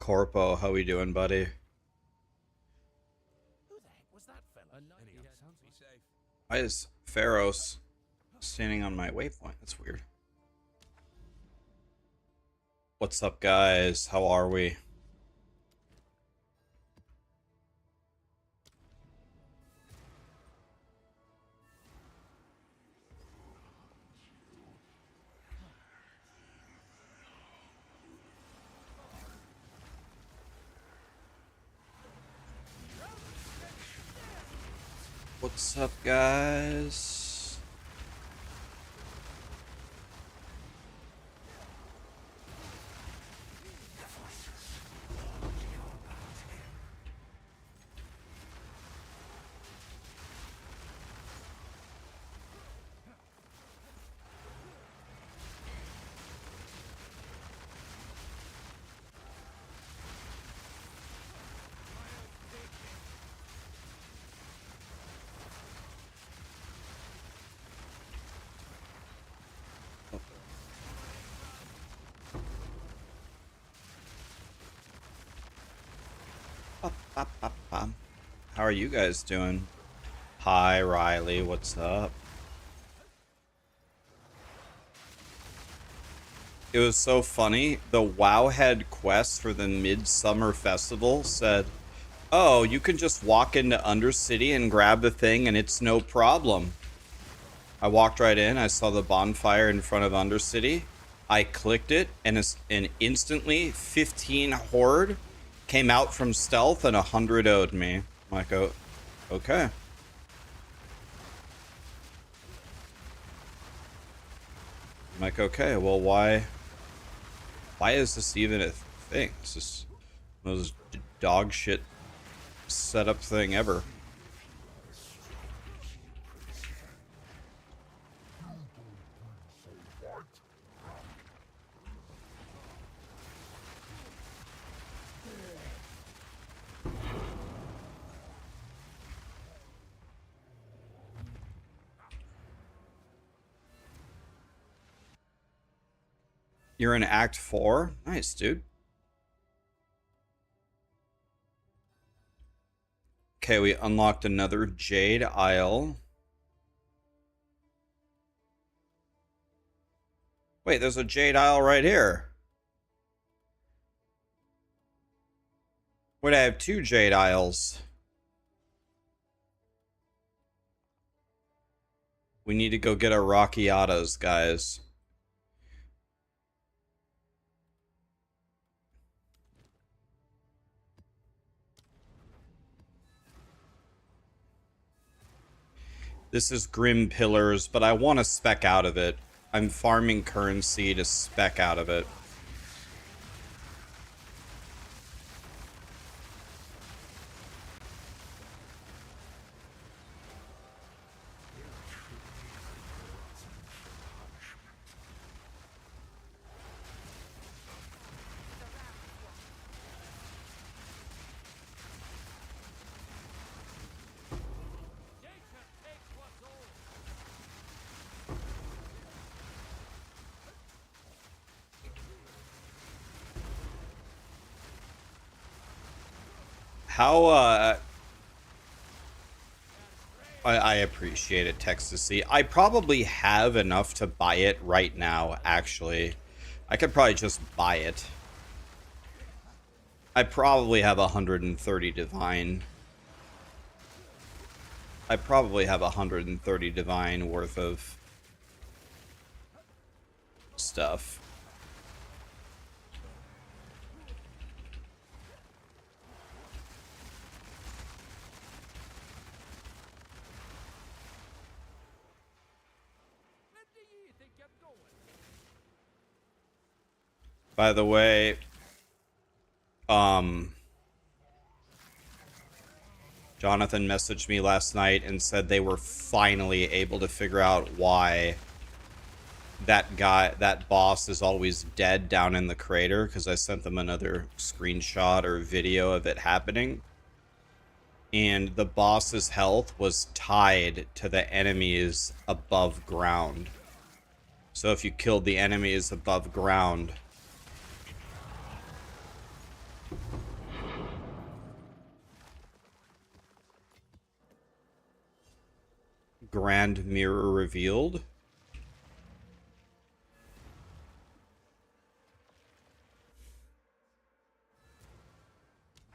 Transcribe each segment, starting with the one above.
Corpo, how we doing, buddy? Who the heck was that fella? Why is Pharos standing on my waypoint? That's weird. What's up, guys? How are we? What's up, guys? How are you guys doing? Hi, Riley. What's up? It was so funny. The Wowhead quest for the Midsummer Festival said, oh, you can just walk into Undercity and grab the thing and it's no problem. I walked right in. I saw the bonfire in front of Undercity. I clicked it and instantly 15 Horde came out from stealth and 100 owed me. I'm like, oh, okay. I'm like, okay, well, why is this even a thing? This is the most dog shit setup thing ever. You're in Act 4? Nice, dude. Okay, we unlocked another Jade Isle. Wait, there's a Jade Isle right here. Wait, I have 2 Jade Isles. We need to go get our Rockiatas, guys. This is Grim Pillars, but I want to spec out of it. I'm farming currency to spec out of it. How, I appreciate it, Texasy. I probably have enough to buy it right now, actually. I could probably just buy it. I probably have 130 Divine. I probably have 130 Divine worth of stuff. By the way, Jonathan messaged me last night and said they were finally able to figure out why that boss is always dead down in the crater, because I sent them another screenshot or video of it happening. And the boss's health was tied to the enemies above ground. So if you killed the enemies above ground, Grand Mirror revealed.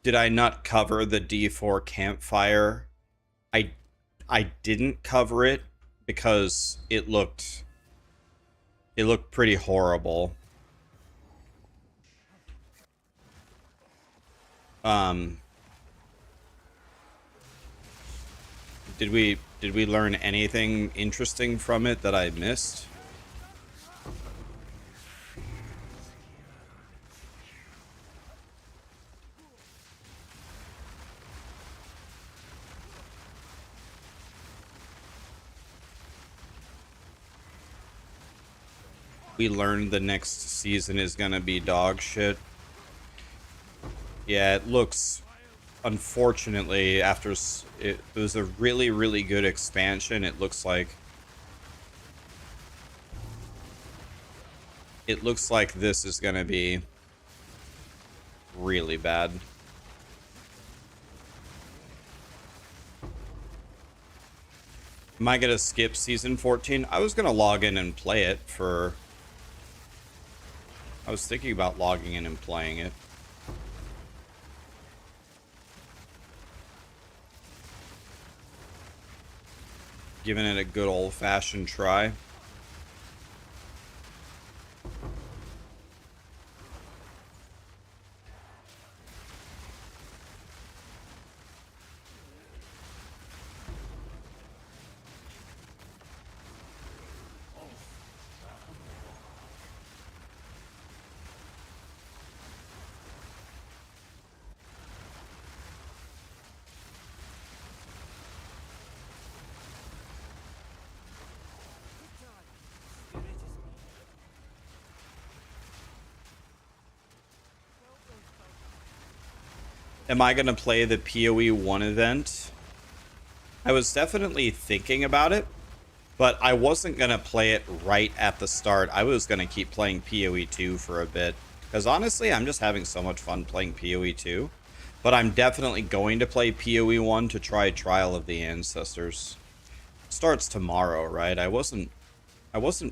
Did I not cover the D4 campfire? I didn't cover it because it looked pretty horrible. Did we learn anything interesting from it that I missed? We learned the next season is gonna be dog shit. Yeah, it looks, unfortunately, after it was a really, really good expansion, it looks like this is gonna be really bad. Am I gonna skip season 14? I was gonna log in and play it for... I was thinking about logging in and playing it. Giving it a good old-fashioned try. Am I going to play the PoE 1 event? I was definitely thinking about it, but I wasn't going to play it right at the start. I was going to keep playing PoE 2 for a bit. Because honestly, I'm just having so much fun playing PoE 2. But I'm definitely going to play PoE 1 to try Trial of the Ancestors. It starts tomorrow, right? I wasn't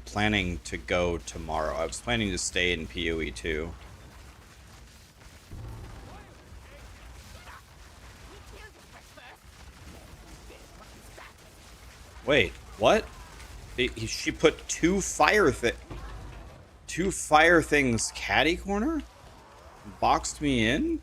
planning to go tomorrow. I was planning to stay in PoE 2. Wait, what? She put two fire things catty corner? Boxed me in?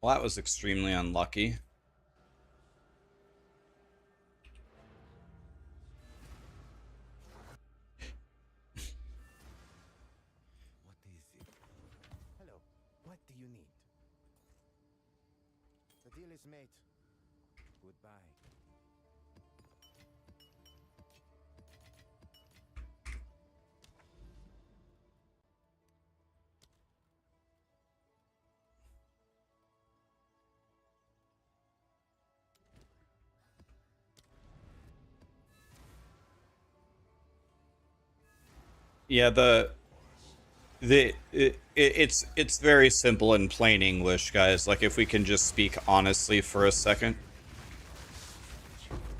Well, that was extremely unlucky. What is it? Hello. What do you need? The deal is made. Goodbye. Yeah, it's very simple in plain English, guys. Like, if we can just speak honestly for a second.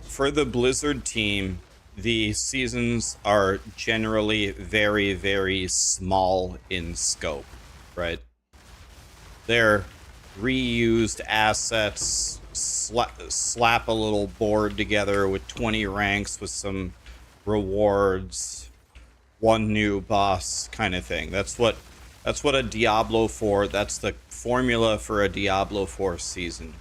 For the Blizzard team, the seasons are generally very, very small in scope, right? They're reused assets, slap a little board together with 20 ranks with some rewards, one new boss kind of thing. That's what a Diablo 4, that's the formula for a Diablo 4 season.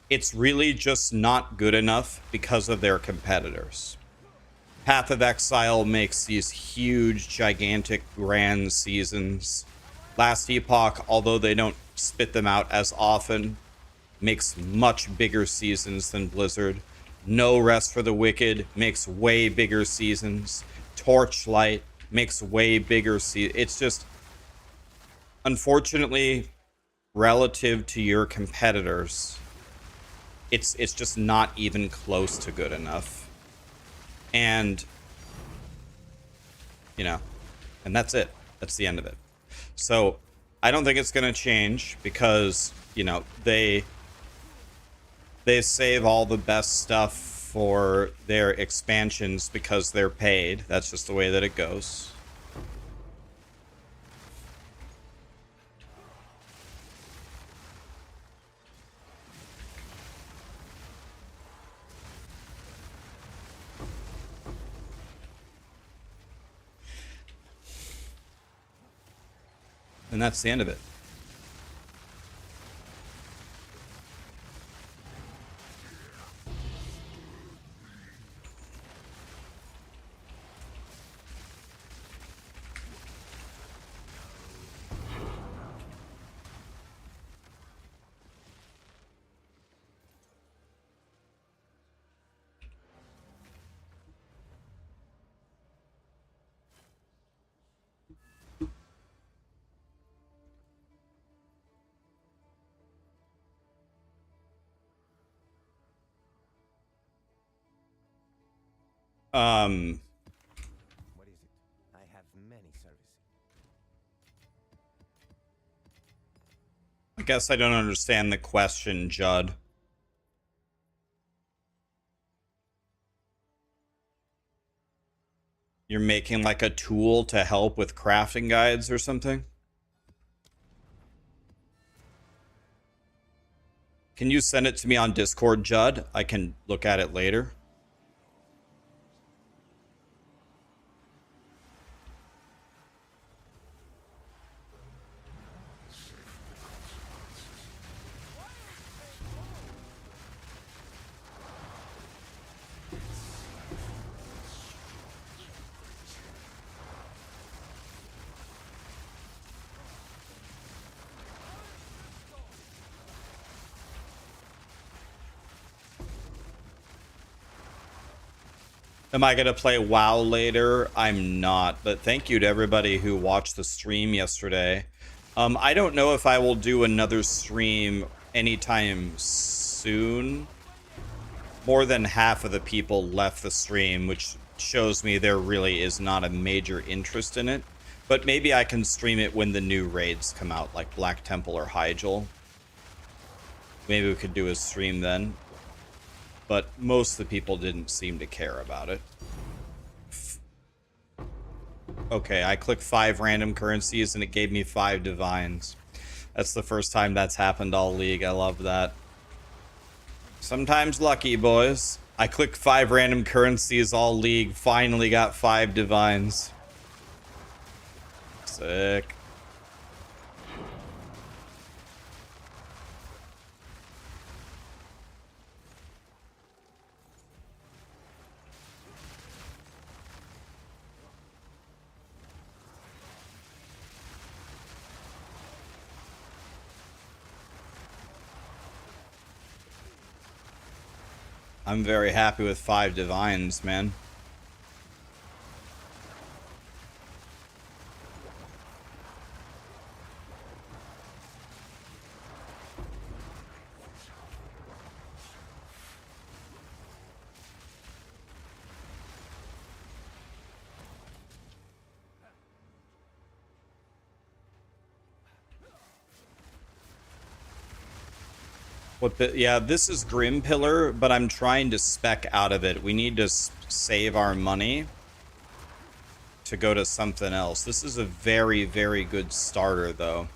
It's really just not good enough because of their competitors. Path of Exile makes these huge, gigantic, grand seasons Last Epoch, although they don't spit them out as often, makes much bigger seasons than Blizzard. No Rest for the Wicked makes way bigger seasons. Torchlight makes way bigger seasons. It's just, unfortunately, relative to your competitors, it's just not even close to good enough. And, you know, and that's it. That's the end of it. So I don't think it's going to change because, you know, they save all the best stuff for their expansions because they're paid. That's just the way that it goes. And that's the end of it. What is it? I have many services. I guess I don't understand the question, Judd. You're making like a tool to help with crafting guides or something? Can you send it to me on Discord, Judd? I can look at it later. Am I going to play WoW later? I'm not, but thank you to everybody who watched the stream yesterday. I don't know if I will do another stream anytime soon. More than half of the people left the stream, which shows me there really is not a major interest in it. But maybe I can stream it when the new raids come out, like Black Temple or Hyjal. Maybe we could do a stream then. But most of the people didn't seem to care about it. Okay, I clicked 5 random currencies and it gave me 5 divines. That's the first time that's happened all league. I love that. Sometimes lucky, boys. I clicked 5 random currencies all league, finally got 5 divines. Sick. I'm very happy with 5 divines, man. What the, yeah, this is Grim Pillar, but I'm trying to spec out of it. We need to save our money to go to something else. This is a very, very good starter, though.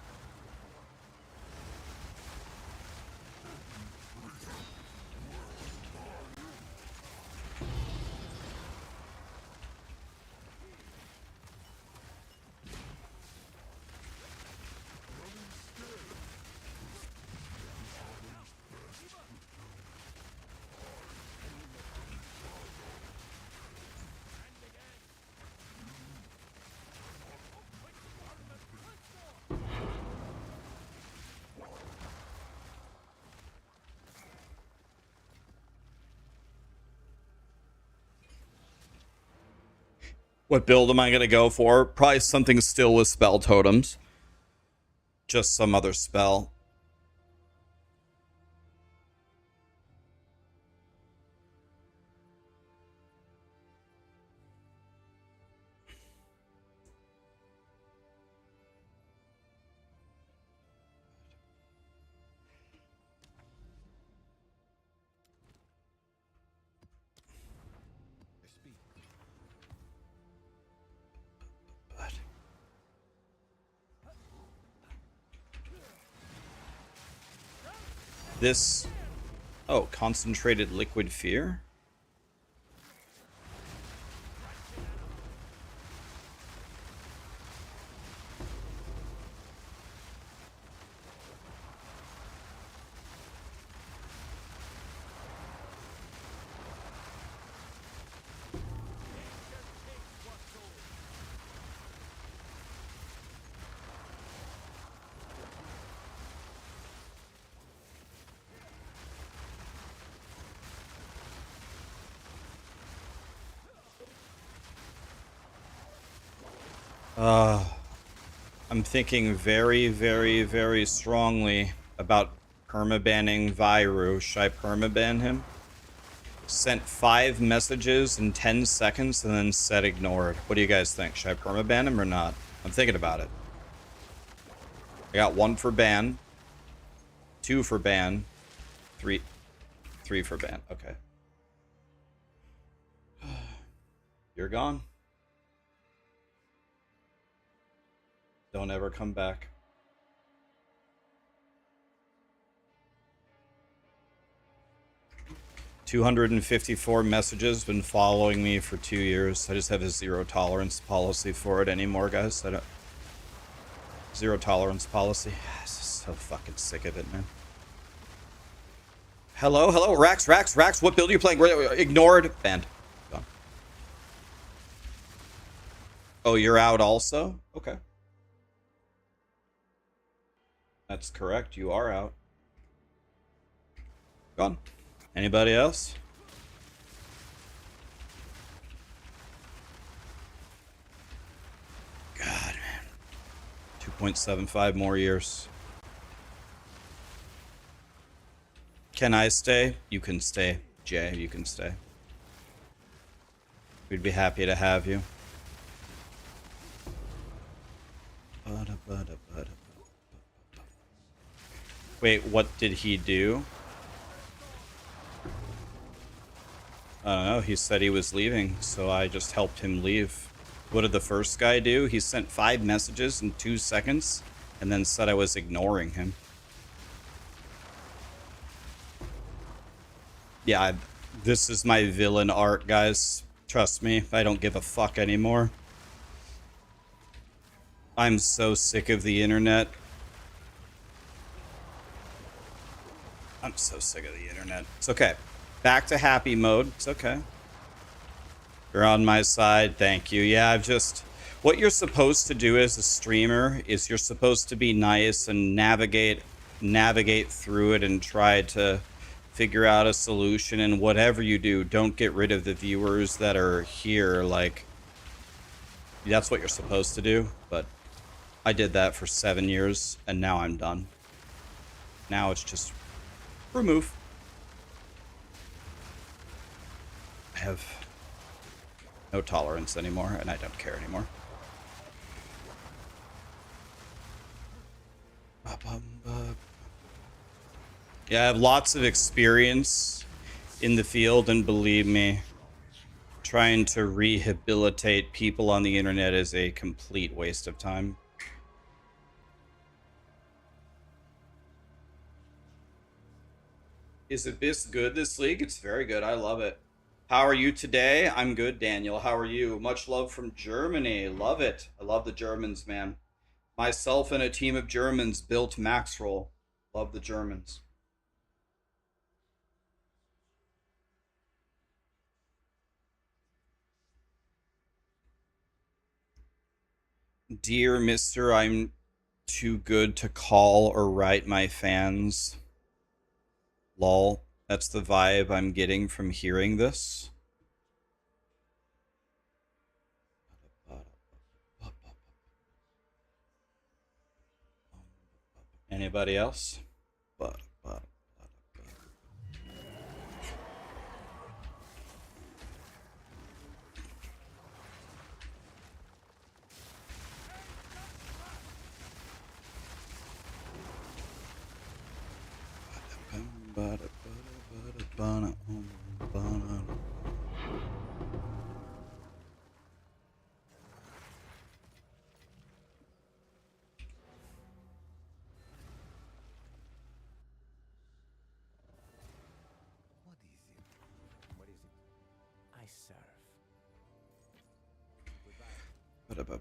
What build am I going to go for? Probably something still with spell totems. Just some other spell. This... Oh, concentrated liquid fear? I'm thinking very, very, very strongly about permabanning Viru. Should I permaban him? Sent 5 messages in 10 seconds and then said ignored. What do you guys think? Should I permaban him or not? I'm thinking about it. I got 1 for ban, 2 for ban, 3 for ban. Okay. You're gone. Don't ever come back. $254 messages, been following me for 2 years. I just have a zero tolerance policy for it anymore, guys. I don't... Zero tolerance policy. I'm so fucking sick of it, man. Hello, hello, Rax. What build are you playing? Ignored. Banned. Gone. Oh, you're out also? Okay. That's correct. You are out. Gone. Anybody else? God, man. 2.75 more years. Can I stay? You can stay. Jay, you can stay. We'd be happy to have you. Wait, what did he do? I don't know. He said he was leaving, so I just helped him leave. What did the first guy do? He sent 5 messages in 2 seconds and then said I was ignoring him. Yeah, this is my villain art, guys. Trust me, I don't give a fuck anymore. I'm so sick of the internet. I'm so sick of the internet. It's okay. Back to happy mode. It's okay. You're on my side. Thank you. Yeah, I've just... What you're supposed to do as a streamer is you're supposed to be nice and navigate through it and try to figure out a solution. And whatever you do, don't get rid of the viewers that are here. Like, that's what you're supposed to do. But I did that for 7 years, and now I'm done. Now it's just... remove. I have no tolerance anymore, and I don't care anymore. Yeah, I have lots of experience in the field, and believe me, trying to rehabilitate people on the internet is a complete waste of time. Is Abyss good this league? It's very good. I love it. How are you today? I'm good, Daniel. How are you? Much love from Germany. Love it. I love the Germans, man. Myself and a team of Germans built Maxroll. Love the Germans. Dear Mr. I'm too good to call or write my fans. Lol. That's the vibe I'm getting from hearing this. Anybody else? But. What is it? What is it? I serve. Goodbye.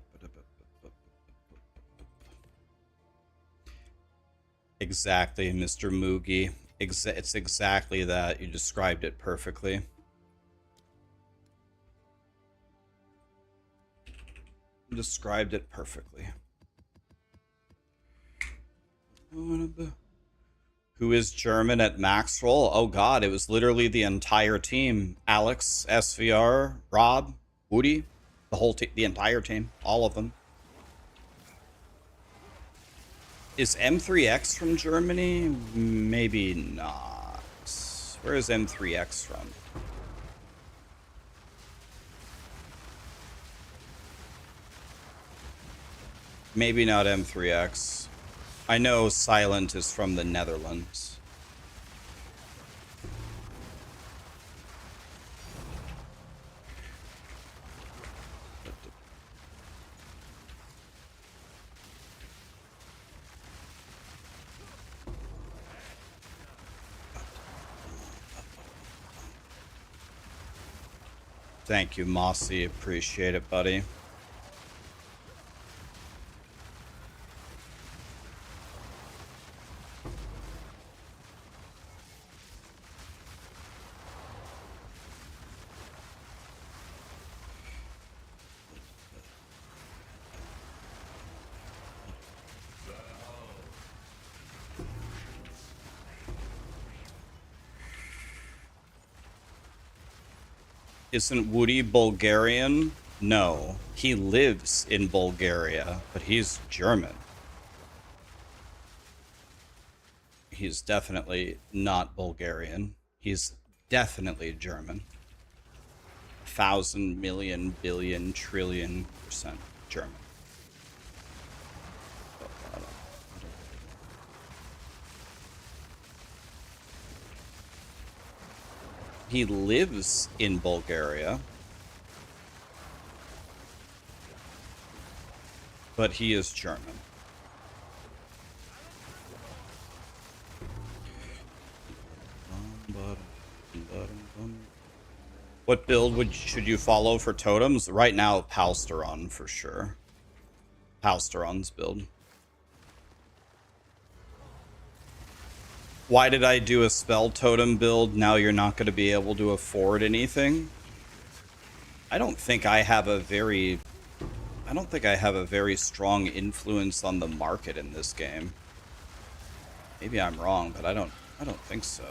Exactly, Mr. Moogie. It's exactly that. You described it perfectly. You described it perfectly. Who is German at max roll? Oh god, it was literally the entire team. Alex, SVR, Rob, Woody, the whole team, the entire team, all of them. Is M3X from Germany? Maybe not. Where is M3X from? Maybe not M3X. I know Silent is from the Netherlands. Thank you, Mossy. Appreciate it, buddy. Isn't Woody Bulgarian? No, he lives in Bulgaria, but he's German. He's definitely not Bulgarian. He's definitely German. 1,000 million billion trillion % German. He lives in Bulgaria, but he is German. What build should you follow for totems? Right now, Palsteron for sure. Palsteron's build. Why did I do a spell totem build? Now you're not going to be able to afford anything. I don't think I have a very strong influence on the market in this game. Maybe I'm wrong, but I don't think so.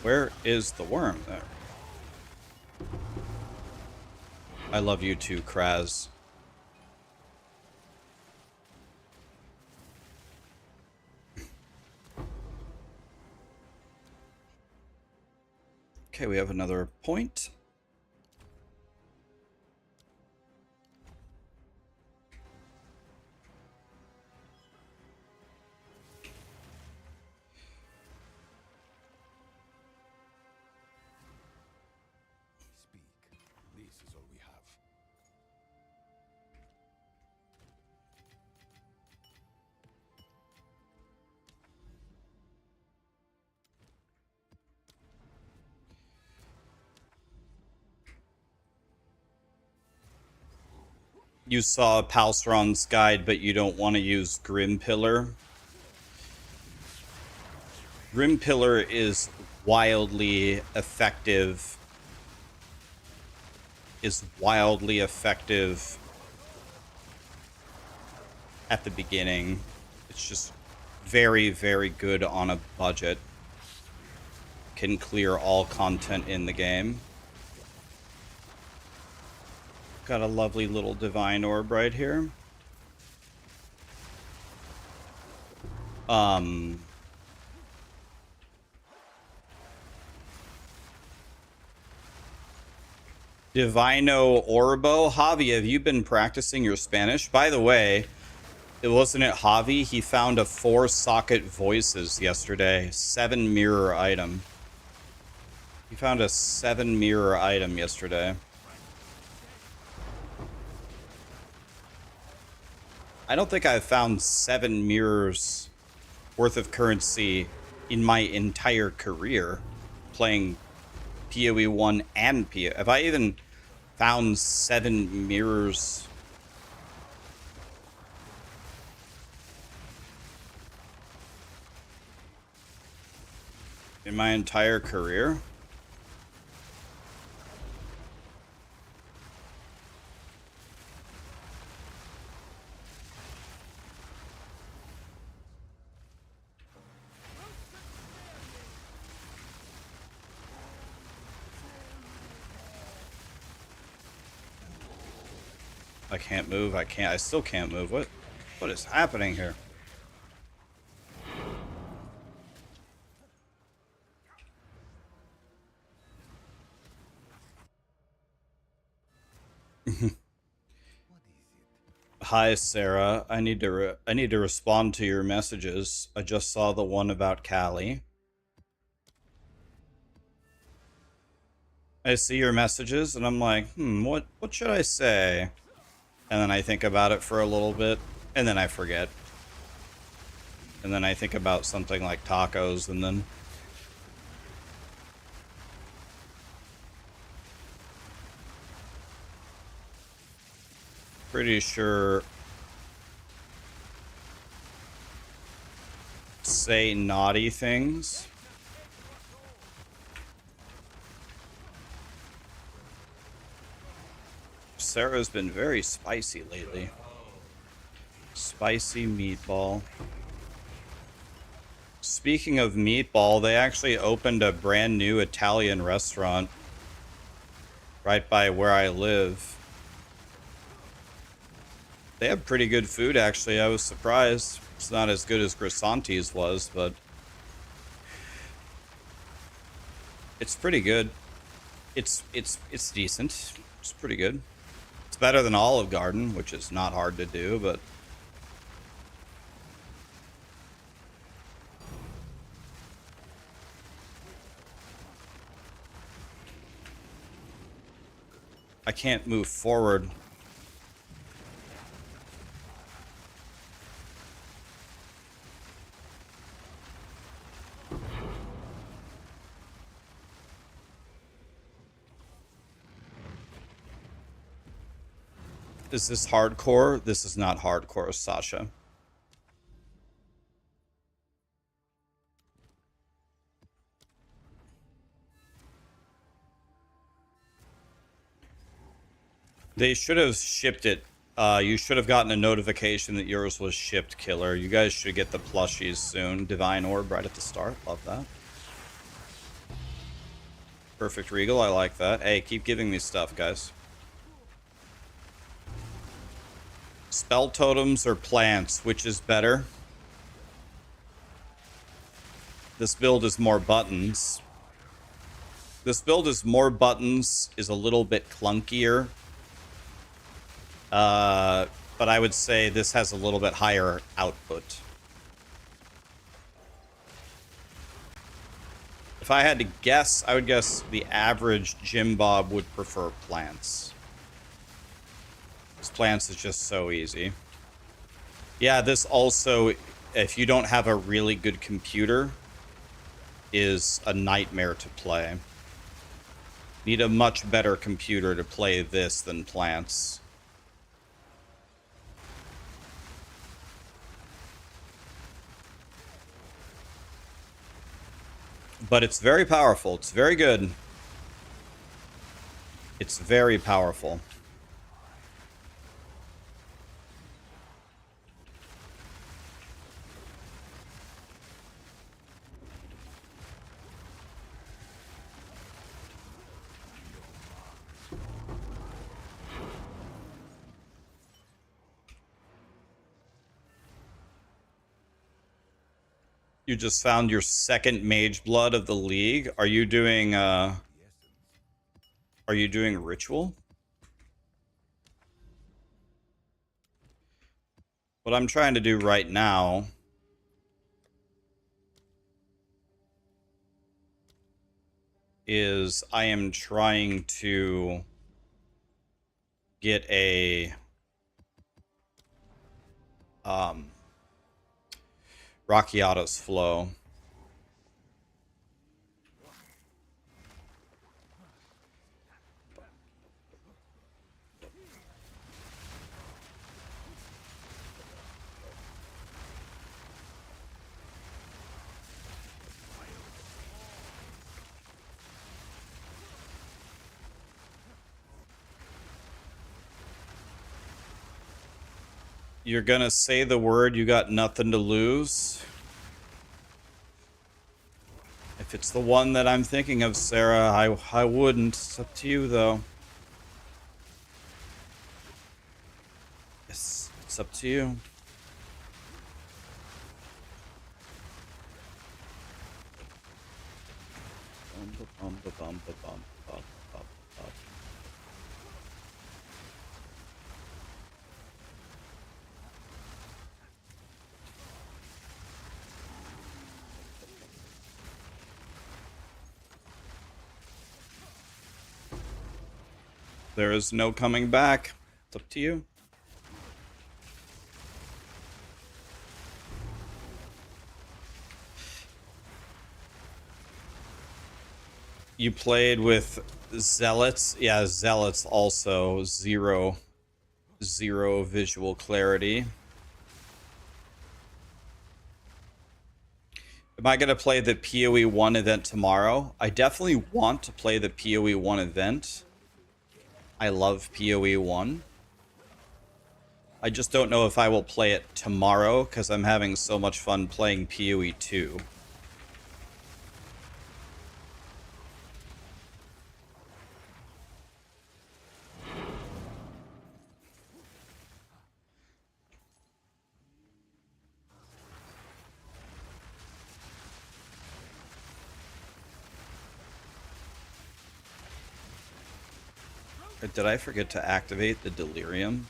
Where is the worm there? I love you too, Kraz. Okay, we have another point. Speak. This is all we have. You saw Palsteron's guide, but you don't want to use Grim Pillar. Grim Pillar is wildly effective. At the beginning. It's just very, very good on a budget. Can clear all content in the game. Got a lovely little divine orb right here. Divino Orbo. Javi, have you been practicing your Spanish? By the way, it wasn't it Javi? He found a 4-socket voices yesterday. 7 mirror item. He found a 7 mirror item yesterday. I don't think I've found 7 mirrors worth of currency in my entire career playing PoE 1 and PoE. Have I even found 7 mirrors? In my entire career? I can't move. I still can't move. What is happening here? Hi, Sarah. I need to respond to your messages. I just saw the one about Callie. I see your messages and I'm like, what should I say? And then I think about it for a little bit and then I forget. And then I think about something like tacos and then pretty sure say naughty things. Sarah's been very spicy lately. Spicy meatball. Speaking of meatball, they actually opened a brand new Italian restaurant right by where I live. They have pretty good food, actually. I was surprised. It's not as good as Grisanti's was, but it's pretty good. It's decent. It's pretty good. It's better than Olive Garden, which is not hard to do, but I can't move forward. Is this hardcore? This is not hardcore, Sasha. They should have shipped it. You should have gotten a notification that yours was shipped, Killer. You guys should get the plushies soon. Divine Orb right at the start. Love that. Perfect Regal. I like that. Hey, keep giving me stuff, guys. Spell totems or plants, which is better? This build is more buttons. This build is more buttons, is a little bit clunkier. But I would say this has a little bit higher output. If I had to guess, I would guess the average Jim Bob would prefer plants. Because plants is just so easy. Yeah, this also, if you don't have a really good computer, is a nightmare to play. Need a much better computer to play this than plants. But it's very powerful. It's very good. It's very powerful. You just found your second mage blood of the league. Are you doing ritual? What I'm trying to do right now is I am trying to get a Rakiata's flow. You're gonna say the word, you got nothing to lose. If it's the one that I'm thinking of, Sarah, I wouldn't. It's up to you, though. It's up to you. There is no coming back. It's up to you. You played with Zealots? Yeah, Zealots also zero visual clarity. Am I going to play the PoE 1 event tomorrow? I definitely want to play the PoE 1 event. I love PoE 1. I just don't know if I will play it tomorrow because I'm having so much fun playing PoE 2. Did I forget to activate the Delirium?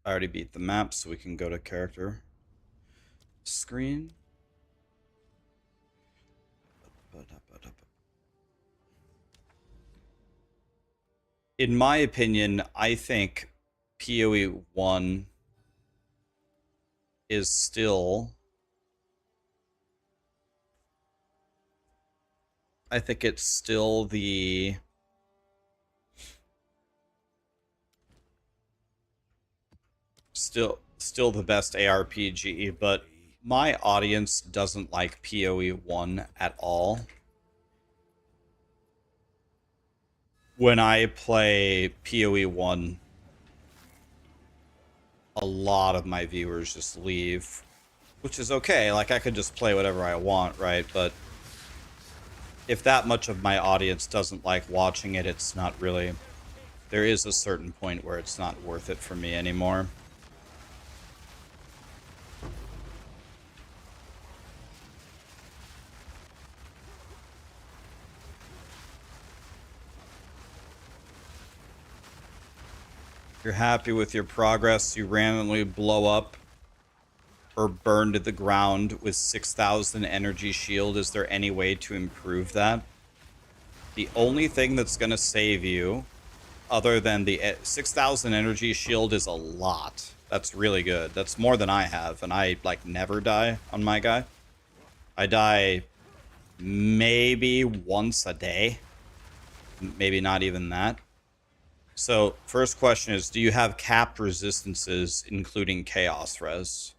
I already beat the map, so we can go to character screen. In my opinion, I think PoE 1 is still... I think it's still the... Still the best ARPG, but my audience doesn't like PoE 1 at all. When I play PoE 1, a lot of my viewers just leave, which is okay. Like, I could just play whatever I want, right? But if that much of my audience doesn't like watching it, it's not really... There is a certain point where it's not worth it for me anymore. You're happy with your progress, you randomly blow up or burn to the ground with 6,000 energy shield. Is there any way to improve that? The only thing that's going to save you, other than the 6,000 energy shield, is a lot. That's really good. That's more than I have, and I, like, never die on my guy. I die maybe once a day. Maybe not even that. So, first question is, do you have capped resistances, including Chaos Res?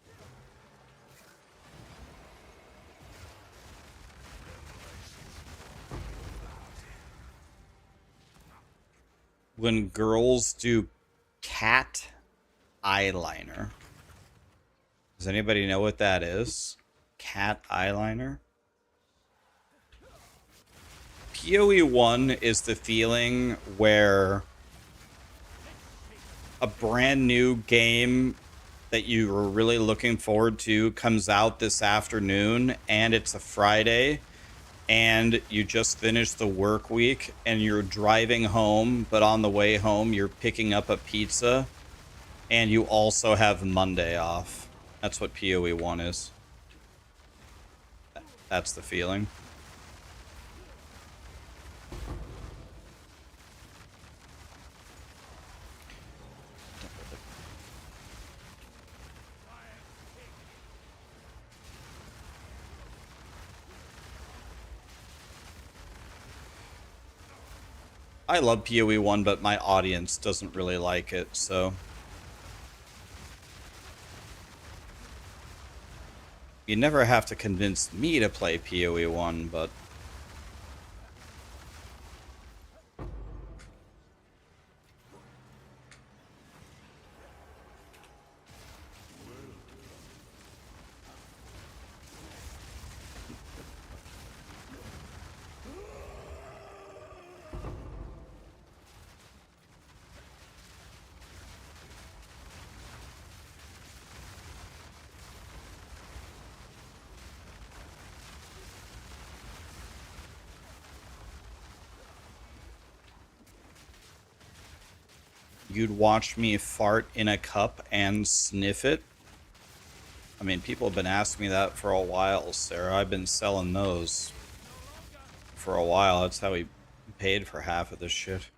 When girls do cat eyeliner. Does anybody know what that is? Cat eyeliner? PoE 1 is the feeling where a brand new game that you were really looking forward to comes out this afternoon and it's a Friday and you just finished the work week and you're driving home, but on the way home you're picking up a pizza and you also have Monday off. That's what PoE 1 is. That's the feeling. I love PoE 1, but my audience doesn't really like it, so. You never have to convince me to play PoE 1, but. You'd watch me fart in a cup and sniff it? I mean, people have been asking me that for a while, Sarah. I've been selling those for a while. That's how we paid for half of this shit.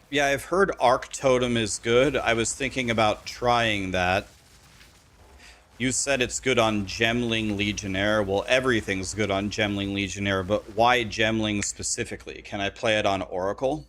Yeah, I've heard Arc Totem is good. I was thinking about trying that. You said it's good on Gemling Legionnaire. Well, everything's good on Gemling Legionnaire, but why Gemling specifically? Can I play it on Oracle?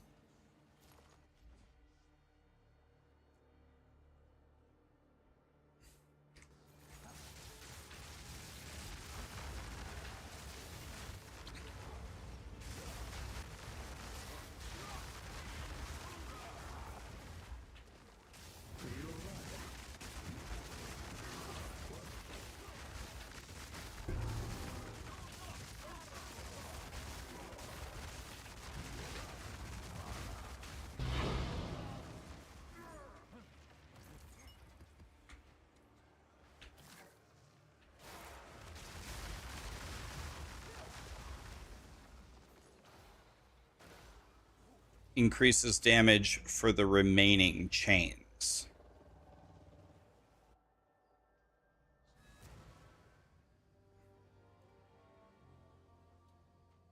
Increases damage for the remaining chains.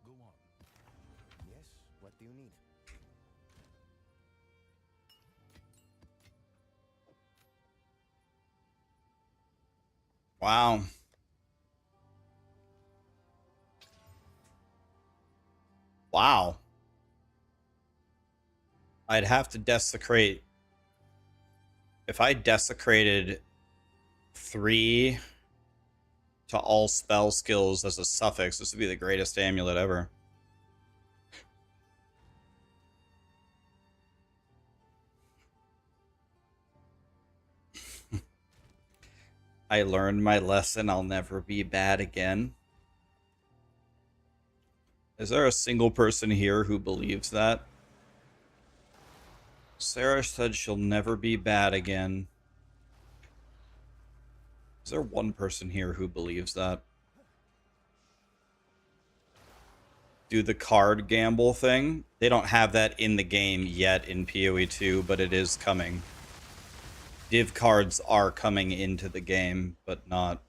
Go on. Yes, what do you need? Wow. Wow. I'd have to desecrate. If I desecrated 3 to all spell skills as a suffix, this would be the greatest amulet ever. I learned my lesson. I'll never be bad again. Is there a single person here who believes that? Sarah said she'll never be bad again. Is there one person here who believes that? Do the card gamble thing. They don't have that in the game yet in PoE 2, but it is coming. Div cards are coming into the game, but not.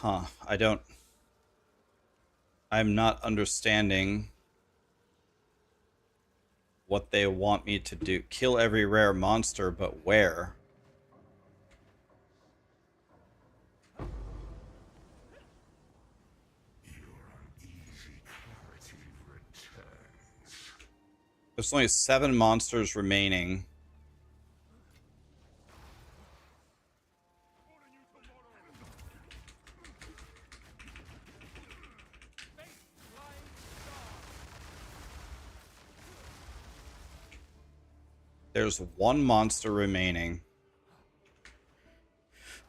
Huh, I'm not understanding what they want me to do. Kill every rare monster, but where? There's only 7 monsters remaining. There's 1 monster remaining.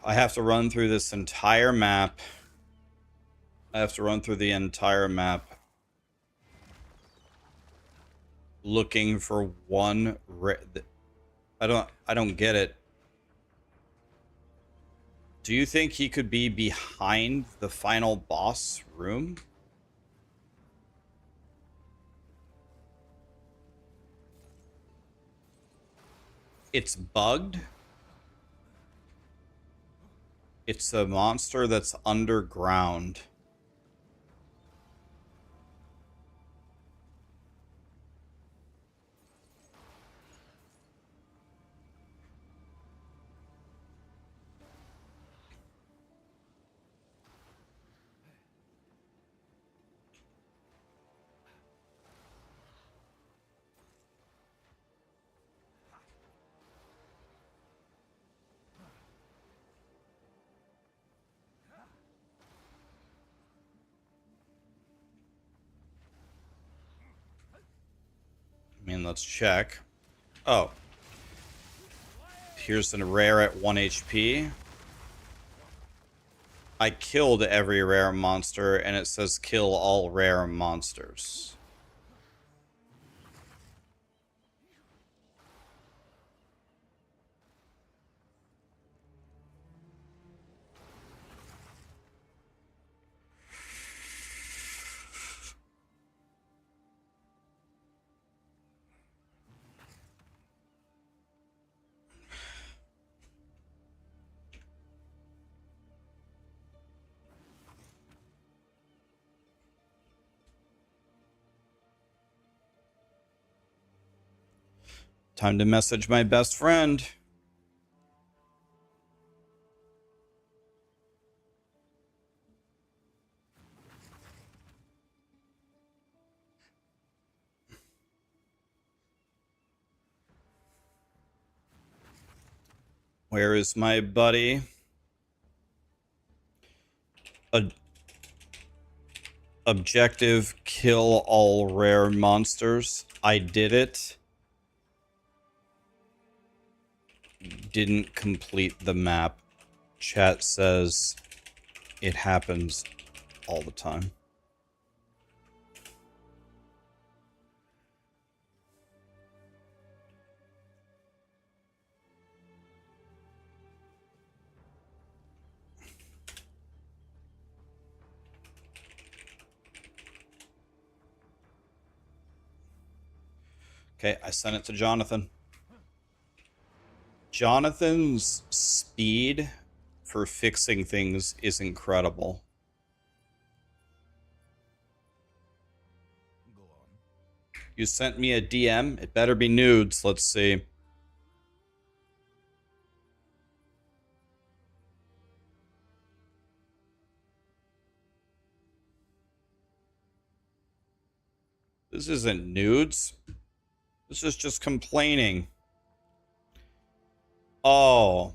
I have to run through this entire map. I have to run through the entire map looking for one I don't get it. Do you think he could be behind the final boss room? It's bugged. It's a monster that's underground. I mean, let's check. Oh. Here's a rare at 1 HP. I killed every rare monster, and it says kill all rare monsters. Time to message my best friend. Where is my buddy? Objective, kill all rare monsters. I did it. Didn't complete the map. Chat says it happens all the time. Okay, I sent it to Jonathan. Jonathan's speed for fixing things is incredible. Go on. You sent me a DM. It better be nudes. Let's see. This isn't nudes. This is just complaining. Oh,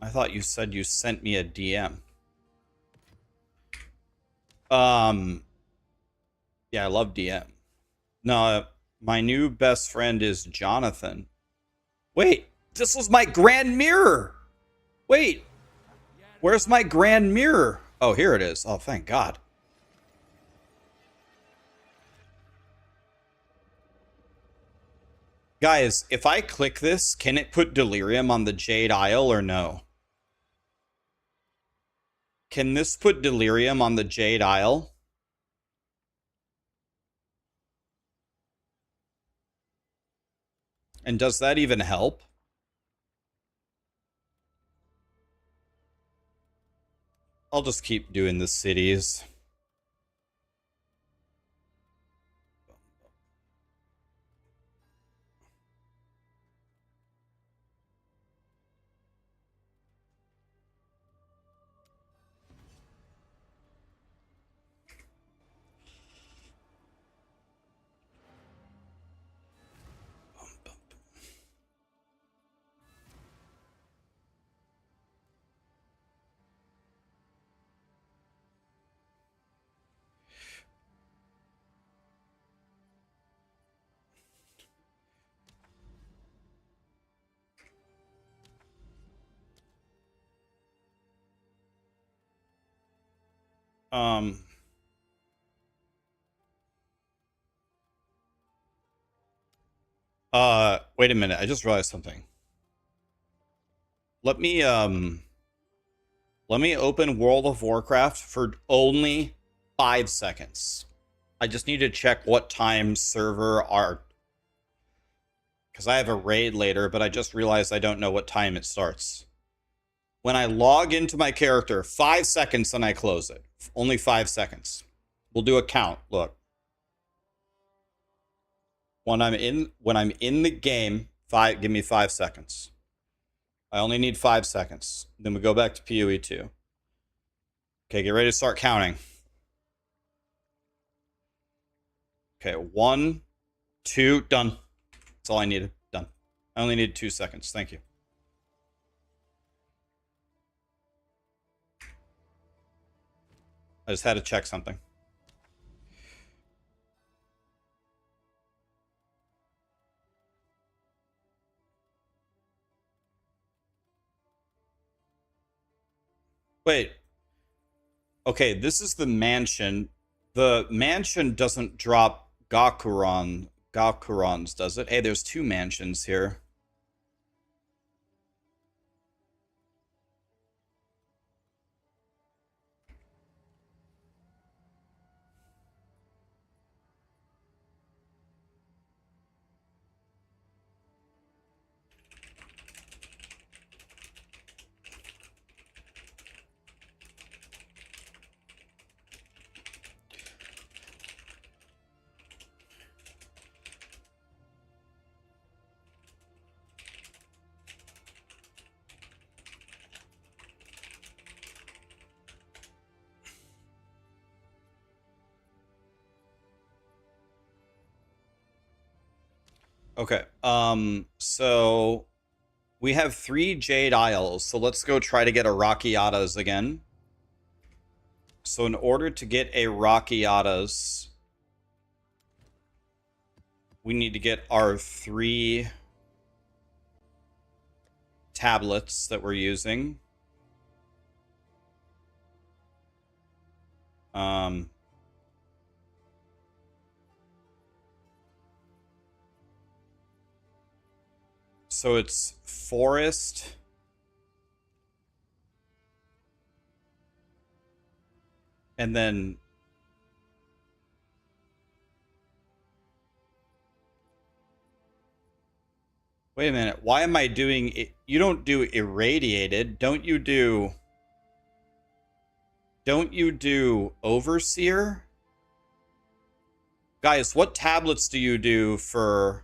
I thought you said you sent me a DM. Yeah, I love DM. No, my new best friend is Jonathan. Wait, this was my grand mirror. Wait, where's my grand mirror? Oh, here it is. Oh, thank God. Guys, if I click this, can it put Delirium on the Jade Isle or no? Can this put Delirium on the Jade Isle? And does that even help? I'll just keep doing the cities. Um. Wait a minute. I just realized something. Let me let me open World of Warcraft for only 5 seconds. I just need to check what time server are, because I have a raid later, but I just realized I don't know what time it starts. When I log into my character, 5 seconds and I close it. Only 5 seconds. We'll do a count. Look. When I'm in the game, give me 5 seconds. I only need 5 seconds. Then we go back to PoE 2. Okay, get ready to start counting. Okay, 1, 2, done. That's all I needed. Done. I only needed 2 seconds. Thank you. I just had to check something. Wait. Okay, this is the mansion. The mansion doesn't drop Gakurons, does it? Hey, there's 2 mansions here. Okay. So we have 3 Jade Isles, so let's go try to get a Rakiatas again. So in order to get a Rakiatas, we need to get our 3 tablets that we're using. So it's forest. And then wait a minute. Why am I doing it? You don't do irradiated. Don't you do overseer? Guys, what tablets do you do for?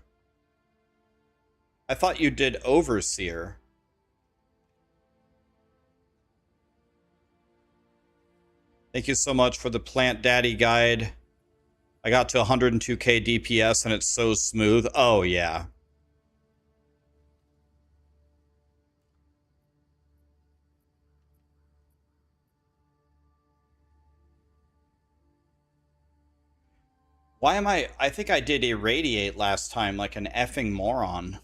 I thought you did overseer. Thank you so much for the Plant Daddy guide. I got to 102k DPS and it's so smooth. Oh, yeah. Why am I think I did irradiate last time like an effing moron.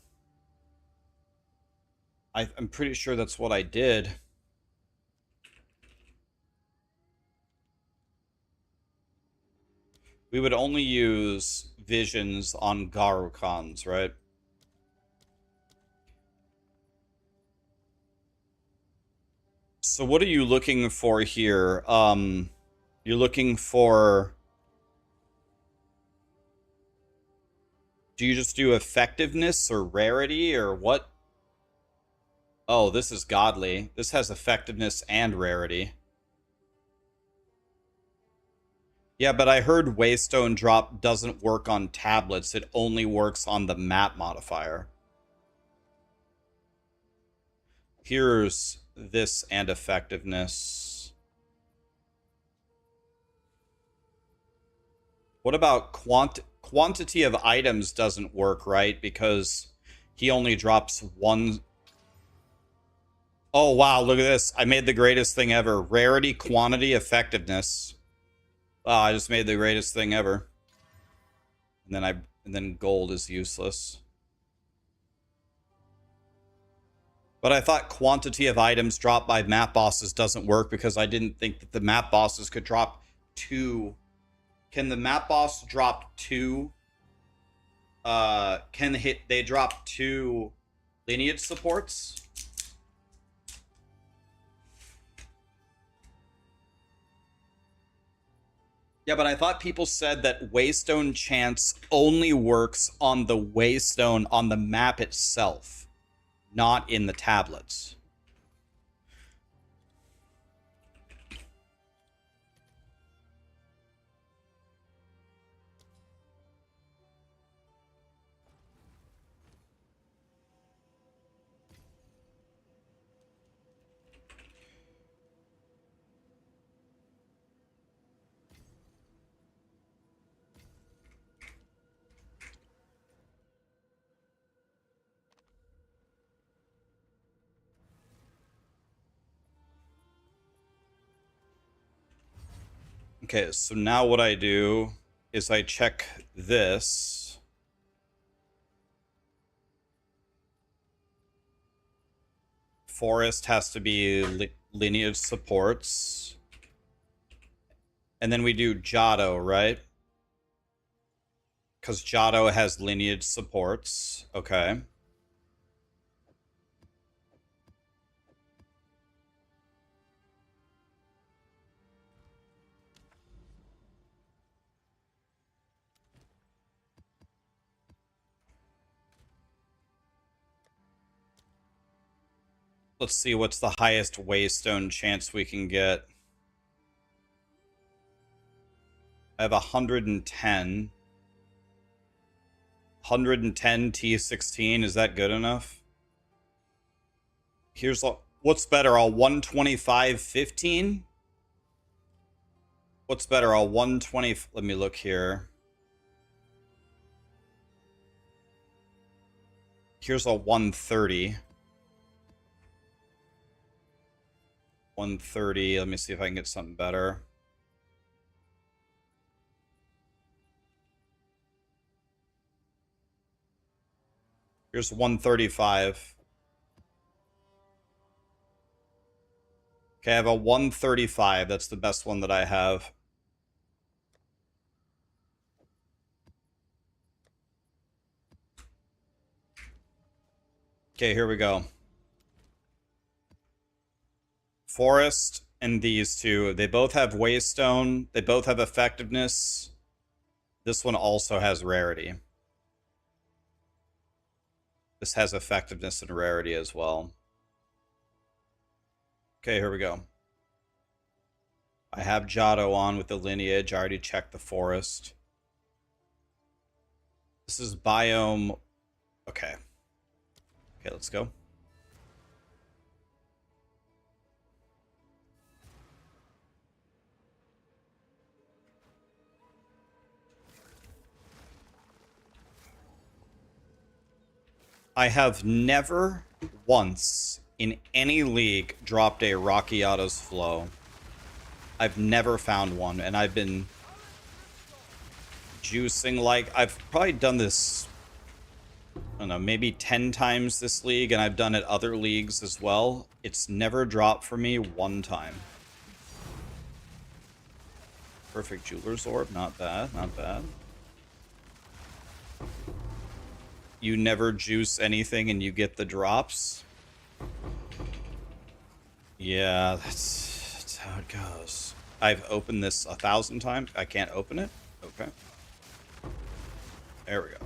I'm pretty sure that's what I did. We would only use visions on Garukans, right? So what are you looking for here? You're looking for... Do you just do effectiveness or rarity or what? Oh, this is godly. This has effectiveness and rarity. Yeah, but I heard Waystone Drop doesn't work on tablets. It only works on the map modifier. Here's this and effectiveness. What about quantity of items doesn't work, right? Because he only drops 1. Oh, wow, look at this. I made the greatest thing ever. Rarity, quantity, effectiveness. Wow, I just made the greatest thing ever. And then gold is useless. But I thought quantity of items dropped by map bosses doesn't work because I didn't think that the map bosses could drop two. Can the map boss drop two? They drop two lineage supports? Yeah, but I thought people said that Waystone Chance only works on the Waystone on the map itself, not in the tablets. Okay, so now what I do is I check this. Forest has to be lineage supports. And then we do Jado, right? Because Jado has lineage supports. Okay. Let's see what's the highest Waystone chance we can get. I have 110. 110 T16, is that good enough? Here's what's better, a 125 15? What's better, a 120? Let me look here. Here's a 130. 130. Let me see if I can get something better. Here's 135. Okay, I have a 135. That's the best one that I have. Okay, here we go. Forest and these two. They both have Waystone. They both have effectiveness. This one also has rarity. This has effectiveness and rarity as well. Okay, here we go. I have Jado on with the lineage. I already checked the forest. This is biome. Okay. Okay, let's go. I have never once in any league dropped a Raxxanterax flow. I've never found one, and I've been juicing like I've probably done this, I don't know, maybe 10 times this league, and I've done it other leagues as well. It's never dropped for me one time. Perfect Jeweler's Orb, not bad, not bad. You never juice anything and you get the drops. Yeah, that's how it goes. I've opened this 1,000 times. I can't open it? Okay. There we go.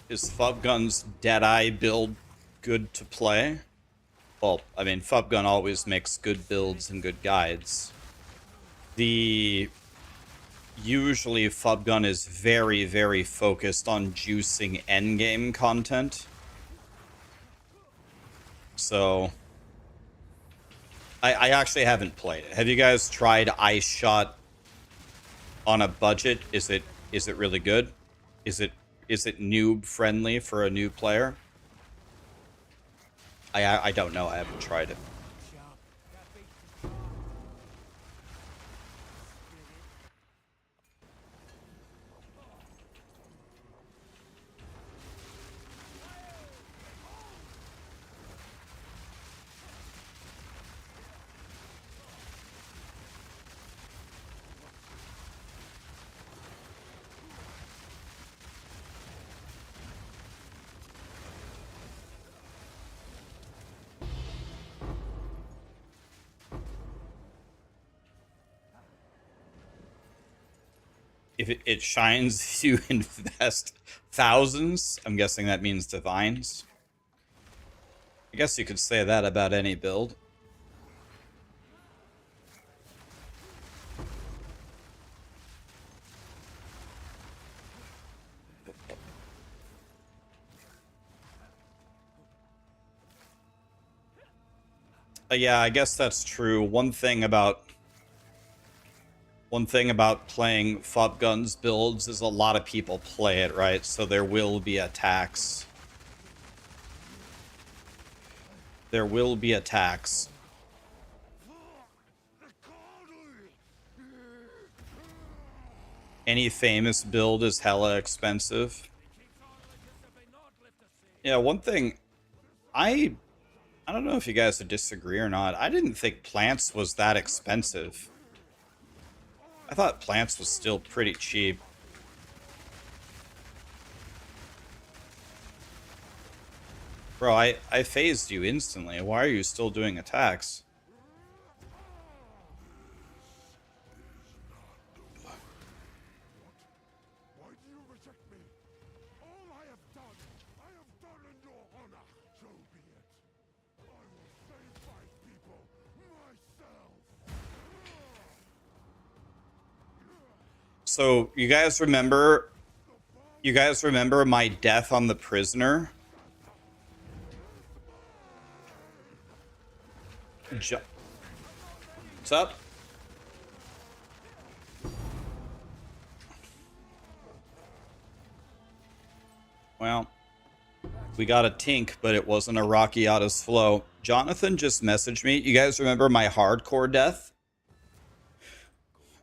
Is Fubgun's Deadeye build good to play? Well, I mean, Fubgun always makes good builds and good guides. the usually Fubgun is very, very focused on juicing endgame content. So I actually haven't played it. Have you guys tried Ice Shot on a budget? Is it really good? Is it noob friendly for a new player? I don't know. I haven't tried it. If it shines, you invest thousands. I'm guessing that means divines. I guess you could say that about any build. Yeah, I guess that's true. One thing about playing Fopgun's builds is a lot of people play it, right? So there will be attacks. There will be attacks. Any famous build is hella expensive. Yeah, one thing I don't know if you guys would disagree or not. I didn't think plants was that expensive. I thought plants was still pretty cheap. Bro, I phased you instantly. Why are you still doing attacks? Why do you reject me? All I have done in your honor. So be it. I will save my people myself. So, you guys remember my death on the prisoner? What's up? Well, we got a tink, but it wasn't a Rockiata's flow. Jonathan just messaged me. You guys remember my hardcore death?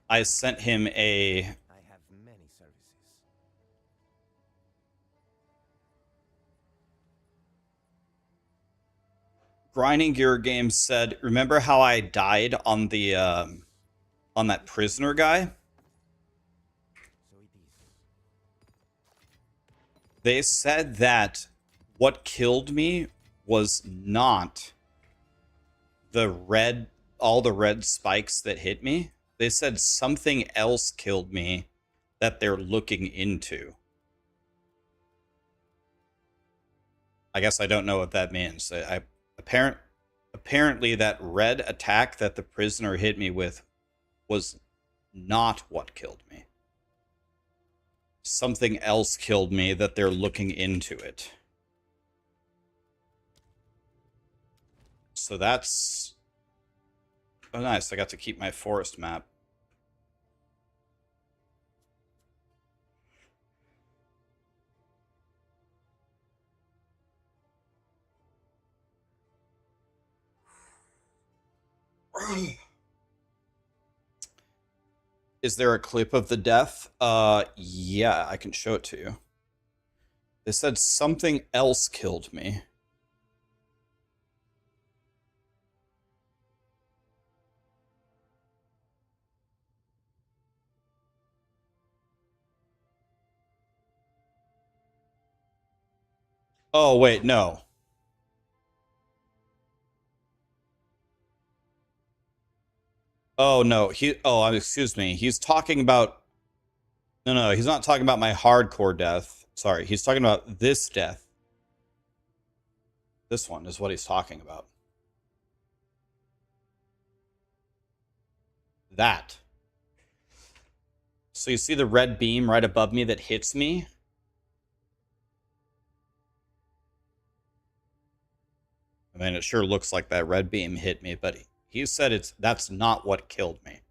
I sent him a... I have many services. Grinding Gear Games said, remember how I died on the, on that prisoner guy? So it is. They said that what killed me was not the red, all the red spikes that hit me. They said something else killed me that they're looking into. I guess I don't know what that means. Apparently that red attack that the prisoner hit me with was not what killed me. Something else killed me that they're looking into it. So that's... Oh, nice. I got to keep my forest map. Is there a clip of the death? Yeah, I can show it to you. They said something else killed me. Oh, wait, no. Oh, no. Excuse me. He's talking about... No, he's not talking about my hardcore death. Sorry, he's talking about this death. This one is what he's talking about. That. So you see the red beam right above me that hits me? I mean, it sure looks like that red beam hit me, but he said that's not what killed me.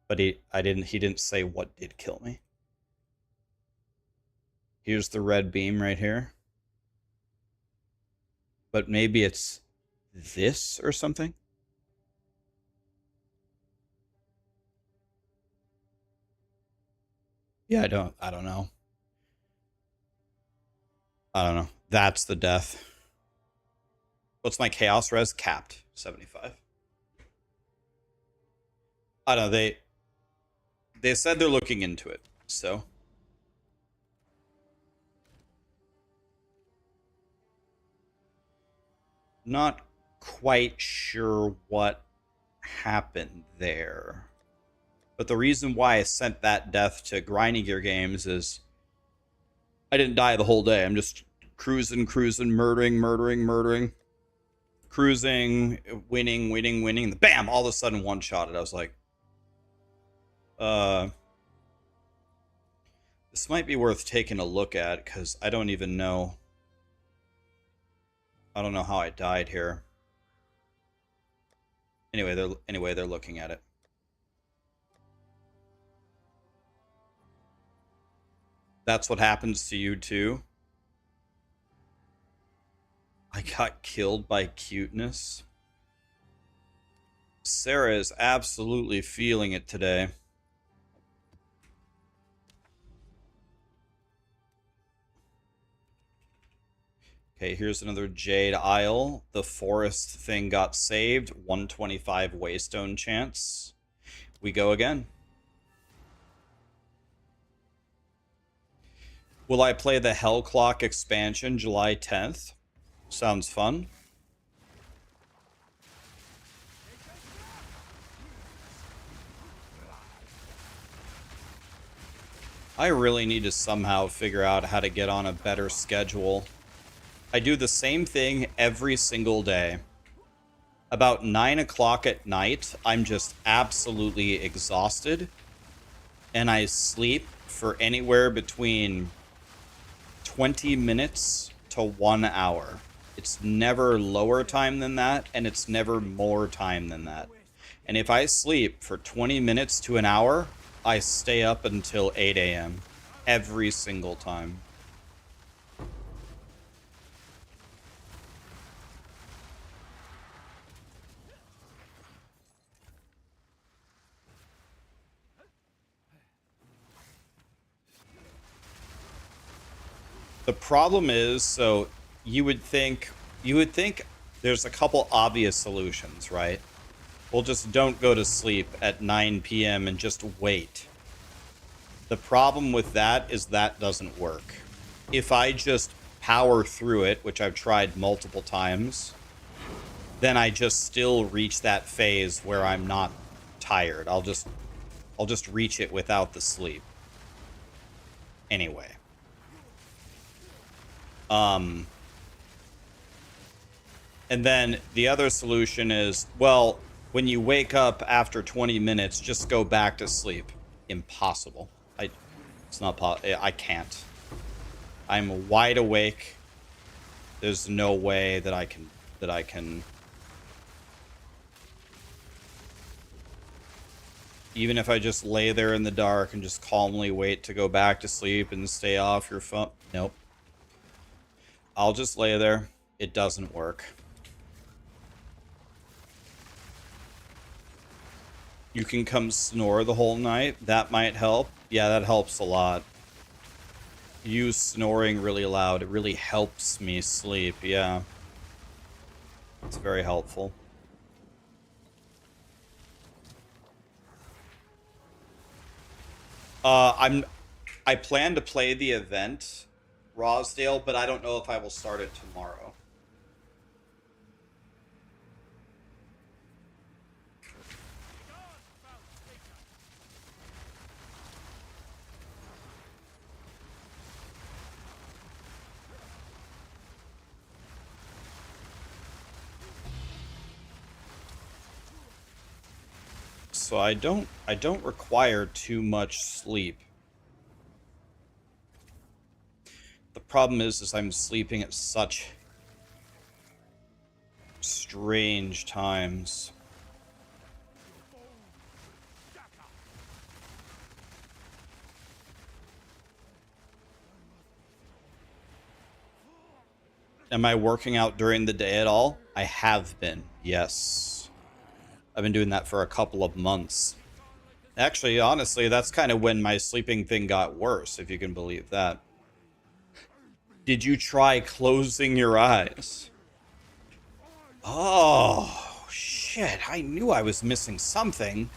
But he didn't say what did kill me. Here's the red beam right here. But maybe it's this or something? Yeah, I don't know. I don't know. That's the death. What's my chaos res? Capped. 75. I don't know, they said they're looking into it, so not quite sure what happened there. But the reason why I sent that death to Grinding Gear Games is I didn't die the whole day. I'm just cruising, murdering, cruising, winning. Bam! All of a sudden, one shot it. I was like, this might be worth taking a look at because I don't even know. I don't know how I died here. Anyway, they're looking at it. That's what happens to you too. I got killed by cuteness. Sarah is absolutely feeling it today. Okay, here's another Jade Isle. The forest thing got saved. 125 Waystone chance. We go again. Will I play the Hell Clock expansion July 10th? Sounds fun. I really need to somehow figure out how to get on a better schedule. I do the same thing every single day. About 9 o'clock at night, I'm just absolutely exhausted. And I sleep for anywhere between 20 minutes to 1 hour. It's never lower time than that, and it's never more time than that. And if I sleep for 20 minutes to an hour, I stay up until 8 a.m. every single time. The problem is, so you would think there's a couple obvious solutions, right? Well, just don't go to sleep at 9 p.m. and just wait. The problem with that is that doesn't work. If I just power through it, which I've tried multiple times, then I just still reach that phase where I'm not tired. I'll just reach it without the sleep. Anyway. And then the other solution is, well, when you wake up after 20 minutes, just go back to sleep. Impossible. It's not I can't. I'm wide awake. There's no way that I can even if I just lay there in the dark and just calmly wait to go back to sleep and stay off your phone. Nope. I'll just lay there. It doesn't work. You can come snore the whole night. That might help. Yeah, that helps a lot. You snoring really loud. It really helps me sleep. Yeah. It's very helpful. I plan to play the event, Rosdale, but I don't know if I will start it tomorrow. so I don't require too much sleep. The problem is I'm sleeping at such strange times. Am I working out during the day at all? I have been, yes. I've been doing that for a couple of months. Actually, honestly, that's kind of when my sleeping thing got worse, if you can believe that. Did you try closing your eyes? Oh, shit. I knew I was missing something.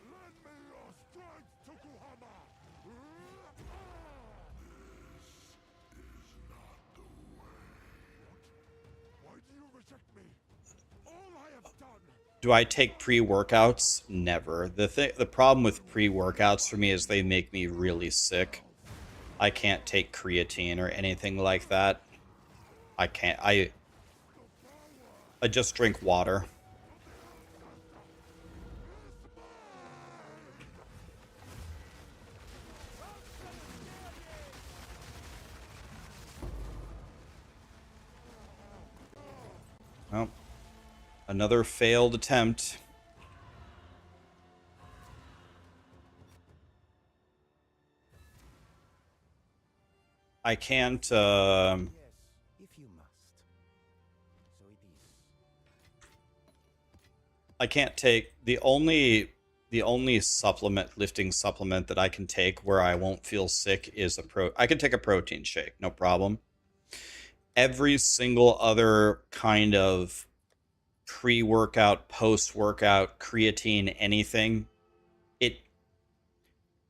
Lend me your strength, Tokuhama! Why do you reject me? All I have done. Do I take pre-workouts? Never. The problem with pre-workouts for me is they make me really sick. I can't take creatine or anything like that. I can't. I just drink water. Well, another failed attempt. I can't, Yes, if you must. So it is. I can't take the only supplement, lifting supplement that I can take where I won't feel sick is I can take a protein shake, no problem. Every single other kind of pre-workout, post-workout, creatine, anything,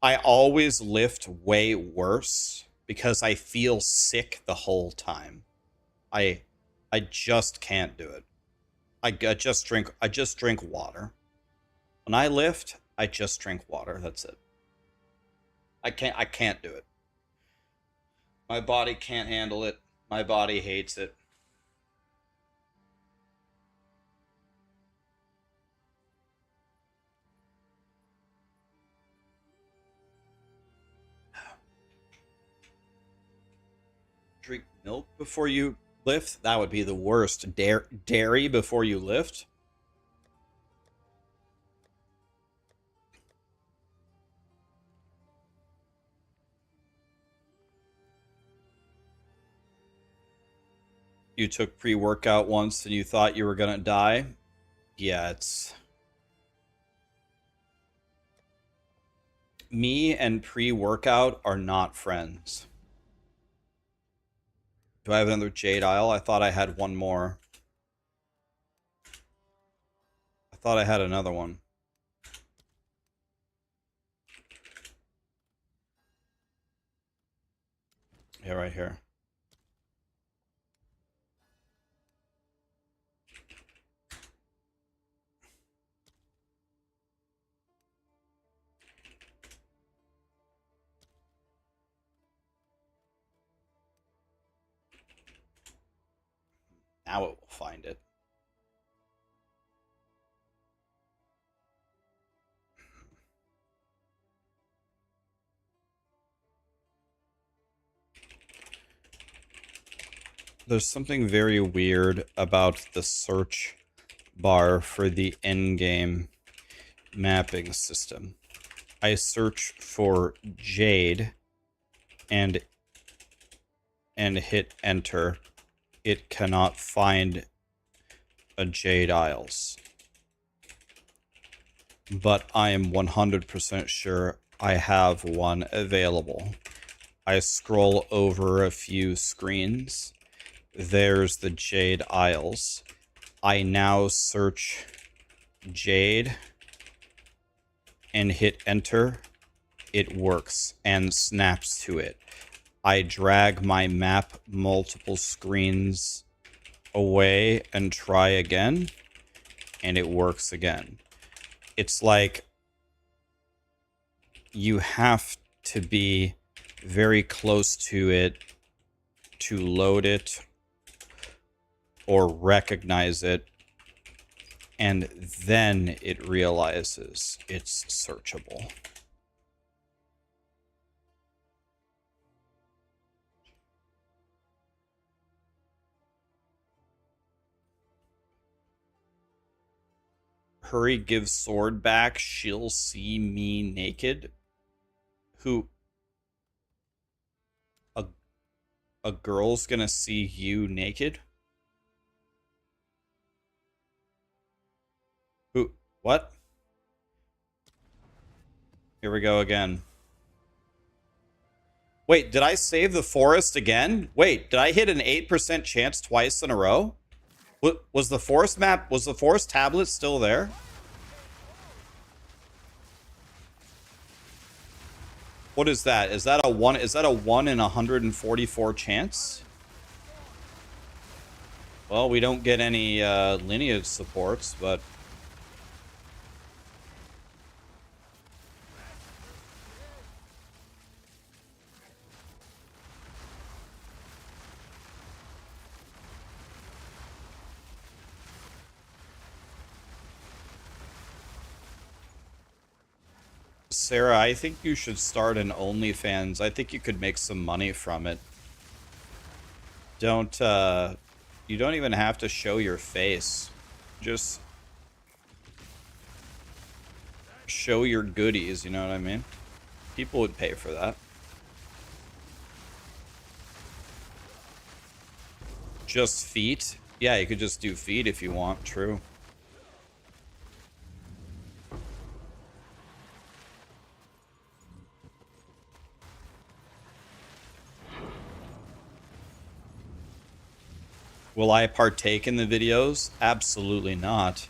I always lift way worse because I feel sick the whole time. I just can't do it. I just drink water. When I lift, I just drink water. That's it. I can't do it. My body can't handle it. My body hates it. Drink milk before you lift? That would be the worst. Dairy before you lift? You took pre-workout once and you thought you were gonna die? Yeah, it's... Me and pre-workout are not friends. Do I have another Jade Isle? I thought I had one more. I thought I had another one. Yeah, right here. Now it will find it. There's something very weird about the search bar for the Endgame mapping system. I search for Jade and hit enter. It cannot find a Jade Isles. But I am 100% sure I have one available. I scroll over a few screens. There's the Jade Isles. I now search Jade and hit enter. It works and snaps to it. I drag my map multiple screens away and try again, and it works again. It's like you have to be very close to it to load it, or recognize it, and then it realizes it's searchable. Hurry, give sword back. She'll see me naked. Who? A girl's gonna see you naked? Who? What? Here we go again. Wait, did I save the forest again? Wait, did I hit an 8% chance twice in a row? Was the forest map, was the forest tablet still there? What is that? Is that a 1 in 144 chance? Well, we don't get any lineage supports, but Sarah, I think you should start an OnlyFans. I think you could make some money from it. Don't, you don't even have to show your face. Just show your goodies, you know what I mean? People would pay for that. Just feet? Yeah, you could just do feet if you want, true. Will I partake in the videos? Absolutely not.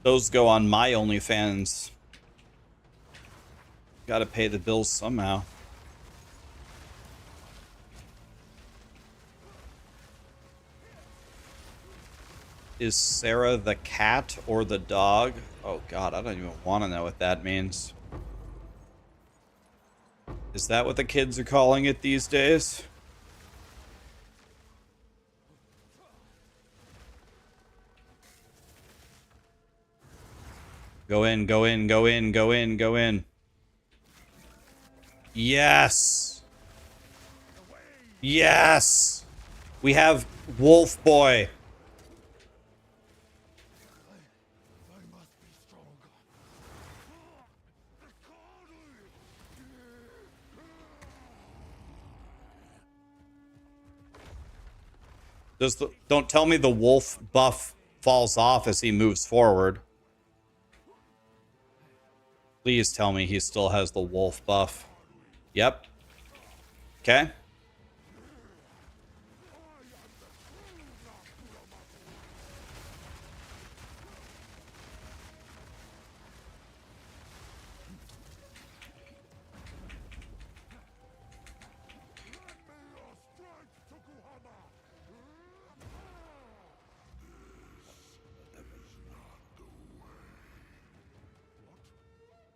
Those go on my OnlyFans. Gotta pay the bills somehow. Is Sarah the cat or the dog? Oh god, I don't even want to know what that means. Is that what the kids are calling it these days? Go in, go in, go in, go in, go in. Yes! Yes! We have Wolf Boy. I must be stronger. Don't tell me the wolf buff falls off as he moves forward. Please tell me he still has the wolf buff. Yep. Okay.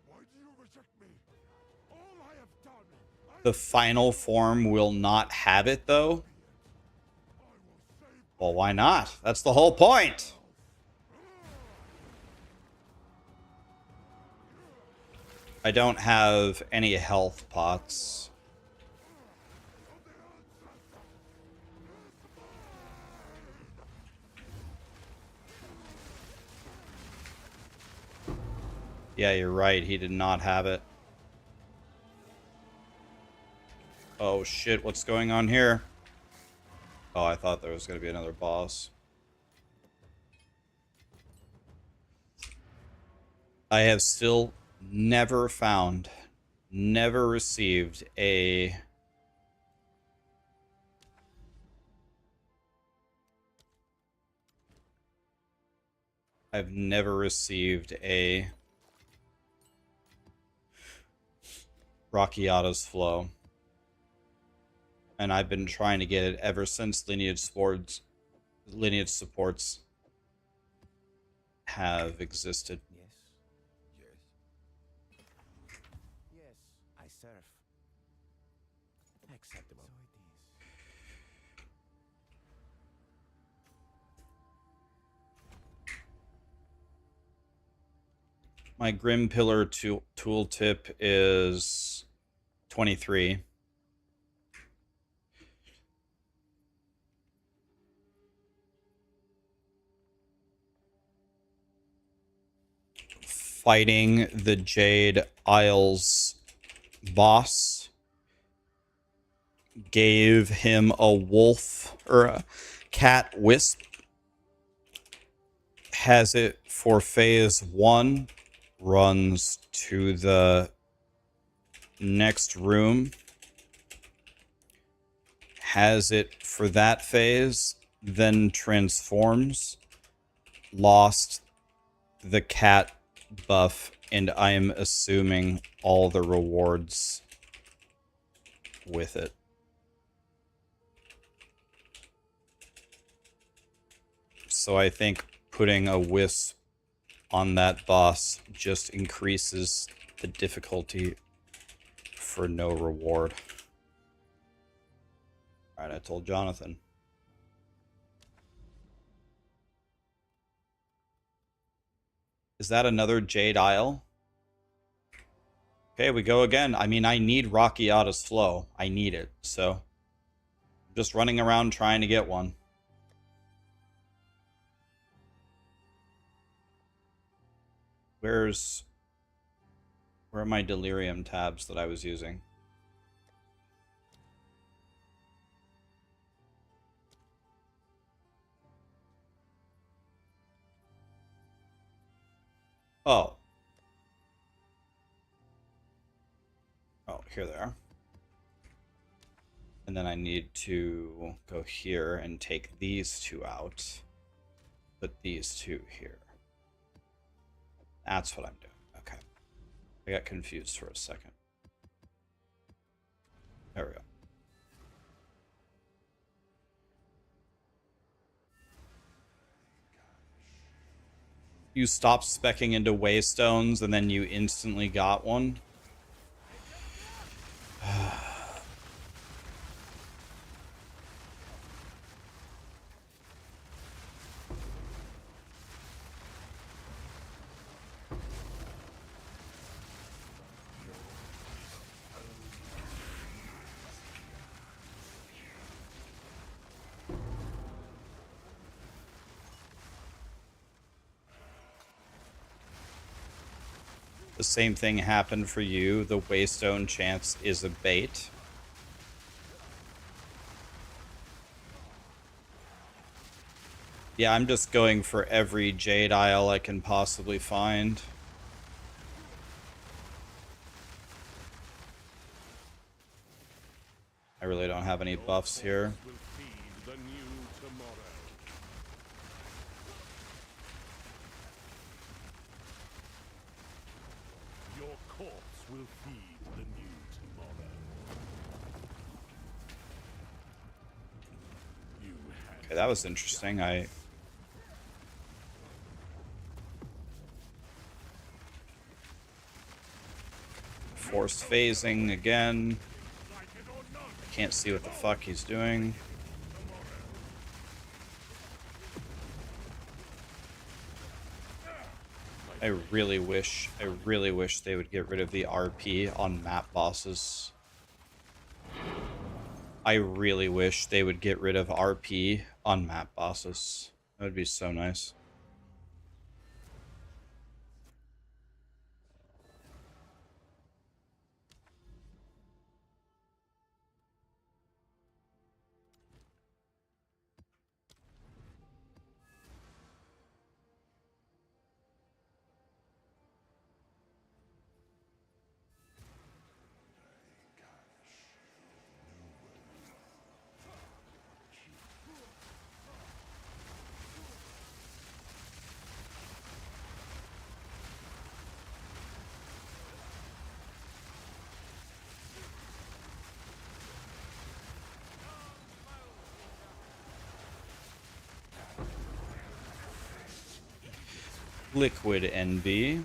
Why do you reject me? All I have done, The final form will not have it, though. Well, why not? That's the whole point. I don't have any health pots. Yeah, you're right. He did not have it. Oh, shit. What's going on here? Oh, I thought there was going to be another boss. I have still never found, never received a... I've never received a Rockiata's Flow. And I've been trying to get it ever since lineage supports have existed. Yes. Yes. Yes, I serve. Acceptable. So it is. My Grim Pillar tooltip is 23. Fighting the Jade Isles boss gave him a wolf or a cat wisp. Has it for phase 1, runs to the next room, has it for that phase, then transforms, lost the cat buff, and I am assuming all the rewards with it. So I think putting a wisp on that boss just increases the difficulty for no reward. All right, I told Jonathan. Is that another Jade Isle? Okay, we go again. I mean, I need Rakiata's Flow. I need it, so I'm just running around trying to get one. Where are my Delirium tabs that I was using? Oh. Oh, here they are. And then I need to go here and take these two out. Put these two here. That's what I'm doing. Okay. I got confused for a second. There we go. You stopped specking into Waystones and then you instantly got one? The same thing happened for you. The Waystone chance is a bait. Yeah, I'm just going for every Jade Isle I can possibly find. I really don't have any buffs here. Okay, that was interesting. Forced phasing again. I can't see what the fuck he's doing. I really wish they would get rid of the RP on map bosses. I really wish they would get rid of RP on map bosses. That would be so nice. Liquid NB.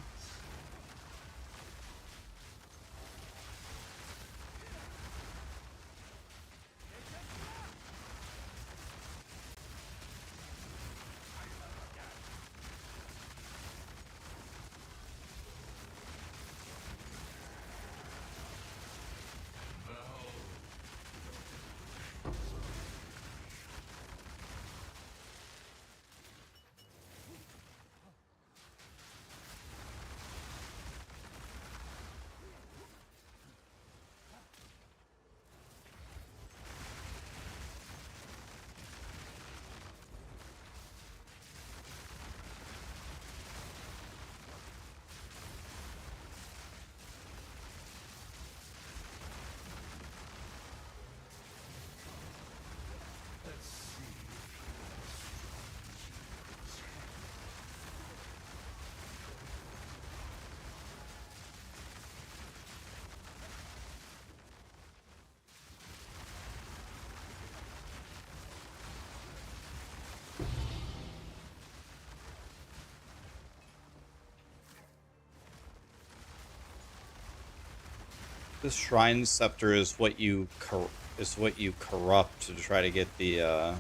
This shrine scepter is what you corrupt to try to get the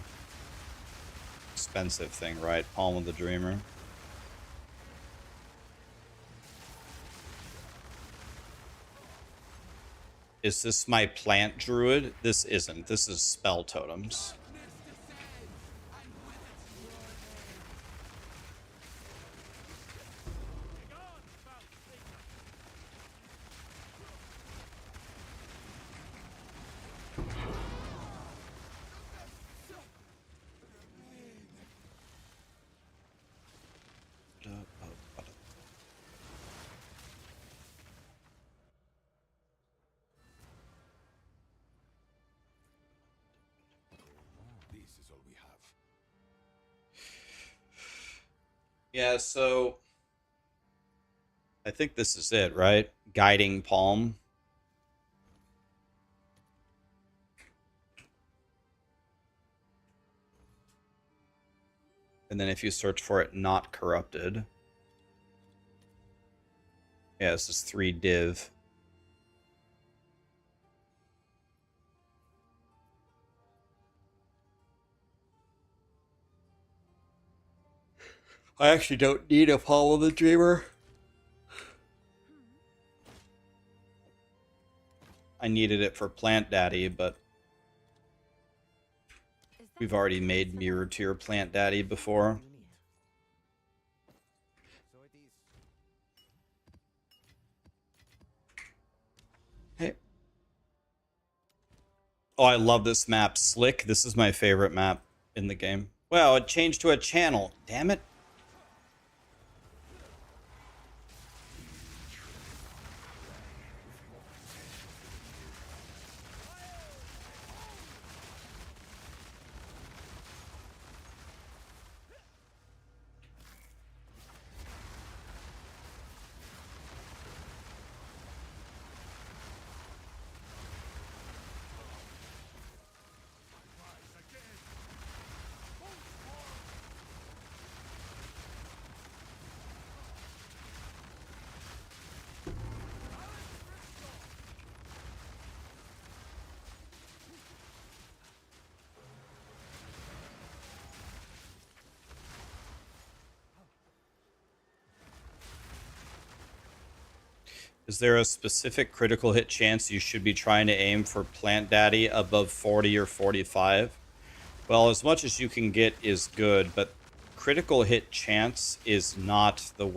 expensive thing, right? Palm of the Dreamer. Is this my plant druid? This isn't. This is spell totems. This is all we have. Yeah, so I think this is it, right? Guiding Palm. And then if you search for it, not corrupted. Yeah, this is 3 div. I actually don't need a Palm of the Dreamer. I needed it for Plant Daddy, but we've already made Mirror Tier Plant Daddy before. So it is. Hey. Oh, I love this map. Slick. This is my favorite map in the game. Wow, it changed to a channel. Damn it. Is there a specific critical hit chance you should be trying to aim for Plant Daddy above 40 or 45? Well, as much as you can get is good, but critical hit chance is not the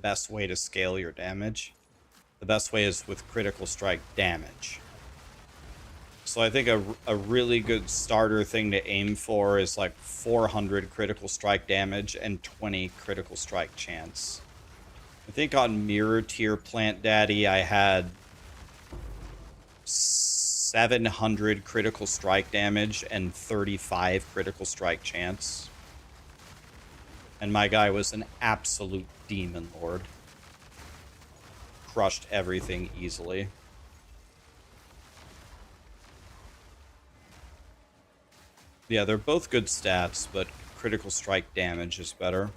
best way to scale your damage. The best way is with critical strike damage. So I think a really good starter thing to aim for is like 400 critical strike damage and 20 critical strike chance. I think on Mirror Tier Plant Daddy, I had 700 critical strike damage and 35 critical strike chance. And my guy was an absolute demon lord. Crushed everything easily. Yeah, they're both good stats, but critical strike damage is better.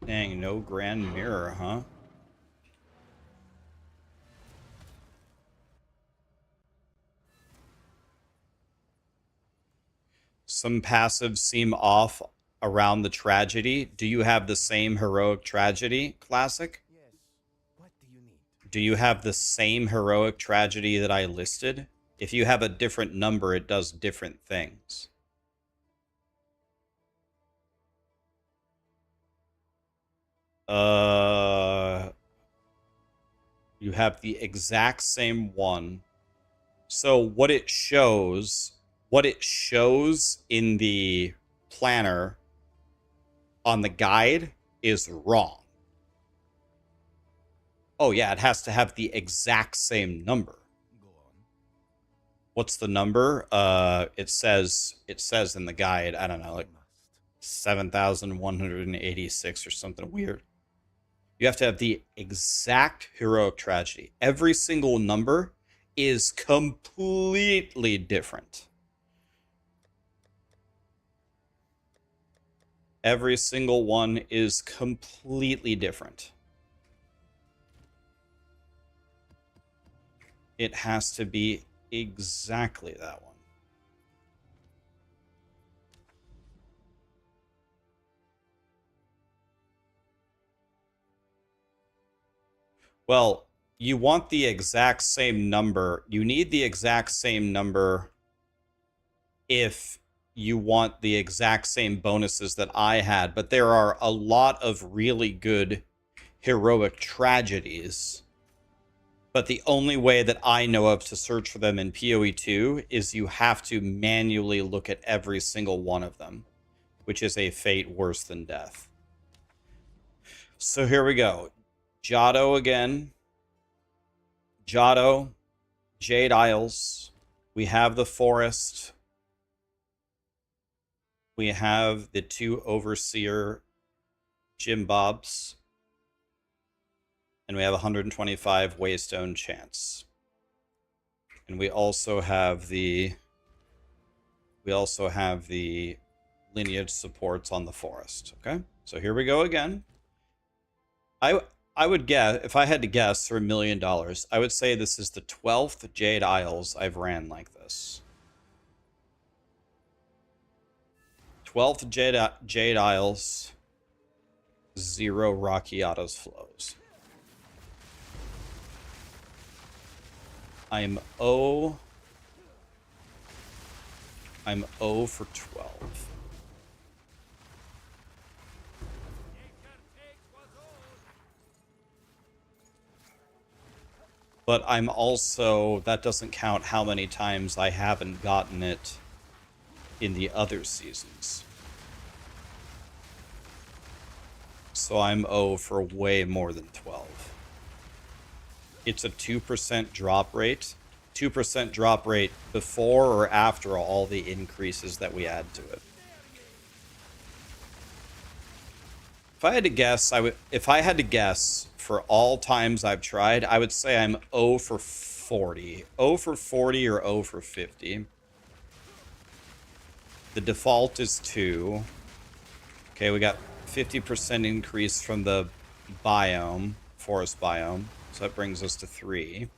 Dang, no Grand Mirror, huh? Some passives seem off around the tragedy. Do you have the same heroic tragedy, Classic? Yes. What do you need? Do you have the same heroic tragedy that I listed? If you have a different number, it does different things. You have the exact same one. So what it shows in the planner on the guide is wrong. Oh yeah, it has to have the exact same number. Go on. What's the number? It says in the guide, I don't know, like Must. 7,186 or something weird. You have to have the exact heroic tragedy. Every single number is completely different. Every single one is completely different. It has to be exactly that one. Well, you want the exact same number. You need the exact same number if you want the exact same bonuses that I had, but there are a lot of really good heroic tragedies. But the only way that I know of to search for them in PoE2 is you have to manually look at every single one of them, which is a fate worse than death. So here we go. Giotto again. Giotto, Jade Isles. We have the forest. We have the 2 Overseer Jim Bobs. And we have 125 Waystone Chance. And we also have the lineage supports on the forest. Okay? So here we go again. I would guess, if I had to guess for $1 million, I would say this is the 12th Jade Isles I've ran like this. 12th Jade Isles, 0 Raxxanterax flows. I'm 0 for 12. But I'm also, that doesn't count how many times I haven't gotten it in the other seasons. So I'm 0 for way more than 12. It's a 2% drop rate. 2% drop rate before or after all the increases that we add to it. If I had to guess, if I had to guess for all times I've tried, I would say I'm 0 for 40. 0 for 40 or 0 for 50. The default is 2. Okay, we got 50% increase from the biome, forest biome. So that brings us to 3.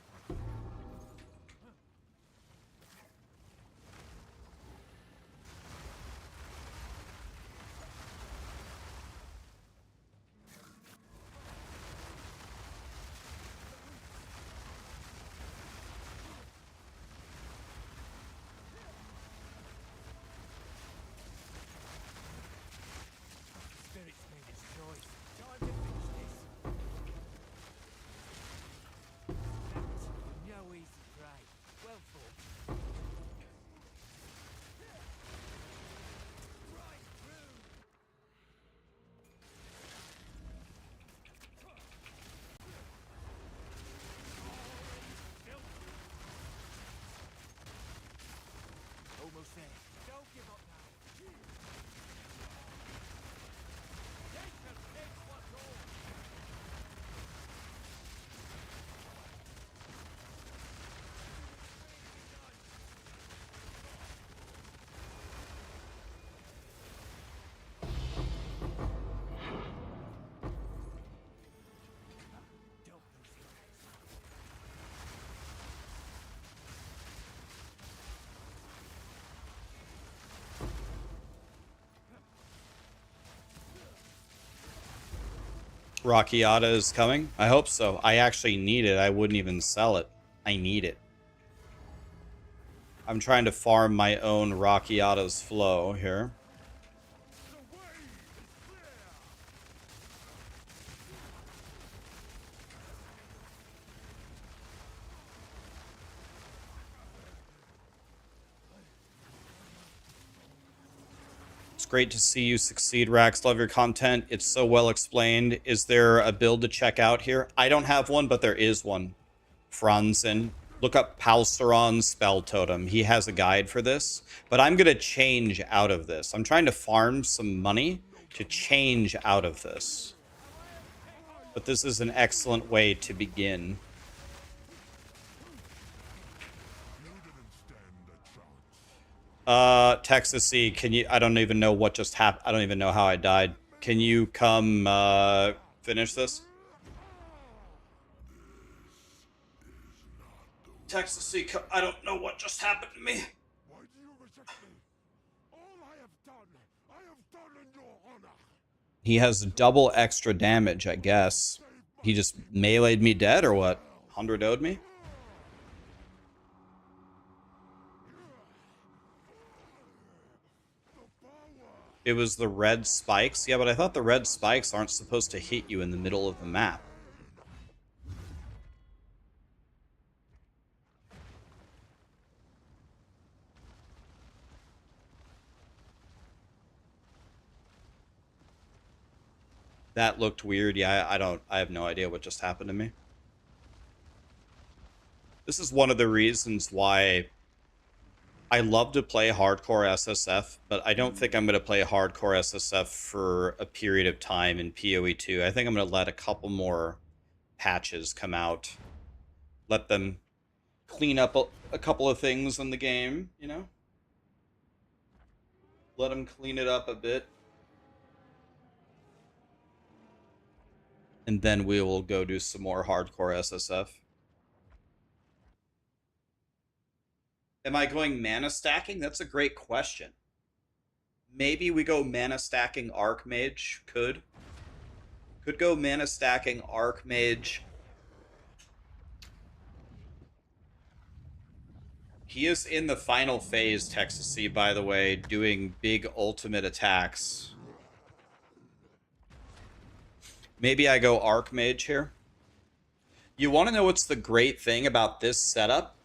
Spirit's made its choice. Time to finish this. That no easy prey. Well fought. Right through. Almost there. Don't give up now. Rakiata is coming? I hope so. I actually need it. I wouldn't even sell it. I need it. I'm trying to farm my own Rakiata's flow here. great to see you succeed, Rax. Love your content. It's so well explained. Is there a build to check out here? I don't have one, but there is one. Franzen. Look up Palsteron's spell totem. He has a guide for this. But I'm going to change out of this. I'm trying to farm some money to change out of this. But this is an excellent way to begin. Texas C, can you... I don't even know what just happened. I don't even know how I died. Can you come, finish this? Texas C, I don't know what just happened to me. Why do you reject me? All I have done in your honor. He has double extra damage, I guess. He just meleeed me dead, or what? 100 owed me? It was the red spikes? Yeah, but I thought the red spikes aren't supposed to hit you in the middle of the map. That looked weird. Yeah, I have no idea what just happened to me. This is one of the reasons why I love to play hardcore SSF, but I don't think I'm going to play hardcore SSF for a period of time in PoE 2. I think I'm going to let a couple more patches come out. Let them clean up a couple of things in the game, you know? Let them clean it up a bit. And then we will go do some more hardcore SSF. Am I going mana stacking? That's a great question. Maybe we go mana stacking Archmage. Could go mana stacking Archmage. He is in the final phase, Texas C, by the way, doing big ultimate attacks. Maybe I go Archmage here. You want to know what's the great thing about this setup?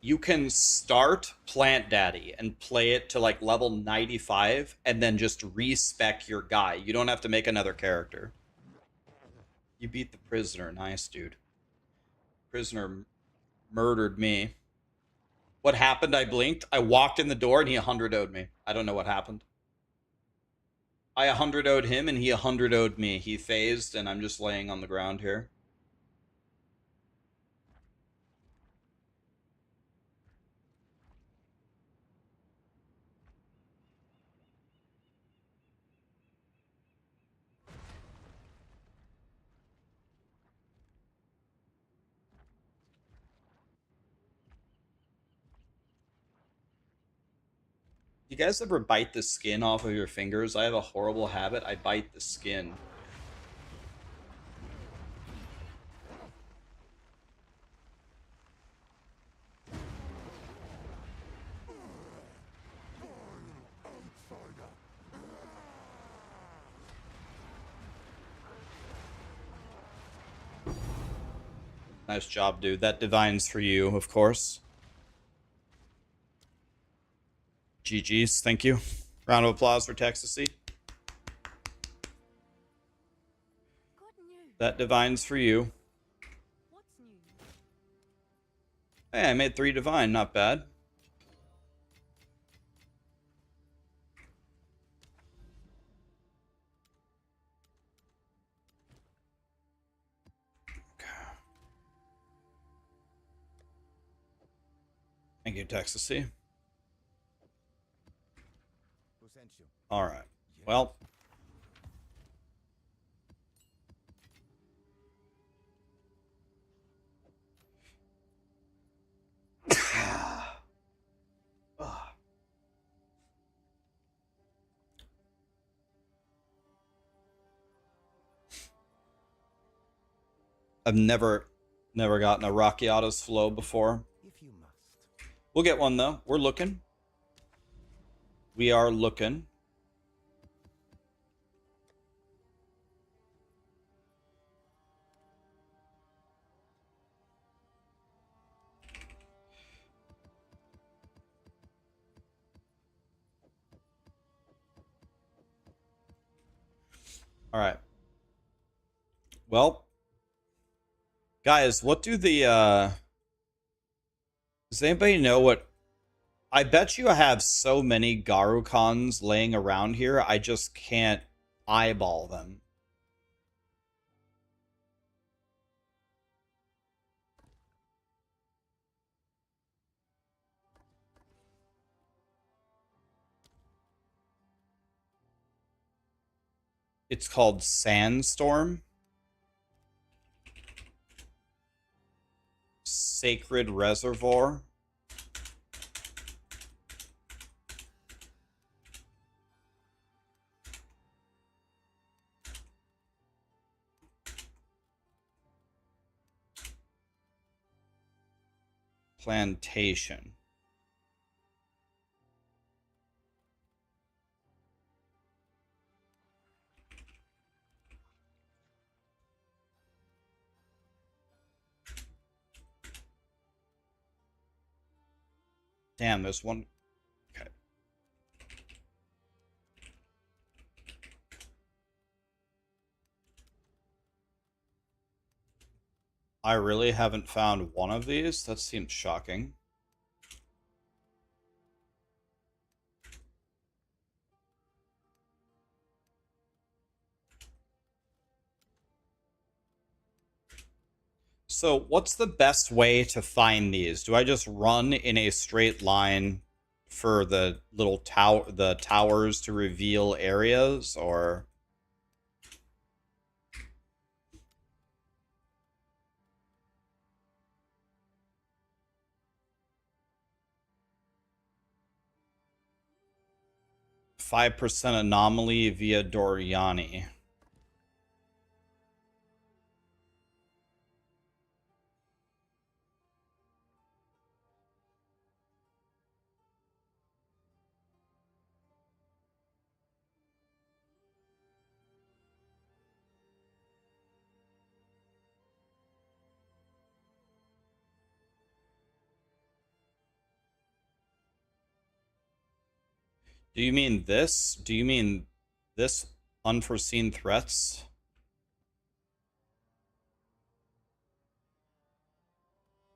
You can start Plant Daddy and play it to like level 95 and then just respec your guy. You don't have to make another character. You beat the prisoner. Nice, dude. Prisoner murdered me. What happened? I blinked. I walked in the door and he 100 owed me. I don't know what happened. I 100 owed him and he 100 owed me. He phased and I'm just laying on the ground here. You guys ever bite the skin off of your fingers? I have a horrible habit. I bite the skin. Nice job, dude. That divine's for you, of course. GG's, thank you. Round of applause for Texas C. That divine's for you. What's new? Hey, I made 3 divine, not bad. Thank you, Texas C. All right. Well. I've never gotten a Rakiata's flow before. If you must. We'll get one though. We're looking. We are looking. All right. Well, guys, what do the does anybody know what I bet you I have so many Garukans laying around here, I just can't eyeball them. It's called Sandstorm. Sacred Reservoir. Plantation. Damn, there's one. Okay. I really haven't found one of these. That seems shocking. So, what's the best way to find these? Do I just run in a straight line for the little the towers to reveal areas, or 5% anomaly via Doriani? Do you mean this? Do you mean this unforeseen threats?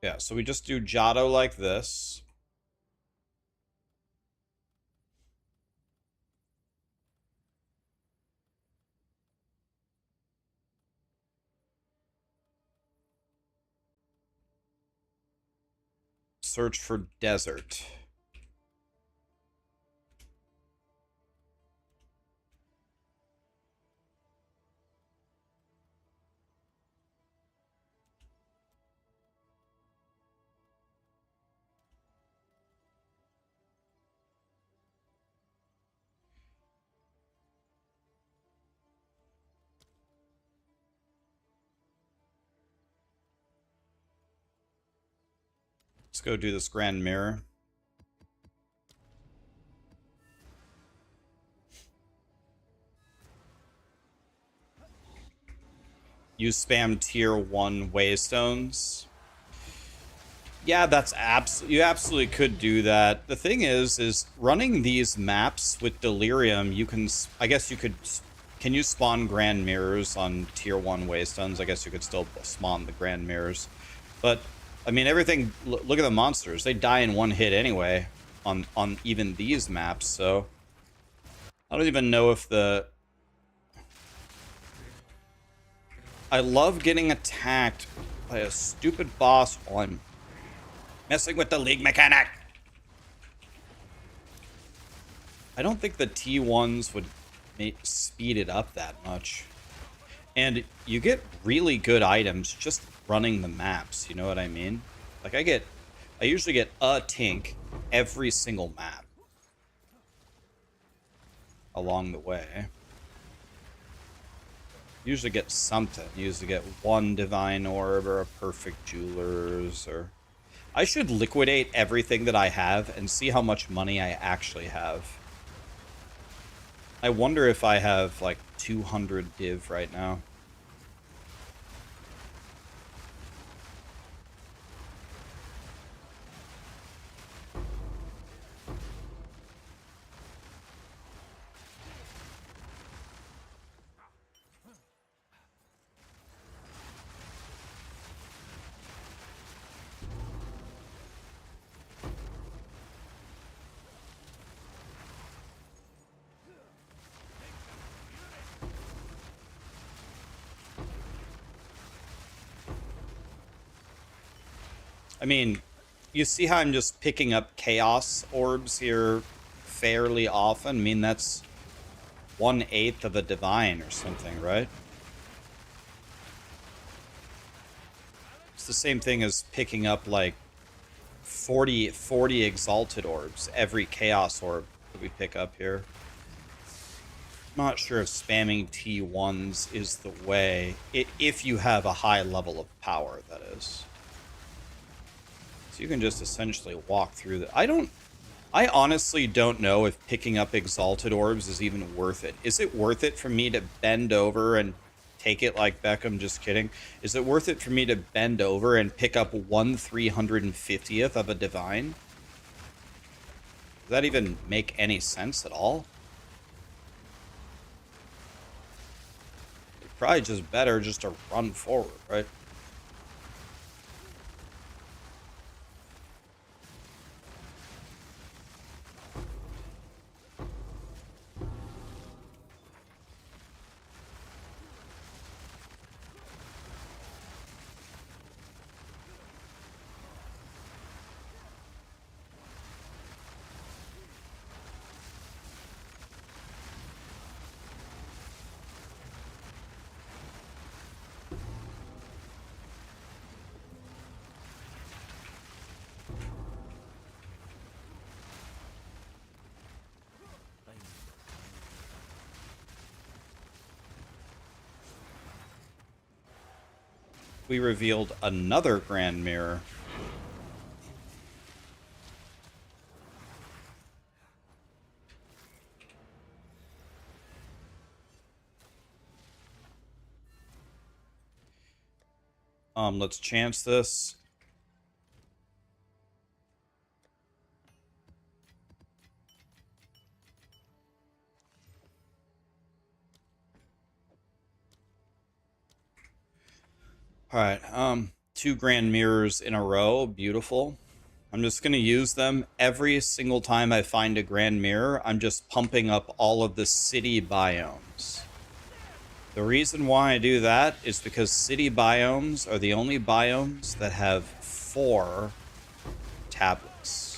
Yeah, so we just do Jado like this. Search for desert. Let's go do this Grand Mirror. You spam tier 1 waystones. Yeah, you absolutely could do that. The thing is running these maps with Delirium, you can, I guess you could, can you spawn Grand Mirrors on tier 1 waystones? I guess you could still spawn the Grand Mirrors. But, I mean, everything, look at the monsters. They die in one hit anyway on even these maps, so I don't even know if the... I love getting attacked by a stupid boss while I'm messing with the League mechanic. I don't think the T1s would speed it up that much. And you get really good items just running the maps, you know what I mean? Like I usually get a Tink every single map along the way. Usually get something. Usually get one Divine Orb or a Perfect Jewelers, or... I should liquidate everything that I have and see how much money I actually have. I wonder if I have like 200 div right now. I mean, you see how I'm just picking up chaos orbs here fairly often? I mean, that's 1/8 of a divine or something, right? It's the same thing as picking up like 40 exalted orbs, every chaos orb that we pick up here. Not sure if spamming T1s is the way, if you have a high level of power, that is. So you can just essentially walk through the... I honestly don't know if picking up exalted orbs is even worth it. Is it worth it for me to bend over and take it like Beckham? Just kidding. Is it worth it for me to bend over and pick up 1/350th of a divine? Does that even make any sense at all? It's probably just better just to run forward, right? We revealed another Grand Mirror. Let's chance this. All right, 2 Grand Mirrors in a row. Beautiful. I'm just going to use them every single time I find a Grand Mirror. I'm just pumping up all of the city biomes. The reason why I do that is because city biomes are the only biomes that have 4 tablets.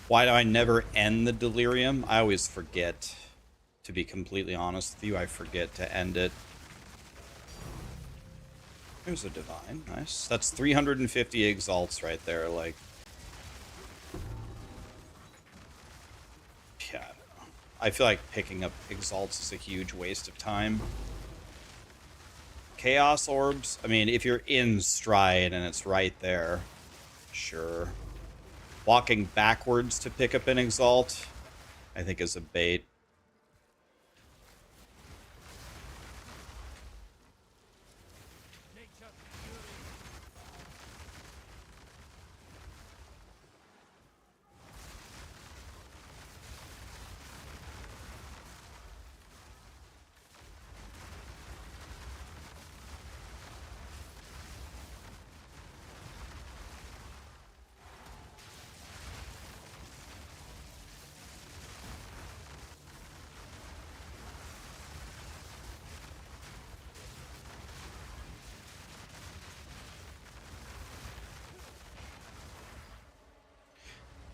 Why do I never end the delirium? I always forget. To be completely honest with you, I forget to end it. There's a divine. Nice. That's 350 exalts right there. Like, yeah, I don't know. I feel like picking up exalts is a huge waste of time. Chaos orbs. I mean, if you're in stride and it's right there, sure. Walking backwards to pick up an exalt, I think is a bait.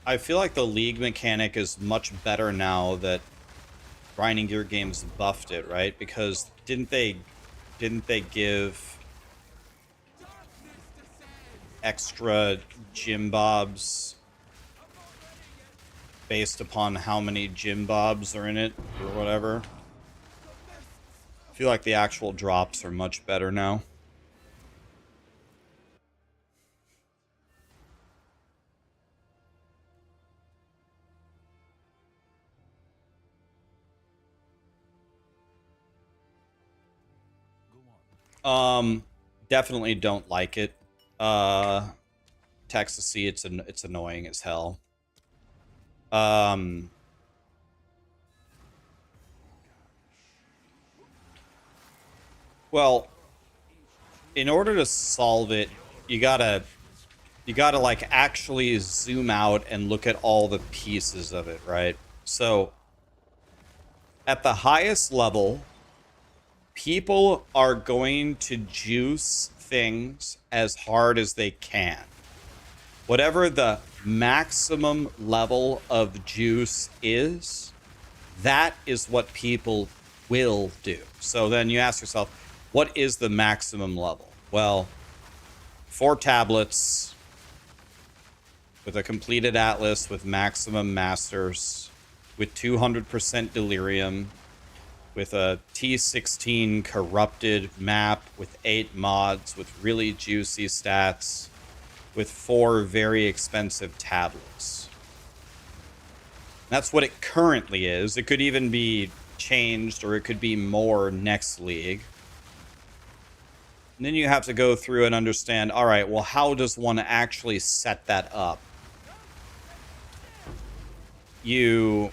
I feel like the league mechanic is much better now that Grinding Gear Games buffed it, right? Because didn't they give extra gym bobs based upon how many gym bobs are in it or whatever? I feel like the actual drops are much better now. Definitely don't like it. Texasy, it's annoying as hell. Um, Well, in order to solve it, you gotta like actually zoom out and look at all the pieces of it, right? So at the highest level, people are going to juice things as hard as they can. Whatever the maximum level of juice is, that is what people will do. So then you ask yourself, what is the maximum level? Well, 4 tablets with a completed atlas with maximum masters, with 200% delirium, with a T16 corrupted map, with 8 mods, with really juicy stats, with 4 very expensive tablets. That's what it currently is. It could even be changed, or it could be more next league. And then you have to go through and understand, all right, well, how does one actually set that up? You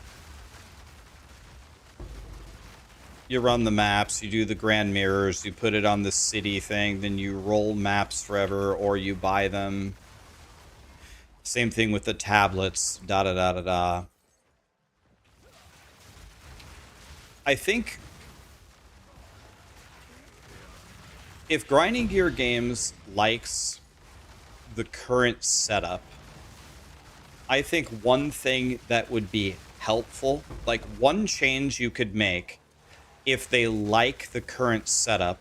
run the maps, you do the grand mirrors, you put it on the city thing, then you roll maps forever, or you buy them. Same thing with the tablets, da-da-da-da-da. I think if Grinding Gear Games likes the current setup, I think one thing that would be helpful, like one change you could make if they like the current setup,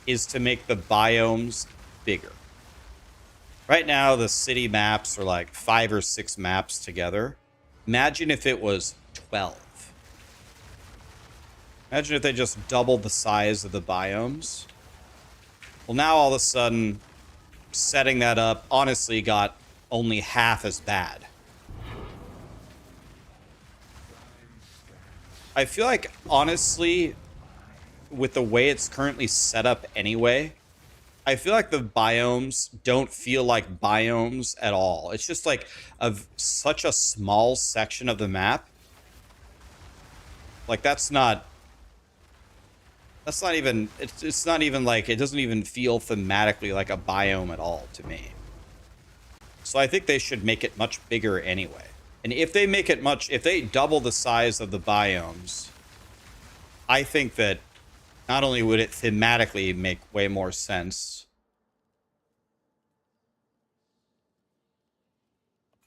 is to make the biomes bigger. Right now, the city maps are like 5 or 6 maps together. Imagine if it was 12. Imagine if they just doubled the size of the biomes. Well, now all of a sudden, setting that up honestly got only half as bad. I feel like, honestly, with the way it's currently set up anyway, I feel like the biomes don't feel like biomes at all. It's just like such a small section of the map. Like that's not even, it's not even like, it doesn't even feel thematically like a biome at all to me. So I think they should make it much bigger anyway. And if they make it if they double the size of the biomes, I think that not only would it thematically make way more sense,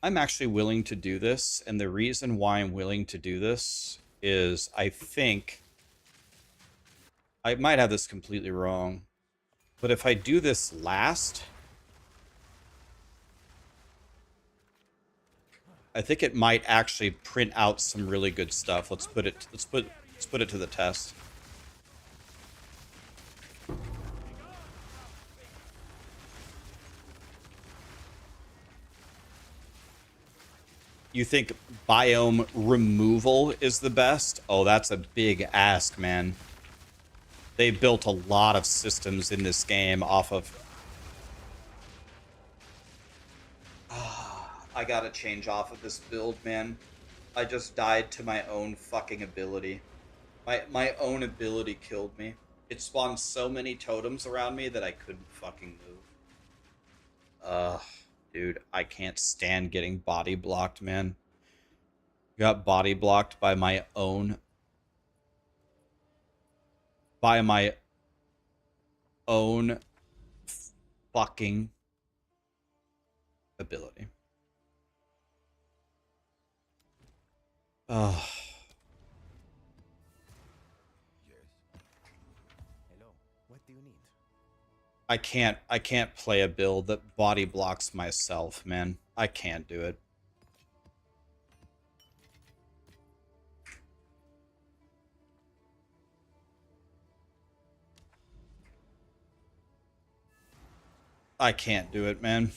I'm actually willing to do this. And the reason why I'm willing to do this is I think I might have this completely wrong, but if I do this last, I think it might actually print out some really good stuff. Let's put it to the test. You think biome removal is the best? Oh, that's a big ask, man. They built a lot of systems in this game off of... I gotta change off of this build, man. I just died to my own fucking ability. My own ability killed me. It spawned so many totems around me that I couldn't fucking move. Dude, I can't stand getting body blocked, man. Got body blocked by my own... fucking ability. Oh. Yes. Hello. What do you need? I can't play a build that body blocks myself, man. I can't do it. I can't do it, man.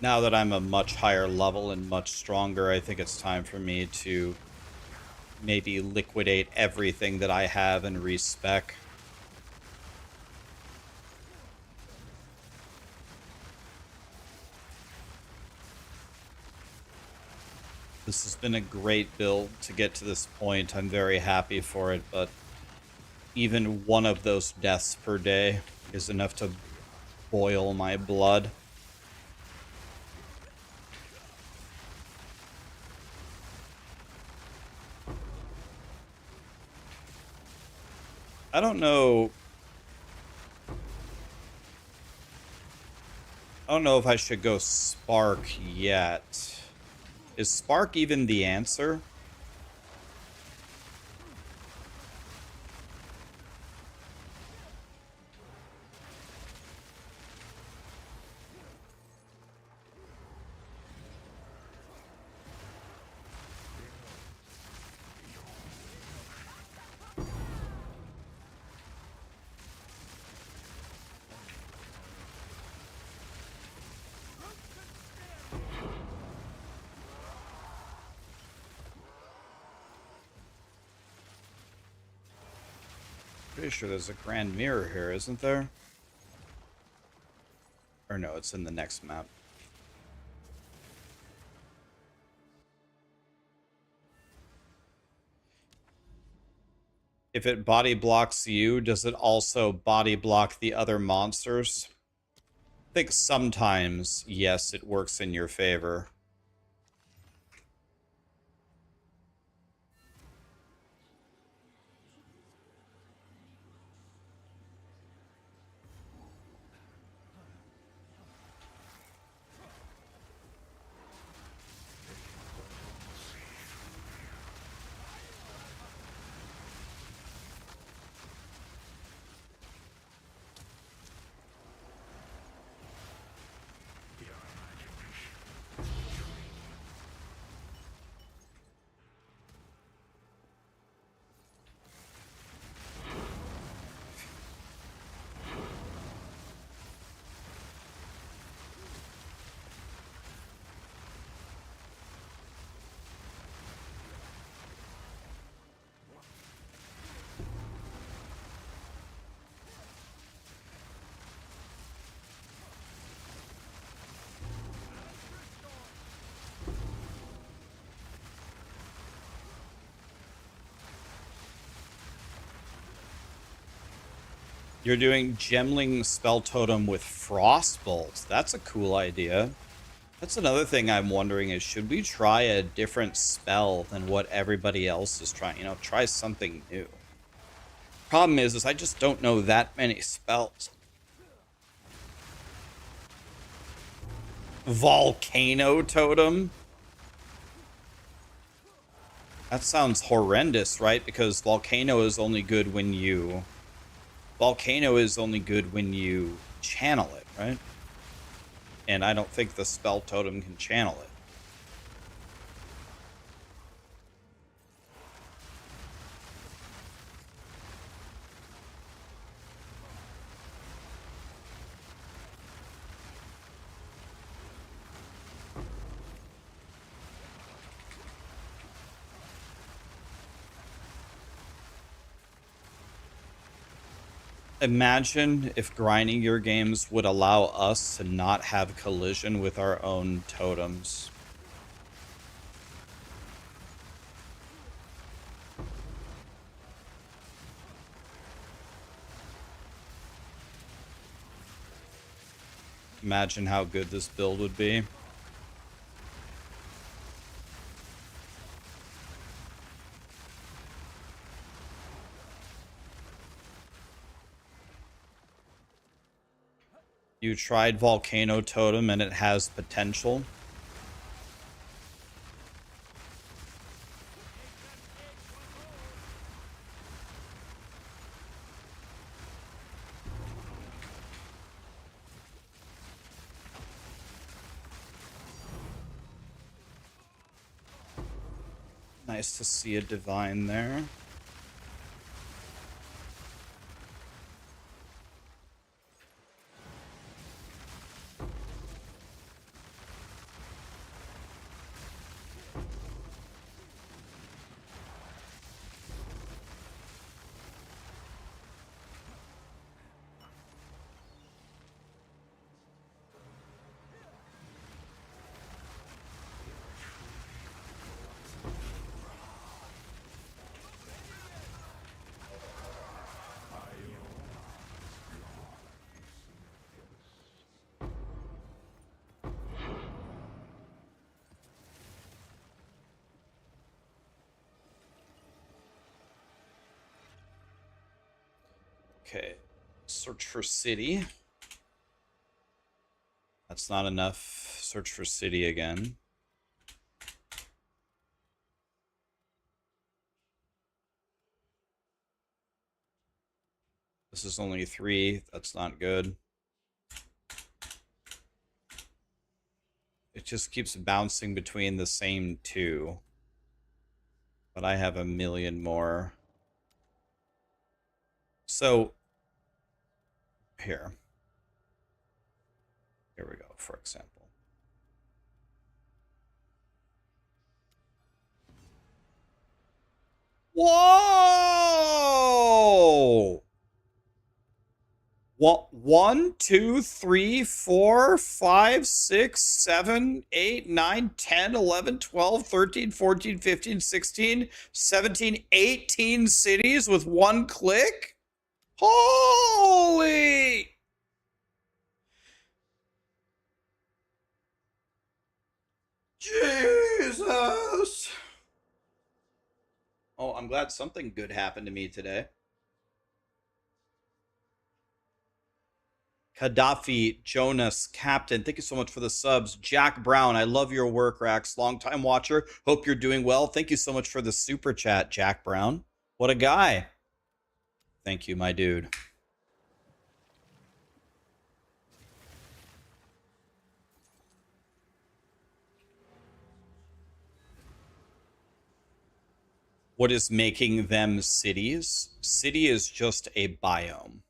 Now that I'm a much higher level and much stronger, I think it's time for me to maybe liquidate everything that I have and respec. This has been a great build to get to this point. I'm very happy for it, but even one of those deaths per day is enough to boil my blood. I don't know. I don't know if I should go Spark yet. Is Spark even the answer? Pretty sure there's a Grand Mirror here, isn't there? Or no, it's in the next map. If it body blocks you, does it also body block the other monsters? I think sometimes, yes, it works in your favor. You're doing Gemling Spell Totem with Frostbolt. That's a cool idea. That's another thing I'm wondering is, should we try a different spell than what everybody else is trying? You know, try something new. Problem is I just don't know that many spells. Volcano Totem? That sounds horrendous, right? Because Volcano is only good when you... Volcano is only good when you channel it, right? And I don't think the spell totem can channel it. Imagine if grinding your games would allow us to not have collision with our own totems. Imagine how good this build would be. You tried Volcano Totem and it has potential. Nice to see a divine there. Okay. Search for city. That's not enough. Search for city again. This is only 3. That's not good. It just keeps bouncing between the same 2. But I have a million more. So, here. Here we go, for example. Whoa! What? 1, 2, 3, 4, 5, 6, 7, 8, 9, 10, 11, 12, 13, 14, 15, 16, 17, 18 cities with 1 click? Holy! Jesus! Oh, I'm glad something good happened to me today. Gaddafi, Jonas, Captain, thank you so much for the subs. Jack Brown, I love your work, Rax. Longtime watcher. Hope you're doing well. Thank you so much for the super chat, Jack Brown. What a guy. Thank you, my dude. What is making them cities? City is just a biome.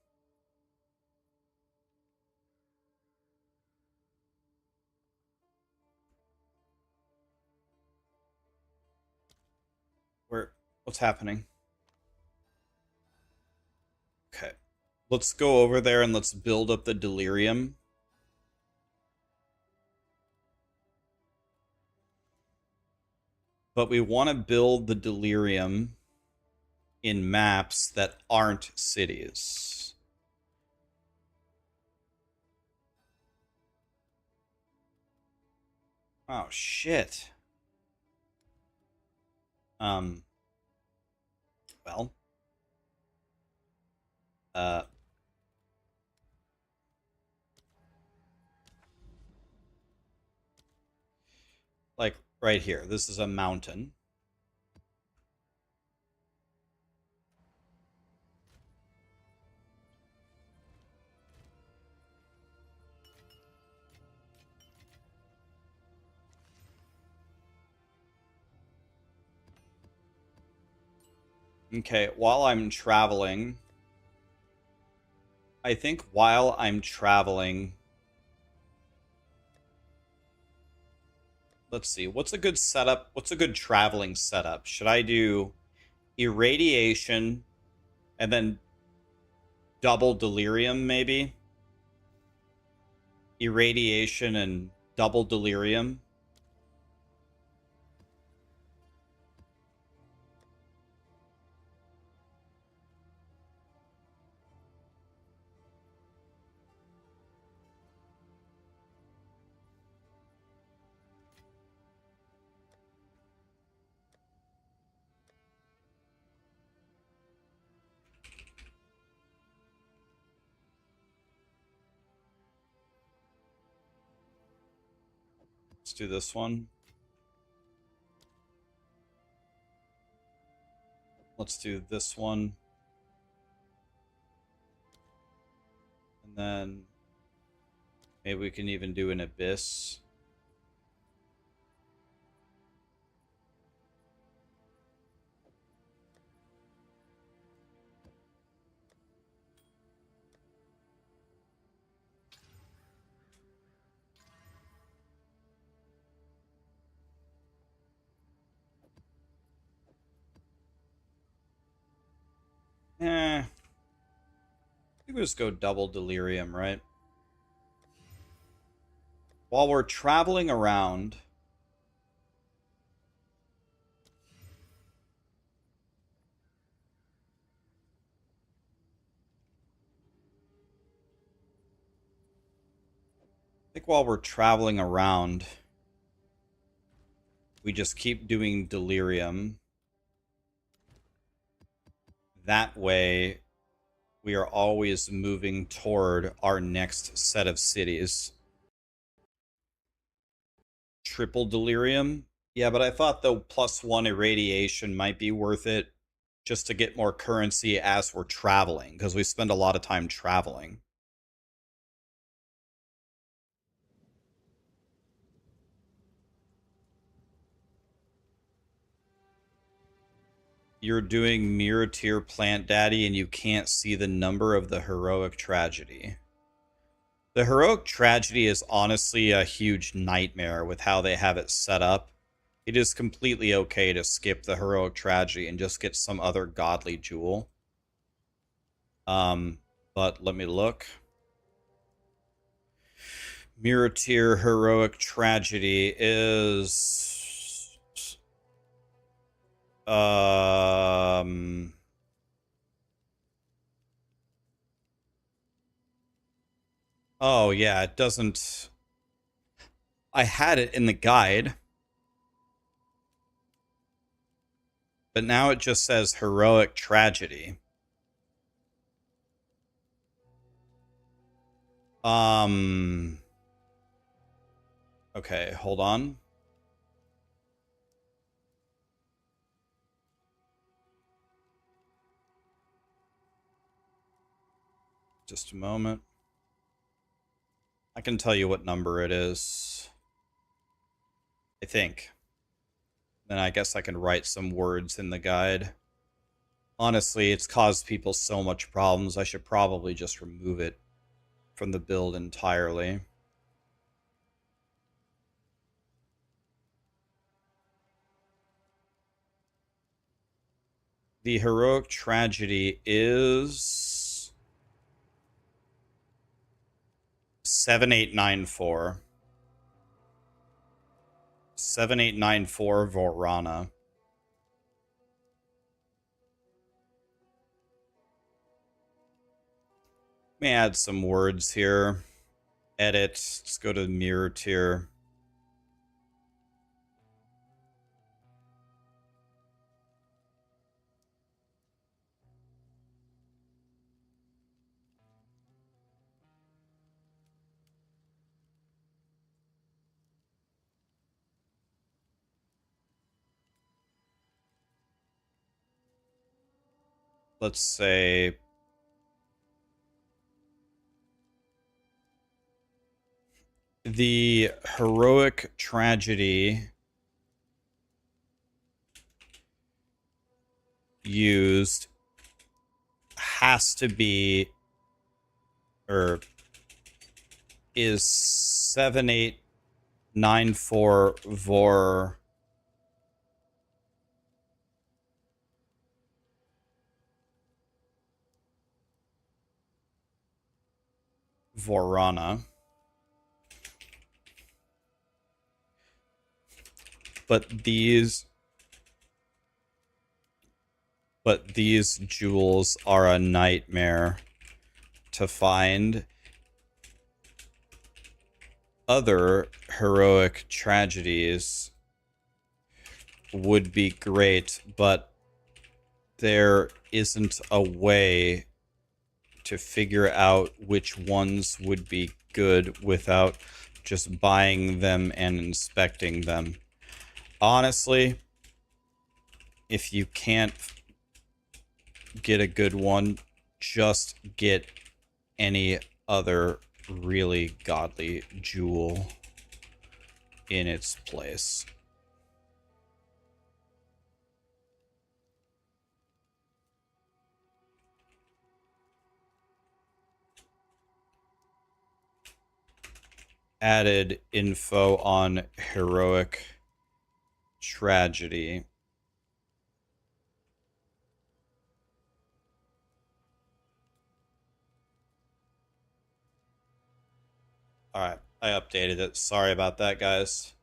What's happening? Okay. Let's go over there and let's build up the delirium. But we want to build the delirium in maps that aren't cities. Oh, shit. Well. Like, right here. This is a mountain. Okay, while I'm traveling... I think while I'm traveling... Let's see, what's a good setup? What's a good traveling setup? Should I do irradiation and then double delirium, maybe? Irradiation and double delirium. Let's do this one. Let's do this one. And then maybe we can even do an abyss. I think we just go double delirium, right? While we're traveling around... I think while we're traveling around, we just keep doing delirium. That way, we are always moving toward our next set of cities. Triple delirium? Yeah, but I thought the +1 irradiation might be worth it just to get more currency as we're traveling, because we spend a lot of time traveling. You're doing mirror tier plant daddy and you can't see the number of the heroic tragedy. The heroic tragedy is honestly a huge nightmare with how they have it set up. It is completely okay to skip the heroic tragedy and just get some other godly jewel. But let me look. Mirror tier heroic tragedy is oh yeah, it doesn't. I had it in the guide, but now it just says heroic tragedy. Okay, hold on. Just a moment. I can tell you what number it is. I think. Then I guess I can write some words in the guide. Honestly, it's caused people so much problems, I should probably just remove it from the build entirely. The heroic tragedy is 7894. 7894 Vorana. Let me add some words here. Edit. Let's go to mirror tier. Let's say the heroic tragedy used has to be, or is 7894 Vorana. But these jewels are a nightmare to find. Other heroic tragedies would be great, but there isn't a way to figure out which ones would be good without just buying them and inspecting them. Honestly, if you can't get a good one, just get any other really godly jewel in its place. Added info on heroic tragedy. Alright, I updated it. Sorry about that, guys.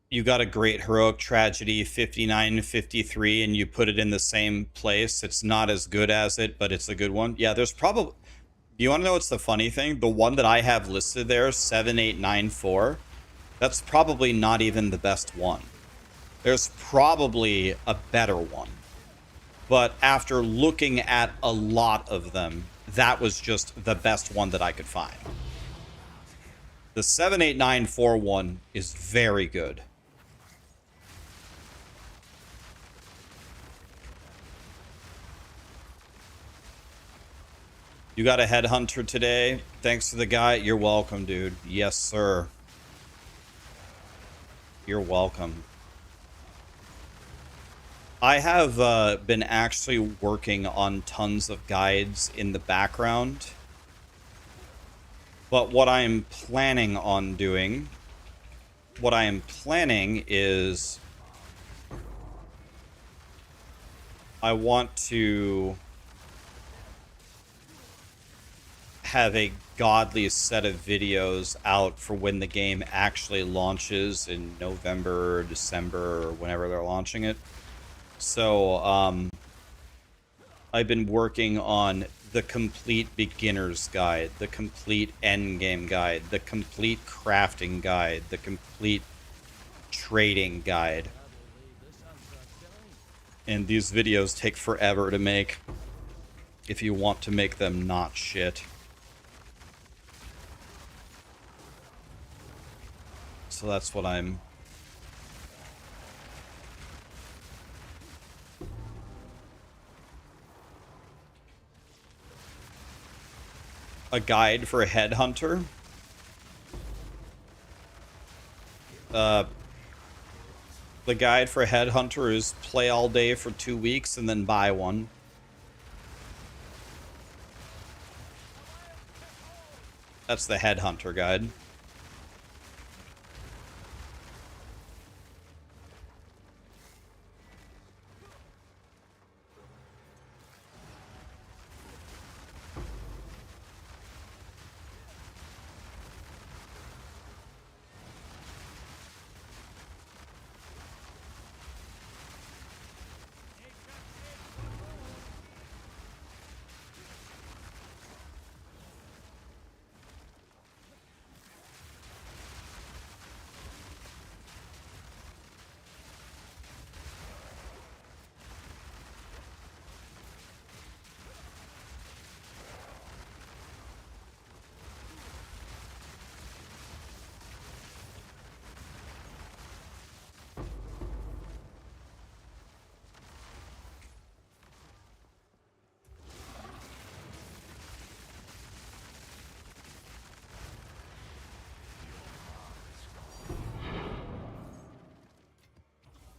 You got a great heroic tragedy 5953 and you put it in the same place. It's not as good as it, but it's a good one. Yeah, there's probably... You want to know what's the funny thing? The one that I have listed there, 7894, That's probably not even the best one. There's probably a better one. But after looking at a lot of them, that was just the best one that I could find. The 78941 is very good. You got a headhunter today? Thanks to the guy. You're welcome, dude. Yes, sir. You're welcome. I have been actually working on tons of guides in the background. But what I'm planning on doing, is I want to have a godly set of videos out for when the game actually launches in November or December or whenever they're launching it. So, I've been working on the complete beginner's guide, the complete endgame guide, the complete crafting guide, the complete trading guide. And these videos take forever to make if you want to make them not shit. So that's what I'm... A guide for a headhunter? The guide for a headhunter is play all day for 2 weeks and then buy one. That's the headhunter guide.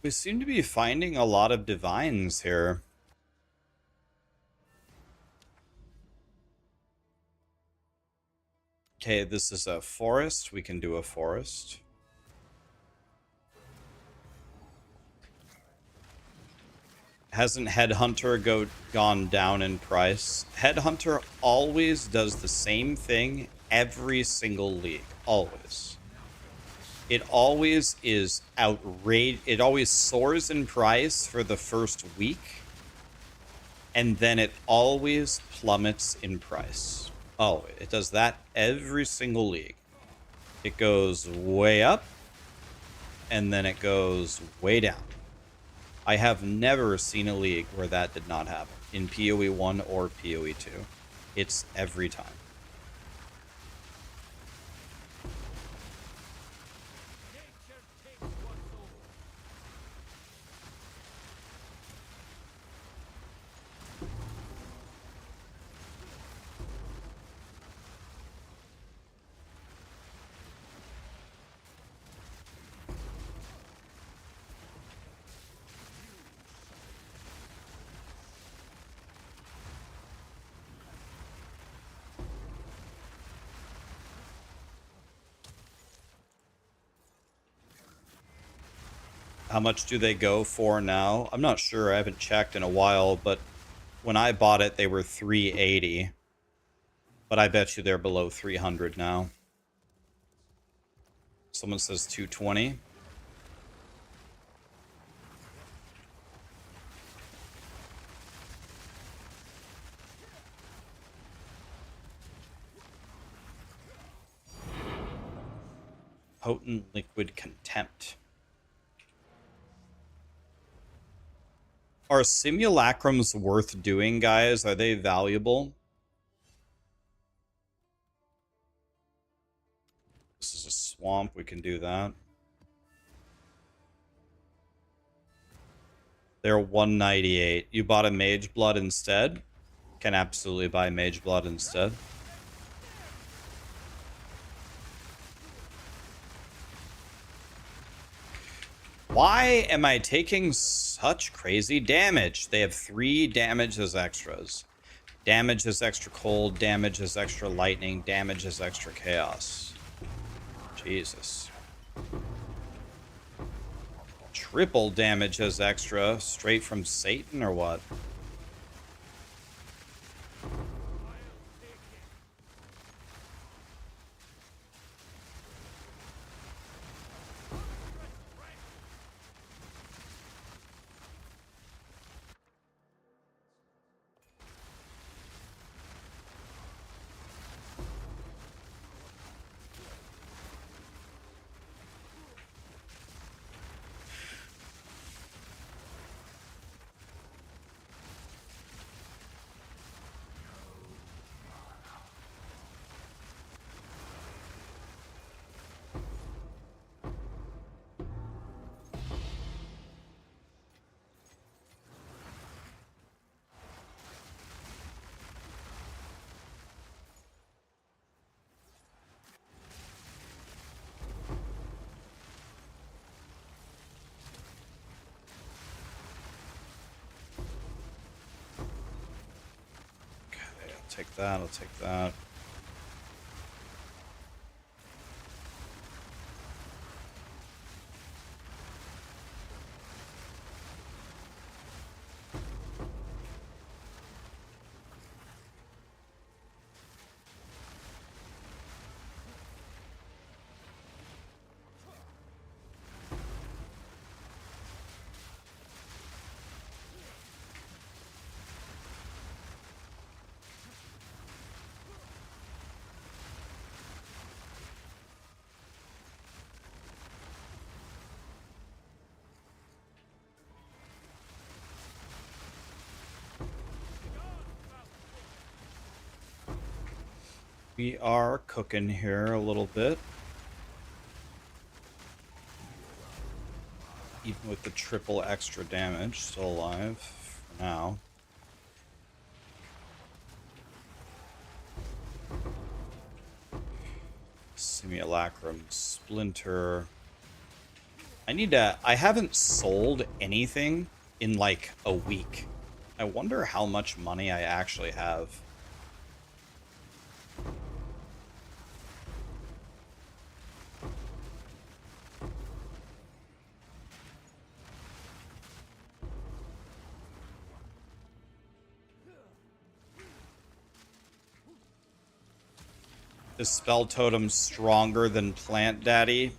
We seem to be finding a lot of divines here. Okay, this is a forest. We can do a forest. Hasn't Headhunter gone down in price? Headhunter always does the same thing every single league. Always. It always is outrageous. It always soars in price for the first week. And then it always plummets in price. Oh, it does that every single league. It goes way up. And then it goes way down. I have never seen a league where that did not happen. In PoE 1 or PoE 2. It's every time. How much do they go for now? I'm not sure. I haven't checked in a while, but when I bought it, they were 380. But I bet you they're below 300 now. Someone says 220. Potent liquid contempt. Are simulacrums worth doing, guys? Are they valuable? This is a swamp. We can do that. They're 198. You bought a mage blood instead? Can absolutely buy mage blood instead. Why am I taking such crazy damage? They have 3 damage as extras. Damage is extra cold, damage is extra lightning, damage is extra chaos. Jesus. Triple damage as extra, straight from Satan or what? Take that, I'll take that. We are cooking here a little bit. Even with the triple extra damage, still alive for now. Simulacrum, Splinter. I haven't sold anything in like a week. I wonder how much money I actually have. Is Spell Totem stronger than Plant Daddy?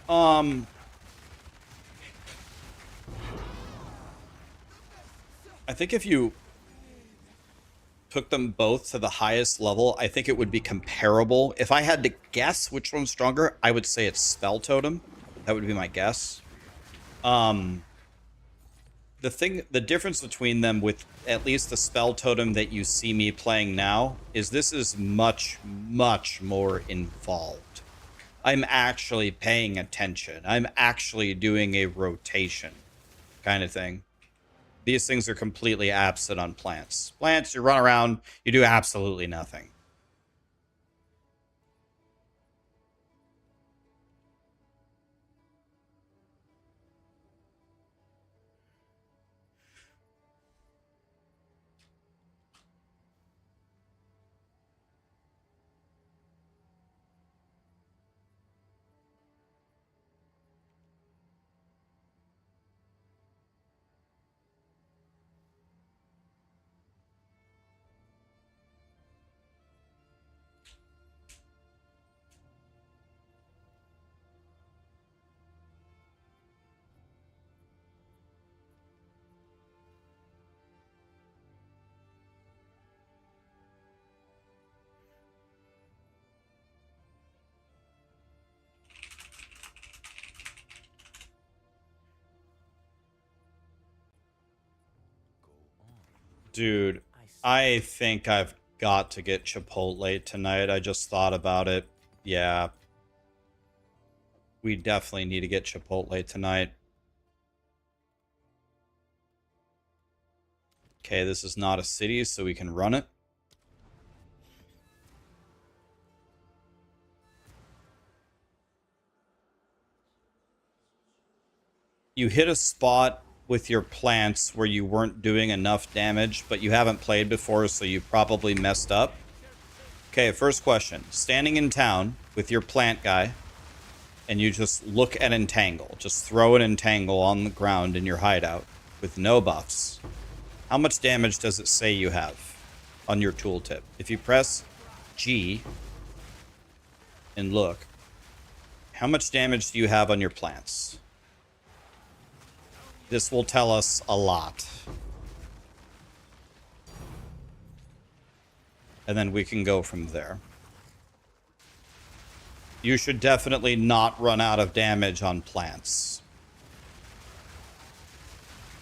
I think if you took them both to the highest level, I think it would be comparable. If I had to guess which one's stronger, I would say it's Spell Totem. That would be my guess. The difference between them, with at least the Spell Totem that you see me playing now, is this is much, much more involved. I'm actually paying attention. I'm actually doing a rotation kind of thing. These things are completely absent on plants. Plants, you run around, you do absolutely nothing. Dude, I think I've got to get Chipotle tonight. I just thought about it. Yeah. We definitely need to get Chipotle tonight. Okay, this is not a city, so we can run it. You hit a spot with your plants where you weren't doing enough damage, but you haven't played before, so you probably messed up. Okay, first question. Standing in town with your plant guy, and you just look at Entangle. Just throw an Entangle on the ground in your hideout with no buffs. How much damage does it say you have on your tooltip? If you press G and look, how much damage do you have on your plants? This will tell us a lot. And then we can go from there. You should definitely not run out of damage on plants.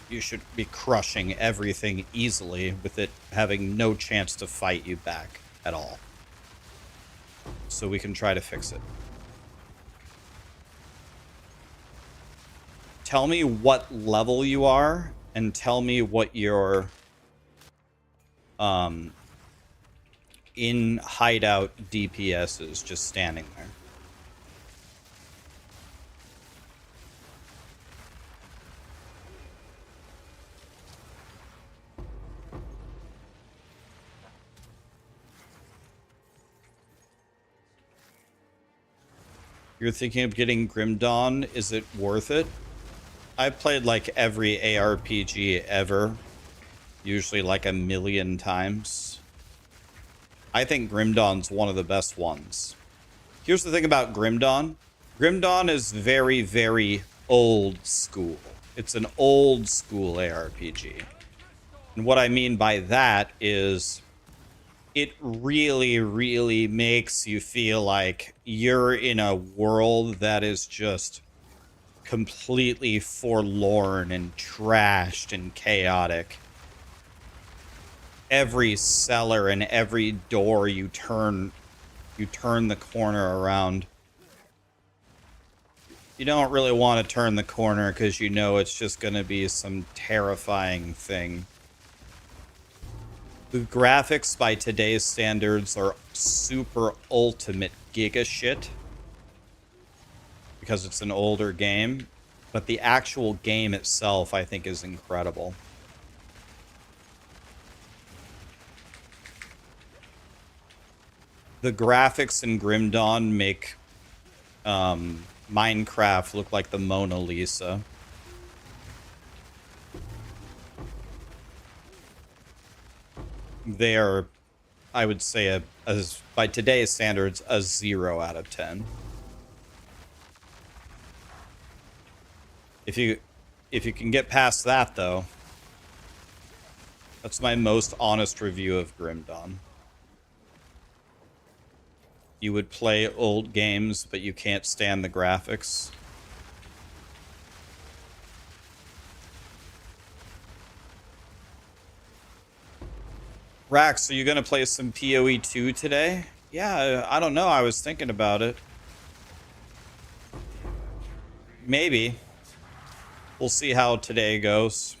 You should be crushing everything easily with it having no chance to fight you back at all. So we can try to fix it. Tell me what level you are, and tell me what your in hideout DPS is just standing there. You're thinking of getting Grim Dawn. Is it worth it? I've played like every ARPG ever. Usually like 1,000,000 times. I think Grim Dawn's one of the best ones. Here's the thing about Grim Dawn. Grim Dawn is very, very old school. It's an old school ARPG. And what I mean by that is it really, really makes you feel like you're in a world that is just completely forlorn and trashed and chaotic. Every cellar and every door you turn the corner around. You don't really want to turn the corner because you know it's just going to be some terrifying thing. The graphics by today's standards are super ultimate giga shit because it's an older game, but the actual game itself I think is incredible. The graphics in Grim Dawn make Minecraft look like the Mona Lisa. They are, I would say, by today's standards, a 0 out of 10. If you can get past that, though, that's my most honest review of Grim Dawn. You would play old games, but you can't stand the graphics. Rax, are you going to play some PoE 2 today? Yeah, I don't know. I was thinking about it. Maybe. We'll see how today goes.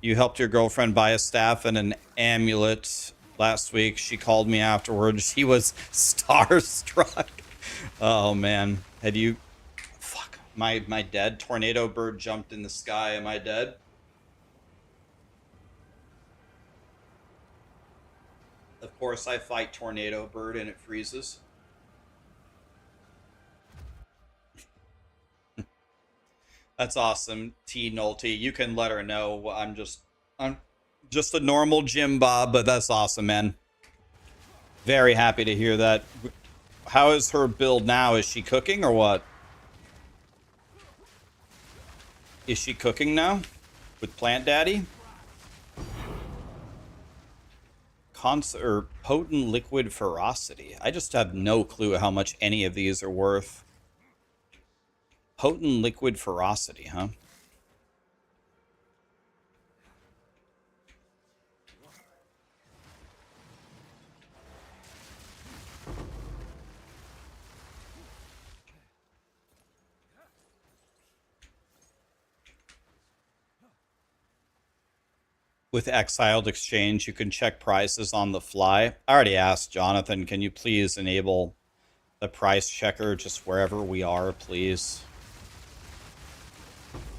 You helped your girlfriend buy a staff and an amulet last week. She called me afterwards. She was starstruck. Oh, man. Had you... Fuck. My dead tornado bird jumped in the sky. Am I dead? Of course, I fight tornado bird and it freezes. That's awesome, T Nolte. You can let her know. I'm just a normal Jim Bob, but that's awesome, man. Very happy to hear that. How is her build now? Is she cooking or what? Is she cooking now with Plant Daddy? Or potent liquid ferocity. I just have no clue how much any of these are worth. Potent liquid ferocity, huh? With Exiled Exchange, you can check prices on the fly. I already asked Jonathan, can you please enable the price checker just wherever we are, please?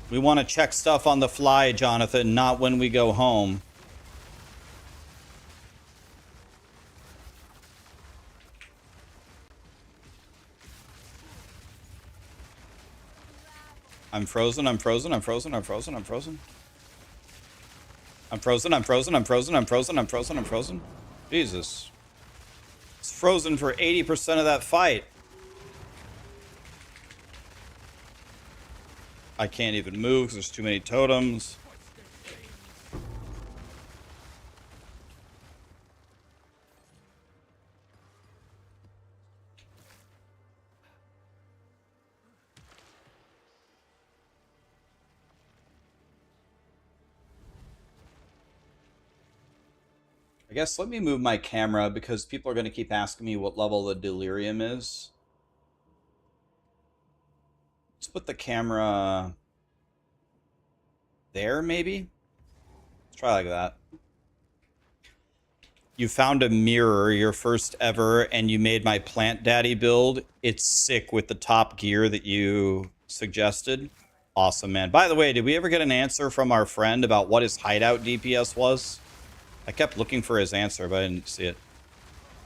We want to check stuff on the fly, Jonathan, not when we go home. I'm frozen, I'm frozen, I'm frozen, I'm frozen, I'm frozen. I'm frozen, I'm frozen, I'm frozen, I'm frozen, I'm frozen, I'm frozen. Jesus. It's frozen for 80% of that fight. I can't even move because there's too many totems. I guess let me move my camera because people are going to keep asking me what level the delirium is. Let's put the camera there, maybe? Let's try like that. You found a mirror, your first ever, and you made my Plant Daddy build. It's sick with the top gear that you suggested. Awesome, man. By the way, did we ever get an answer from our friend about what his hideout DPS was? I kept looking for his answer, but I didn't see it.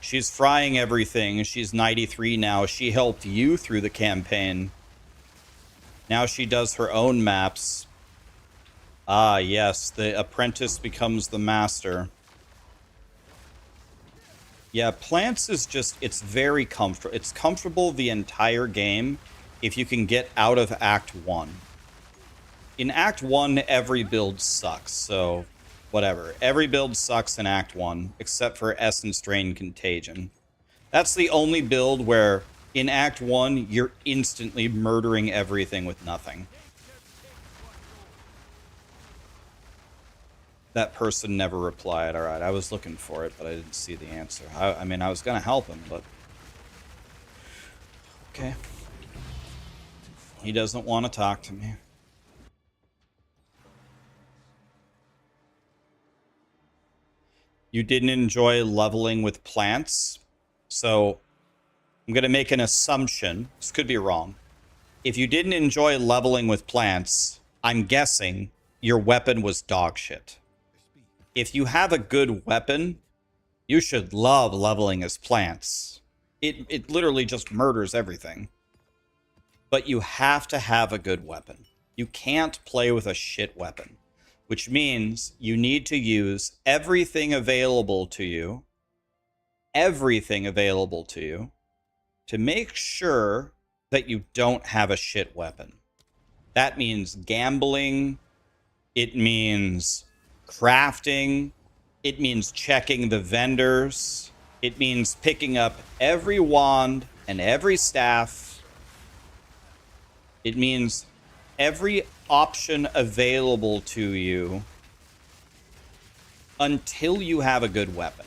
She's frying everything. She's 93 now. She helped you through the campaign. Now she does her own maps. Ah, yes. The apprentice becomes the master. Yeah, plants is just, it's very comfortable. It's comfortable the entire game if you can get out of Act 1. In Act 1, every build sucks, so whatever. Every build sucks in Act 1, except for Essence Drain Contagion. That's the only build where, in Act 1, you're instantly murdering everything with nothing. That person never replied. Alright, I was looking for it, but I didn't see the answer. I mean, I was going to help him, but... Okay. He doesn't want to talk to me. You didn't enjoy leveling with plants, so I'm going to make an assumption. This could be wrong. If you didn't enjoy leveling with plants, I'm guessing your weapon was dog shit. If you have a good weapon, you should love leveling as plants. It literally just murders everything. But you have to have a good weapon. You can't play with a shit weapon. Which means you need to use everything available to you, to make sure that you don't have a shit weapon. That means gambling, it means crafting, it means checking the vendors, it means picking up every wand and every staff, it means every option available to you until you have a good weapon.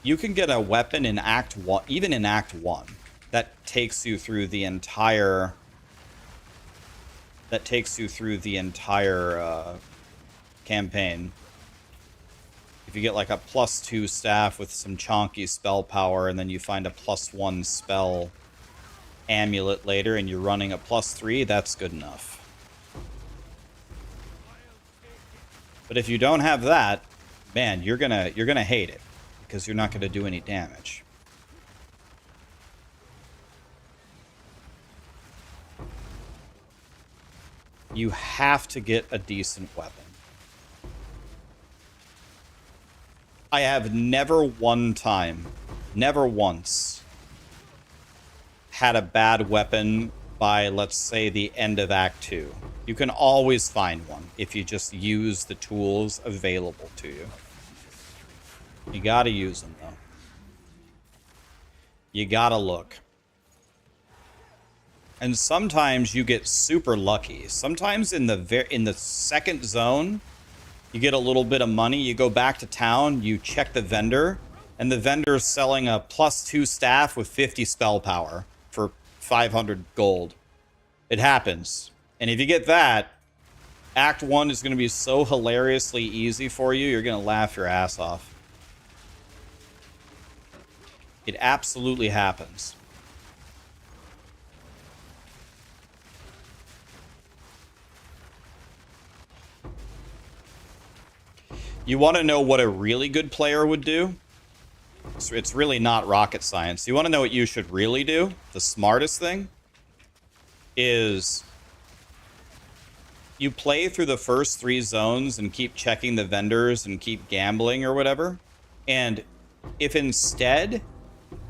You can get a weapon in Act 1, even in Act 1, that takes you through the entire... campaign. If you get like a +2 staff with some chonky spell power, and then you find a +1 spell amulet later and you're running a +3, that's good enough. But if you don't have that, man, you're gonna hate it because you're not gonna do any damage. You have to get a decent weapon. I have never once had a bad weapon by, let's say, the end of Act 2. You can always find one if you just use the tools available to you. You gotta use them, though. You gotta look. And sometimes you get super lucky. Sometimes in the second zone, you get a little bit of money, you go back to town, you check the vendor, and the vendor's selling a +2 staff with 50 spell power for 500 gold. It happens. And if you get that, Act 1 is going to be so hilariously easy for you, you're going to laugh your ass off. It absolutely happens. You want to know what a really good player would do? It's really not rocket science. You want to know what you should really do? The smartest thing is you play through the first 3 zones and keep checking the vendors and keep gambling or whatever. And if instead,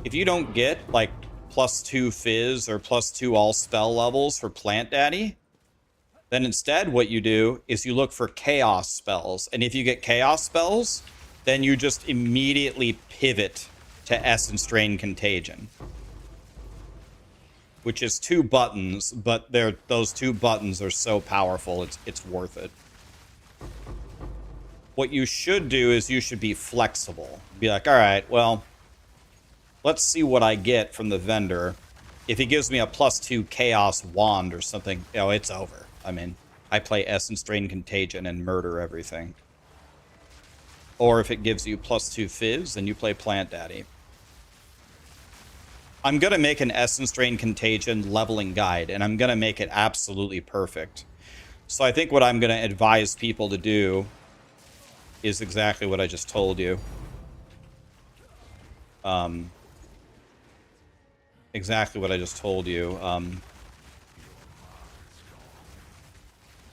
if you don't get like +2 fizz or +2 all spell levels for Plant Daddy, then instead what you do is you look for chaos spells. And if you get chaos spells, then you just immediately pivot to Essence Drain Contagion. Which is 2 buttons, but those 2 buttons are so powerful, it's worth it. What you should do is you should be flexible. Be like, all right, well, let's see what I get from the vendor. If he gives me a +2 Chaos Wand or something, you know, it's over. I mean, I play Essence Drain Contagion and murder everything. Or if it gives you +2 Fizz, then you play Plant Daddy. I'm going to make an Essence Drain Contagion leveling guide, and I'm going to make it absolutely perfect. So I think what I'm going to advise people to do is exactly what I just told you. Exactly what I just told you.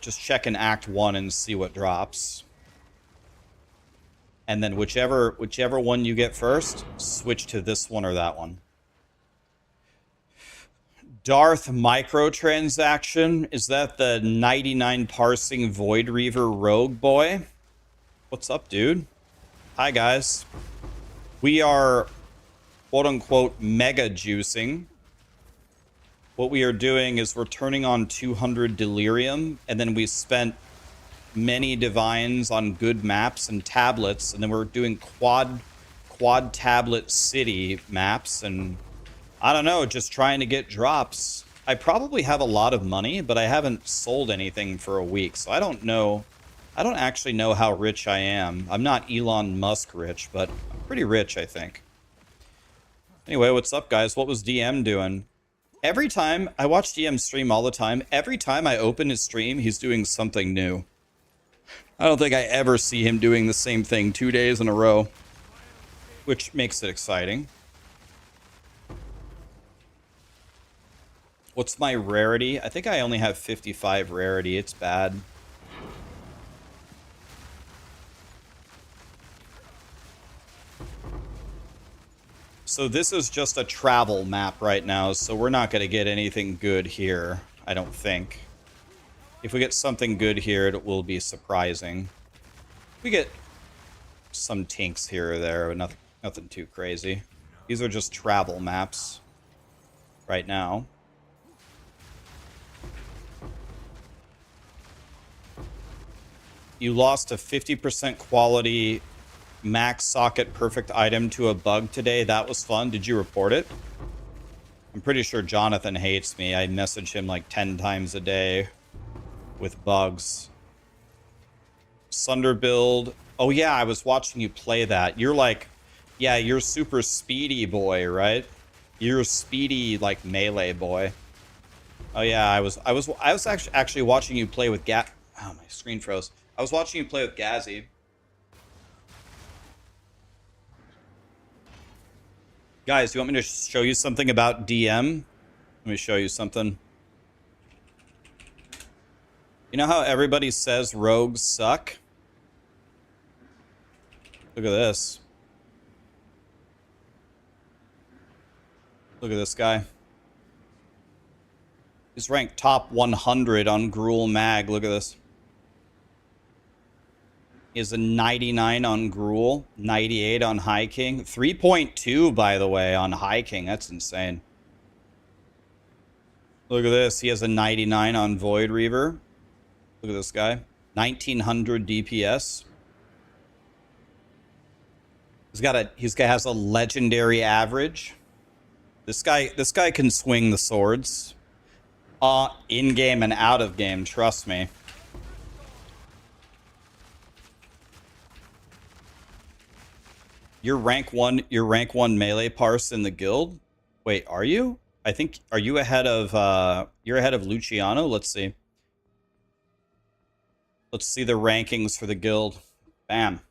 Just check in Act 1 and see what drops. And then whichever one you get first, switch to this one or that one. Darth microtransaction, is that the 99 parsing Void Reaver rogue boy? What's up, dude? Hi, guys. We are, quote-unquote, mega juicing. What we are doing is we're turning on 200 Delirium, and then we spent many divines on good maps and tablets, and then we're doing quad tablet city maps, and I don't know, just trying to get drops. I probably have a lot of money, but I haven't sold anything for a week, so I don't know. I don't actually know how rich I am. I'm not Elon Musk rich, but I'm pretty rich, I think. Anyway, what's up, guys? What was DM doing? Every time, I watch DM stream all the time. Every time I open his stream, he's doing something new. I don't think I ever see him doing the same thing 2 days in a row, which makes it exciting. What's my rarity? I think I only have 55 rarity. It's bad. So this is just a travel map right now, so we're not going to get anything good here, I don't think. If we get something good here, it will be surprising. We get some tinks here or there, but nothing too crazy. These are just travel maps right now. You lost a 50% quality max socket perfect item to a bug today. That was fun. Did you report it? I'm pretty sure Jonathan hates me. I message him like 10 times a day with bugs. Sunder build. Oh yeah, I was watching you play that. You're like, yeah, you're super speedy boy, right? You're a speedy like melee boy. Oh yeah, I was actually watching you play with Oh, my screen froze. I was watching you play with Gazzy. Guys, you want me to show you something about DM? Let me show you something. You know how everybody says rogues suck? Look at this. Look at this guy. He's ranked top 100 on Gruul Mag. Look at this. He has a 99 on Gruul, 98 on High King, 3.2 by the way on High King. That's insane. Look at this. He has a 99 on Void Reaver. Look at this guy. 1900 DPS. Has a legendary average. This guy can swing the swords. In game and out of game, trust me. You're rank one melee parse in the guild? Wait, are you? I think, are you ahead of, you're ahead of Luciano? Let's see. Let's see the rankings for the guild. Bam.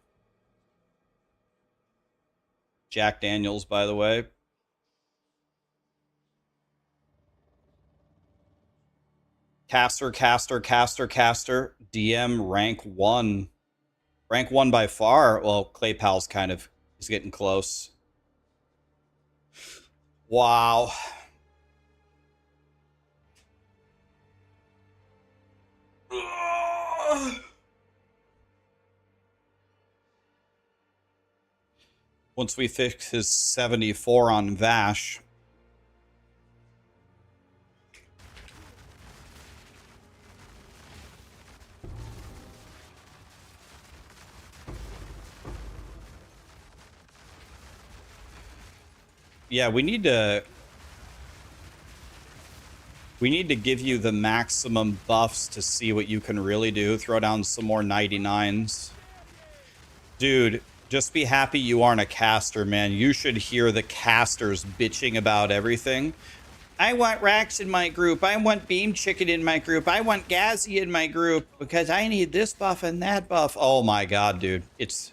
Jack Daniels, by the way. Caster. DM rank 1. Rank 1 by far. Well, Clay Pal's kind of, he's getting close. Wow. Once we fix his 74 on Vash. Yeah, we need to give you the maximum buffs to see what you can really do. Throw down some more 99s. Dude, just be happy you aren't a caster, man. You should hear the casters bitching about everything. I want Rax in my group. I want Beam Chicken in my group. I want Gazzy in my group because I need this buff and that buff. Oh my god, dude. It's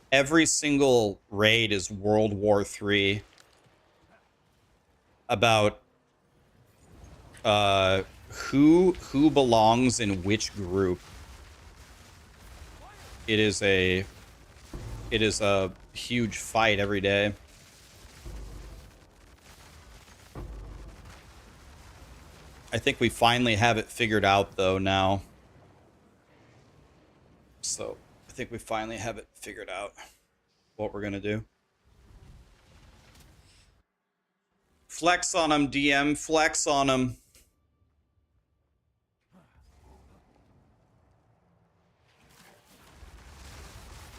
every single raid is World War III about who belongs in which group. It is a huge fight every day. I think we finally have it figured out though now. So I think we finally have it figured out what we're gonna do. Flex on him, DM. Flex on him.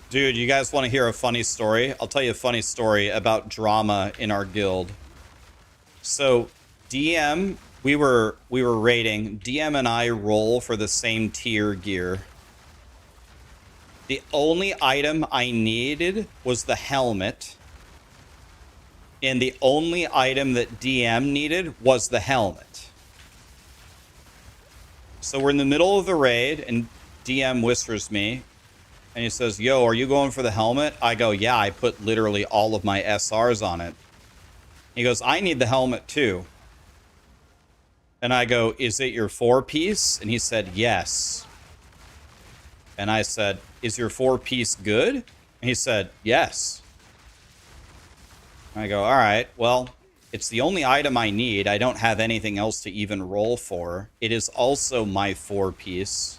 Dude, you guys want to hear a funny story? I'll tell you a funny story about drama in our guild. So, DM, we were raiding. DM and I roll for the same tier gear. The only item I needed was the helmet. And the only item that DM needed was the helmet. So we're in the middle of the raid, and DM whispers me, and he says, yo, are you going for the helmet? I go, yeah, I put literally all of my SRs on it. He goes, I need the helmet too. And I go, is it your 4-piece? And he said, yes. And I said, is your 4-piece good? And he said, yes. I go, all right, well, it's the only item I need. I don't have anything else to even roll for. It is also my 4-piece.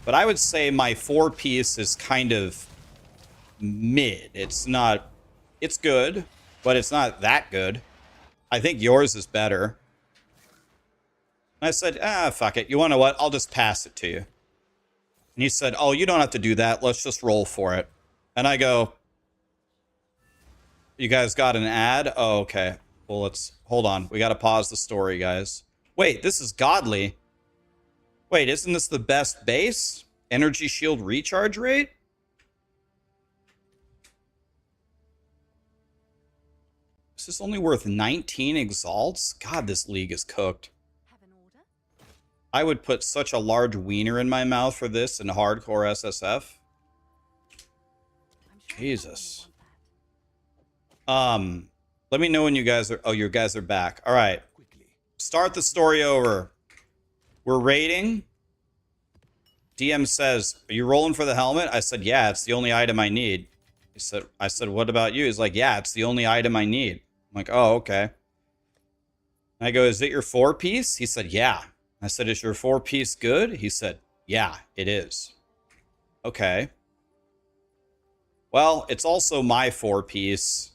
But I would say my 4-piece is kind of mid. It's not, it's good, but it's not that good. I think yours is better. And I said, fuck it. You want to know what? I'll just pass it to you. And he said, oh, you don't have to do that. Let's just roll for it. And I go, you guys got an ad? Oh, okay. Well, let's hold on. We got to pause the story, guys. Wait, this is godly. Wait, isn't this the best base? Energy shield recharge rate? Is this only worth 19 exalts? God, this league is cooked. Have an order? I would put such a large wiener in my mouth for this in hardcore SSF. I'm sure Jesus. want that. Let me know when you guys are... Oh, you guys are back. All right. Start the story over. We're raiding. DM says, are you rolling for the helmet? I said, yeah, it's the only item I need. I said, what about you? He's like, yeah, it's the only item I need. I'm like, oh, okay. I go, is it your 4-piece? He said, yeah. I said, is your 4-piece good? He said, yeah, it is. Okay. Well, it's also my 4-piece.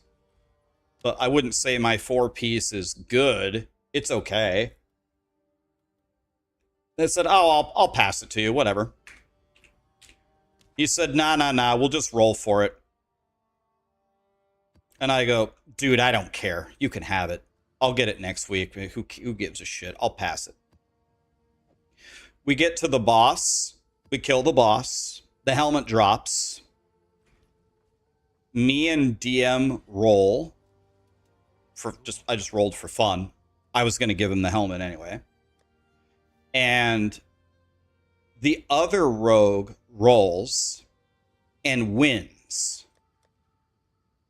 But I wouldn't say my 4-piece is good. It's okay. They said, oh, I'll pass it to you, whatever. He said, nah, we'll just roll for it. And I go, dude, I don't care. You can have it. I'll get it next week. Who gives a shit? I'll pass it. We get to the boss. We kill the boss. The helmet drops. me and DM roll for I just rolled for fun. I was going to give him the helmet anyway. And the other rogue rolls and wins.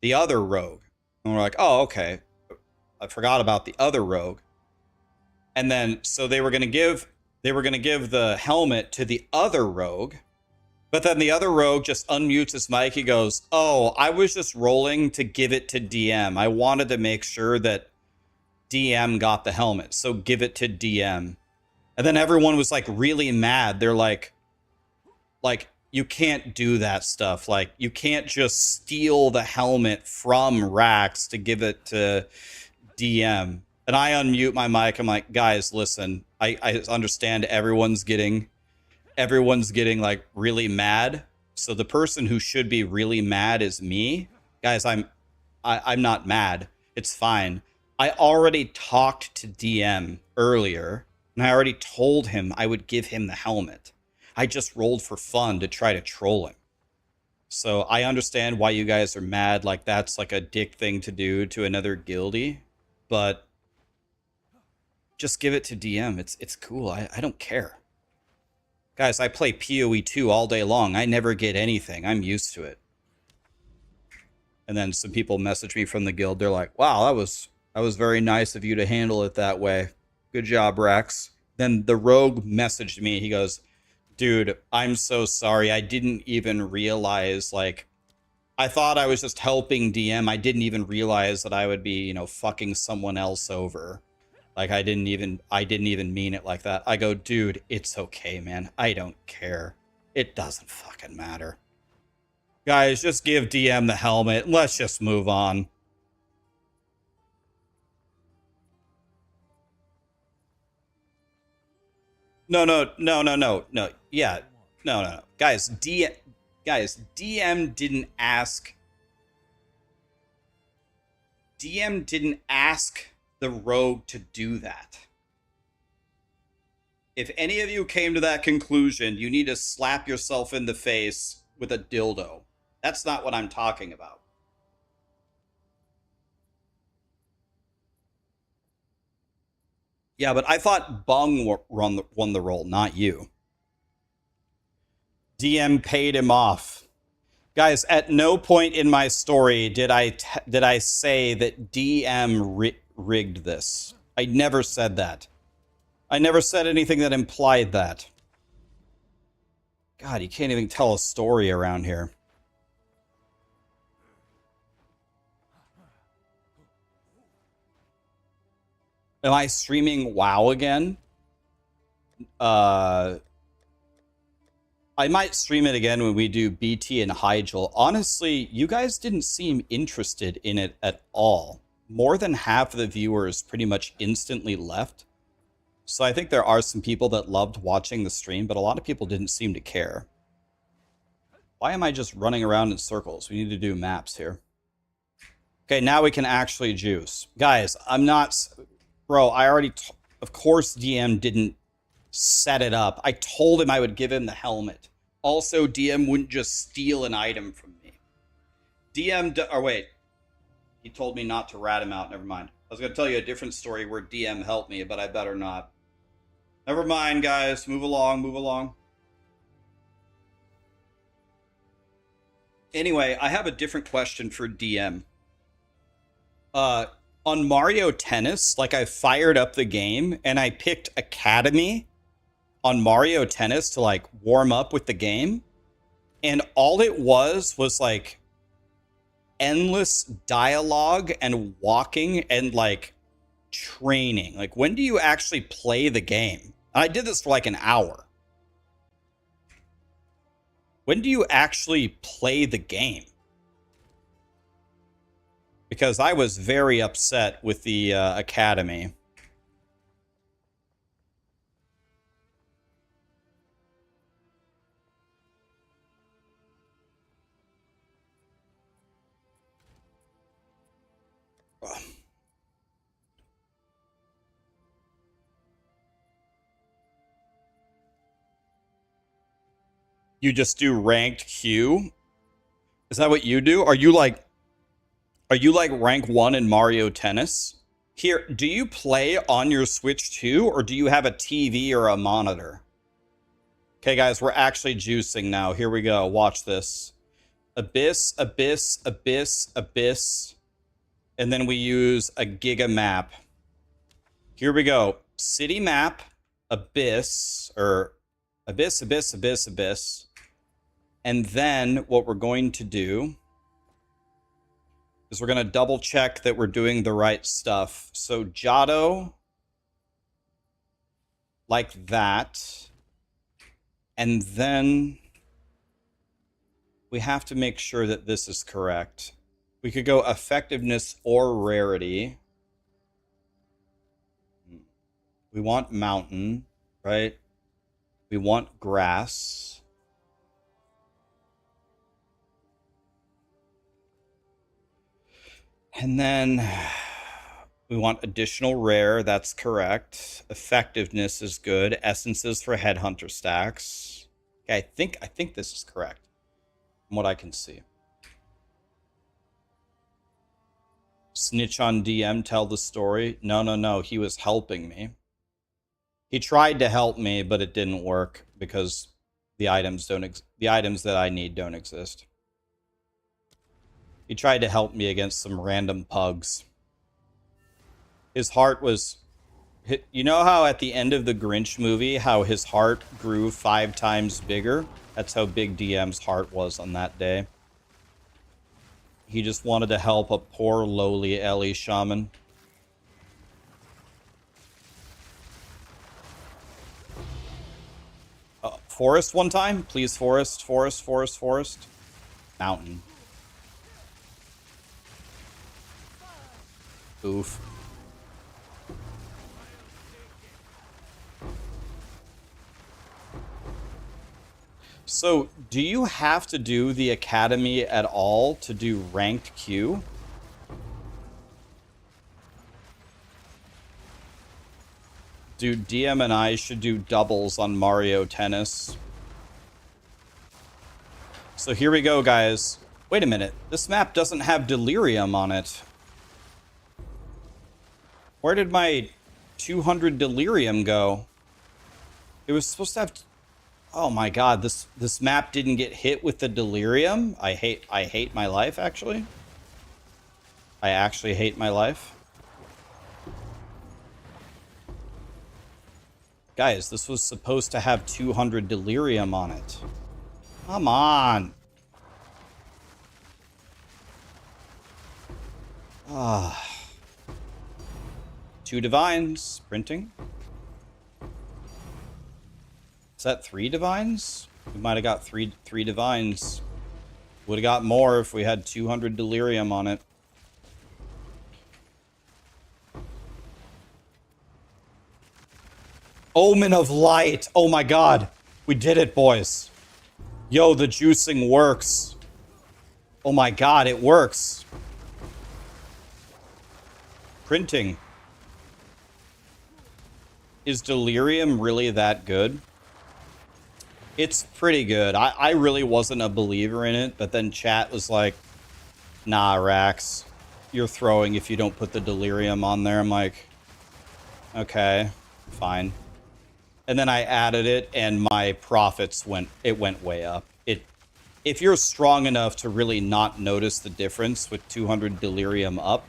The other rogue. And we're like, "Oh, okay. I forgot about the other rogue." And then so they were going to give the helmet to the other rogue. But then the other rogue just unmutes his mic. He goes, "Oh, I was just rolling to give it to DM. I wanted to make sure that DM got the helmet, so give it to DM." And then everyone was like really mad. They're like, you can't do that stuff. Like, you can't just steal the helmet from Rax to give it to DM. And I unmute my mic. I'm like, guys, listen, I understand everyone's getting like really mad. So the person who should be really mad is me. Guys, I'm not mad. It's fine. I already talked to DM earlier, and I already told him I would give him the helmet. I just rolled for fun to try to troll him. So I understand why you guys are mad. Like, that's like a dick thing to do to another guildie, but just give it to DM. It's cool. I don't care. Guys, I play PoE 2 all day long. I never get anything. I'm used to it. And then some people message me from the guild. They're like, "Wow, that was very nice of you to handle it that way. Good job, Rex." Then the rogue messaged me. He goes, "Dude, I'm so sorry. I didn't even realize, like, I thought I was just helping DM. I didn't even realize that I would be, fucking someone else over. Like, I didn't even mean it like that." I go, "Dude, it's okay, man. I don't care. It doesn't fucking matter. Guys, just give DM the helmet. Let's just move on." No, no, no, no, no, no. Yeah. No, no, no. Guys, DM didn't ask. DM didn't ask the rogue to do that. If any of you came to that conclusion, you need to slap yourself in the face with a dildo. That's not what I'm talking about. Yeah, but I thought Bung won the role, not you. DM paid him off. Guys, at no point in my story did I say that DM rigged this. I never said that. I never said anything that implied that. God, you can't even tell a story around here. Am I streaming WoW again? I might stream it again when we do BT and Hyjal. Honestly, you guys didn't seem interested in it at all. More than half of the viewers pretty much instantly left. So I think there are some people that loved watching the stream, but a lot of people didn't seem to care. Why am I just running around in circles? We need to do maps here. Okay, now we can actually juice. Guys, I'm not... Bro, I already... Of course DM didn't set it up. I told him I would give him the helmet. Also, DM wouldn't just steal an item from me. Or wait. He told me not to rat him out. Never mind. I was going to tell you a different story where DM helped me, but I better not. Never mind, guys. Move along, move along. Anyway, I have a different question for DM. On Mario Tennis, like, I fired up the game and I picked Academy on Mario Tennis to, like, warm up with the game. And all it was like endless dialogue and walking and, like, training. Like, when do you actually play the game? And I did this for like an hour. When do you actually play the game? Because I was very upset with the Academy. You just do ranked queue? Is that what you do? Are you like rank 1 in Mario Tennis? Here, do you play on your Switch too, or do you have a TV or a monitor? Okay, guys, we're actually juicing now. Here we go. Watch this. Abyss, Abyss, Abyss, Abyss. And then we use a Giga map. Here we go. City map, Abyss, or Abyss, Abyss, Abyss, Abyss. And then what we're going to do is we're going to double check that we're doing the right stuff. So Giotto, like that. And then we have to make sure that this is correct. We could go effectiveness or rarity. We want mountain, right? We want grass. And then we want additional rare. That's correct. Effectiveness is good. Essences for headhunter stacks. Okay, I think this is correct from what I can see. Snitch on DM, tell the story. No. He was helping me. He tried to help me, but it didn't work because the items that I need don't exist. He tried to help me against some random pugs. His heart was... You know how at the end of the Grinch movie, how his heart grew 5 times bigger? That's how big DM's heart was on that day. He just wanted to help a poor, lowly Ellie shaman. Forest one time? Please, forest, forest, forest, forest. Mountain. Oof. So, do you have to do the academy at all to do ranked Q? Dude, DM and I should do doubles on Mario Tennis. So here we go, guys. Wait a minute. This map doesn't have Delirium on it. Where did my 200 Delirium go? It was supposed to have... Oh my god, this map didn't get hit with the Delirium? I hate my life, actually. I actually hate my life. Guys, this was supposed to have 200 Delirium on it. Come on. Ah. 2 divines. Printing. Is that 3 divines? We might have got three divines. Would have got more if we had 200 Delirium on it. Omen of Light. Oh my god. We did it, boys. Yo, the juicing works. Oh my god, it works. Printing. Is Delirium really that good? It's pretty good. I really wasn't a believer in it, but then chat was like, nah, Rax, you're throwing if you don't put the Delirium on there. I'm like, okay, fine. And then I added it, and my profits went way up. If you're strong enough to really not notice the difference with 200 Delirium up,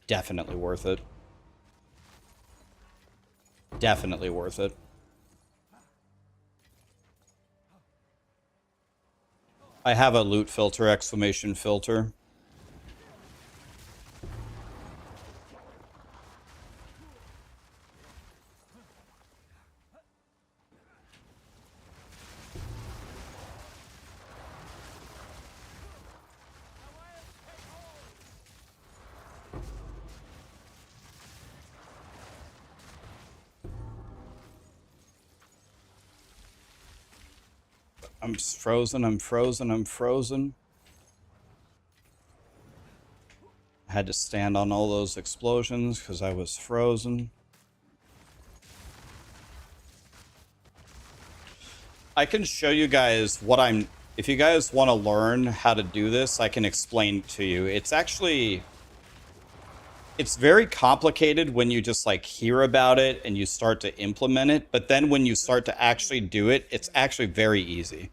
definitely worth it. Definitely worth it. I have a loot filter, exclamation filter. I'm frozen, I'm frozen, I'm frozen. I had to stand on all those explosions because I was frozen. I can show you guys what I'm if you guys want to learn how to do this, I can explain to you. It's actually, it's very complicated when you just like hear about it and you start to implement it. But then when you start to actually do it, it's actually very easy.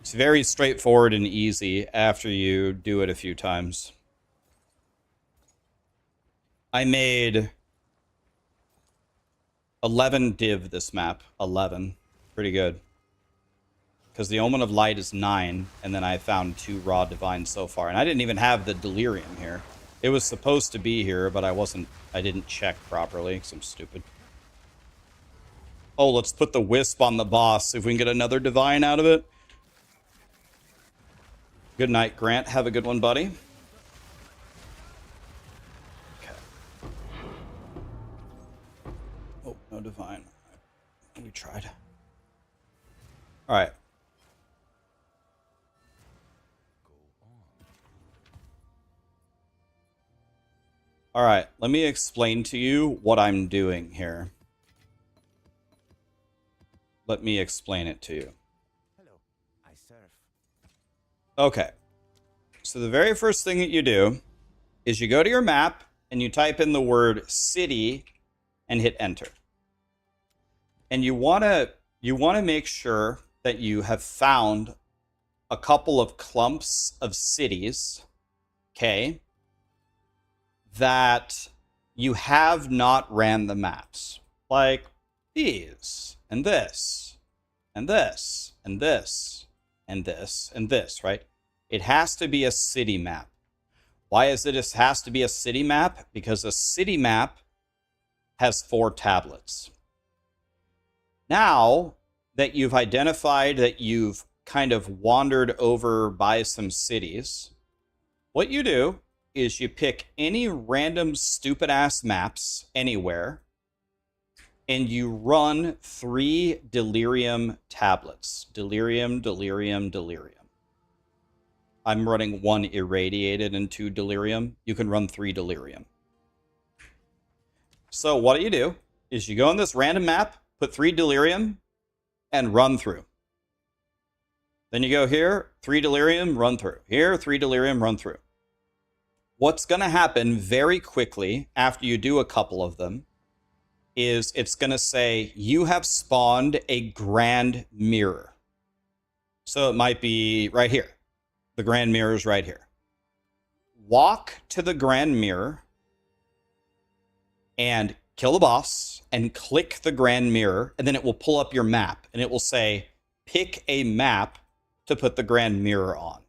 It's very straightforward and easy after you do it a few times. I made 11 div this map. 11. Pretty good. Because the Omen of Light is 9, and then I found 2 Raw Divines so far. And I didn't even have the Delirium here. It was supposed to be here, but I didn't check properly, because I'm stupid. Oh, let's put the Wisp on the boss, see if we can get another Divine out of it. Good night, Grant. Have a good one, buddy. Okay. Oh, no Divine. We tried. All right. All right, let me explain to you what I'm doing here. Let me explain it to you. Hello, I serve. Okay. So the very first thing that you do is you go to your map and you type in the word city and hit enter. And you want to make sure that you have found a couple of clumps of cities, okay, that you have not ran the maps. Like these, and this, and this, and this, and this, and this, right? It has to be a city map. Why is it has to be a city map? Because a city map has 4 tablets. Now that you've identified that you've kind of wandered over by some cities, what you do is you pick any random stupid ass maps anywhere and you run 3 delirium tablets. Delirium, delirium, delirium. I'm running 1 irradiated and 2 delirium. You can run 3 delirium. So what do is you go on this random map, put 3 delirium, and run through. Then you go here, 3 delirium, run through. Here, 3 delirium, run through. What's going to happen very quickly after you do a couple of them is it's going to say you have spawned a grand mirror. So it might be right here. The grand mirror is right here. Walk to the grand mirror and kill the boss and click the grand mirror, and then it will pull up your map and it will say pick a map to put the grand mirror on.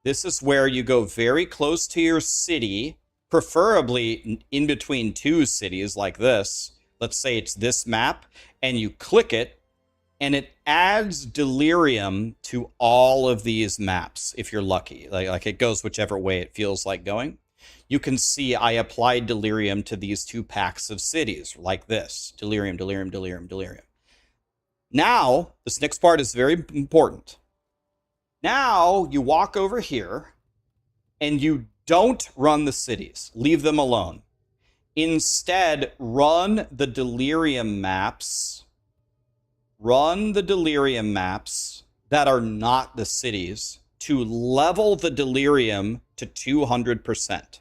This is where you go very close to your city, preferably in between 2 cities like this. Let's say it's this map, and you click it, and it adds delirium to all of these maps if you're lucky. Like it goes whichever way it feels like going. You can see I applied delirium to these 2 packs of cities like this. Delirium, delirium, delirium, delirium. Now, this next part is very important. Now you walk over here and you don't run the cities. Leave them alone. Instead, run the delirium maps. Run the delirium maps that are not the cities to level the delirium to 200%.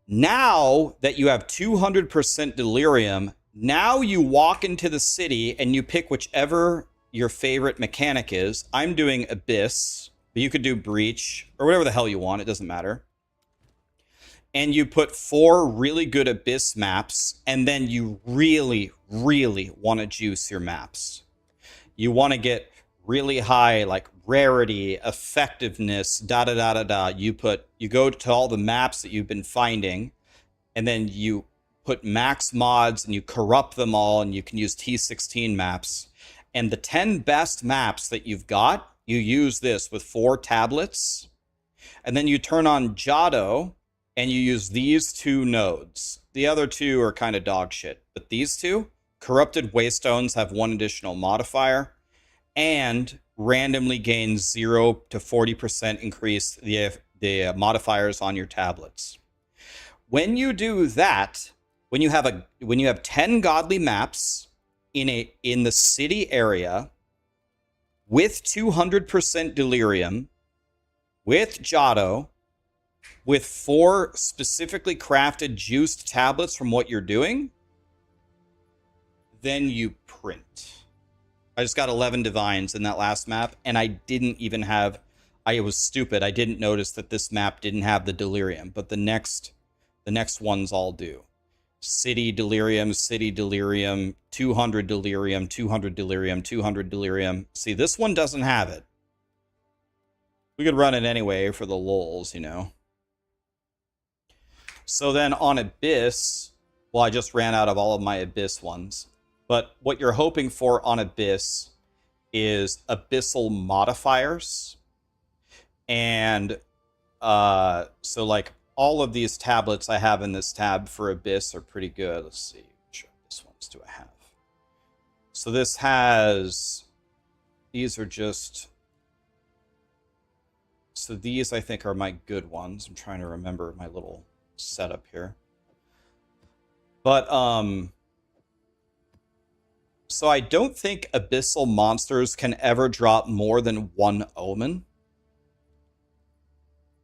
Now that you have 200% delirium, now you walk into the city and you pick whichever your favorite mechanic is. I'm doing Abyss, but you could do Breach or whatever the hell you want. It doesn't matter. And you put 4 really good Abyss maps, and then you really, really want to juice your maps. You want to get really high, like rarity, effectiveness, da-da-da-da-da. You go to all the maps that you've been finding, and then you put max mods, and you corrupt them all, and you can use T16 maps. And the 10 best maps that you've got, you use this with 4 tablets. And then you turn on Jado, and you use these 2 nodes. The other 2 are kind of dog shit. But these 2, Corrupted Waystones, have 1 additional modifier. And randomly gain 0 to 40% increase the modifiers on your tablets. When you do that, when you have 10 godly maps in the city area, with 200% delirium, with Giotto, with 4 specifically crafted juiced tablets from what you're doing, then you print. I just got 11 divines in that last map, and I didn't even have... I was stupid. I didn't notice that this map didn't have the delirium, but the next ones all do. City delirium, 200 delirium, 200 delirium, 200 delirium. See, this one doesn't have it. We could run it anyway for the lulz, you know. So then on Abyss, well, I just ran out of all of my Abyss ones. But what you're hoping for on Abyss is abyssal modifiers. And so like all of these tablets I have in this tab for Abyss are pretty good. Let's see, which Abyss ones do I have? So this has, these are just, so these I think are my good ones. I'm trying to remember my little setup here. But so I don't think abyssal monsters can ever drop more than 1 omen.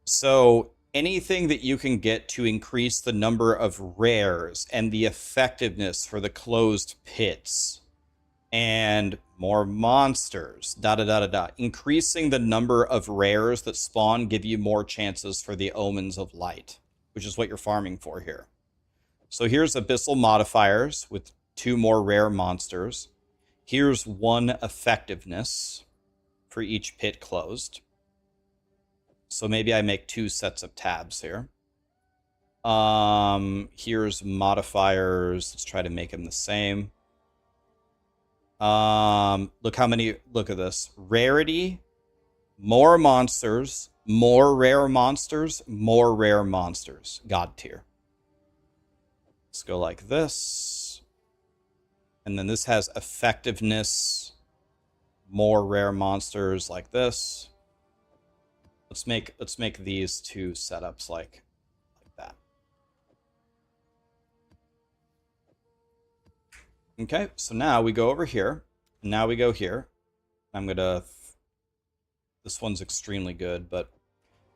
So anything that you can get to increase the number of rares and the effectiveness for the closed pits and more monsters, increasing the number of rares that spawn give you more chances for the omens of light, which is what you're farming for here. So here's abyssal modifiers with 2 more rare monsters. Here's 1 effectiveness for each pit closed. So maybe I make 2 sets of tabs here. Here's modifiers. Let's try to make them the same. Look how many, look at this. Rarity, more monsters, more rare monsters, more rare monsters. God tier. Let's go like this. And then this has effectiveness, more rare monsters like this. Let's make these 2 setups like that. Okay, so now we go over here. And now we go here. I'm gonna... This one's extremely good, but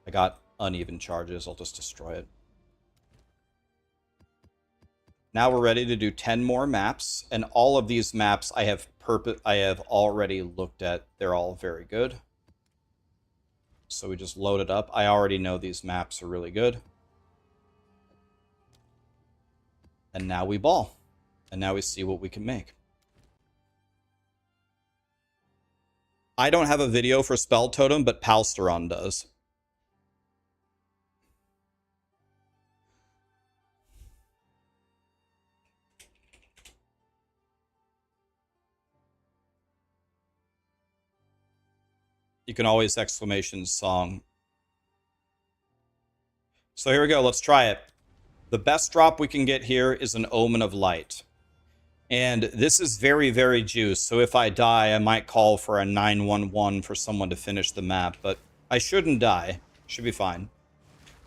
I got uneven charges. I'll just destroy it. Now we're ready to do 10 more maps, and all of these maps I have already looked at. They're all very good. So we just load it up. I already know these maps are really good. And now we ball. And now we see what we can make. I don't have a video for Spell Totem, but Palsteron does. You can always exclamation song. So here we go. Let's try it. The best drop we can get here is an Omen of Light. And this is very, very juiced. So if I die, I might call for a 911 for someone to finish the map. But I shouldn't die. Should be fine.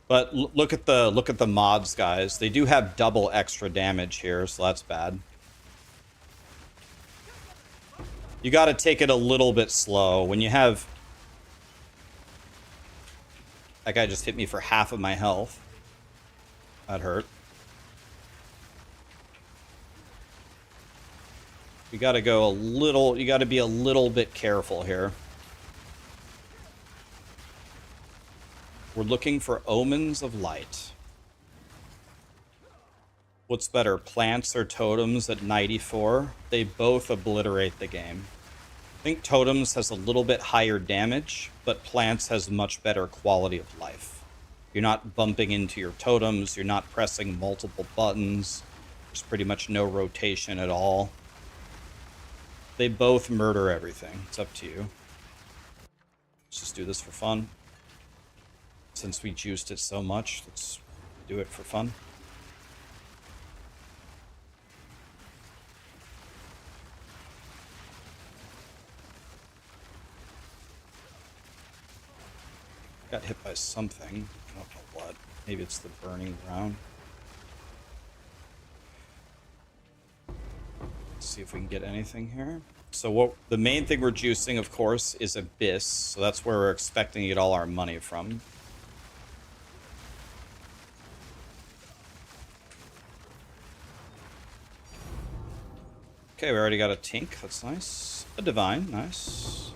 But look at the mods, guys. They do have double extra damage here, so that's bad. You got to take it a little bit slow. When you have... That guy just hit me for half of my health. That hurt. You gotta go a little... You gotta be a little bit careful here. We're looking for Omens of Light. What's better, plants or totems at 94? They both obliterate the game. I think totems has a little bit higher damage, but plants has much better quality of life. You're not bumping into your totems, you're not pressing multiple buttons, there's pretty much no rotation at all. They both murder everything. It's up to you. Let's just do this for fun. Since we juiced it so much, let's do it for fun. Got hit by something. I don't know what. Maybe it's the burning ground. Let's see if we can get anything here. So what the main thing we're juicing, of course, is Abyss. So that's where we're expecting to get all our money from. Okay, we already got a Tink. That's nice. A Divine. Nice.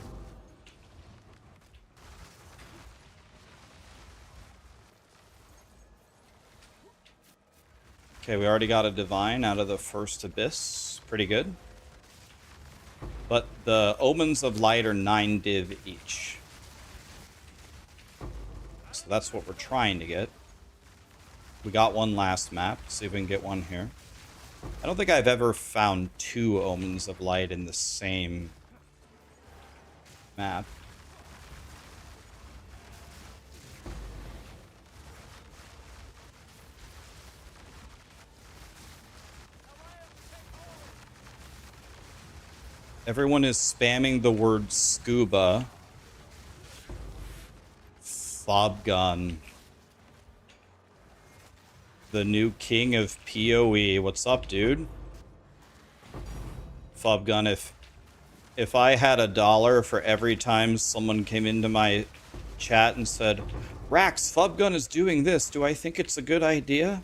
Okay, we already got a Divine out of the first Abyss. Pretty good. But the Omens of Light are 9 div each. So that's what we're trying to get. We got one last map. See if we can get one here. I don't think I've ever found 2 Omens of Light in the same map. Everyone is spamming the word scuba. Fob gun. The new king of PoE. What's up, dude? Fob gun, if I had $1 for every time someone came into my chat and said, Rax, Fob gun is doing this, do I think it's a good idea?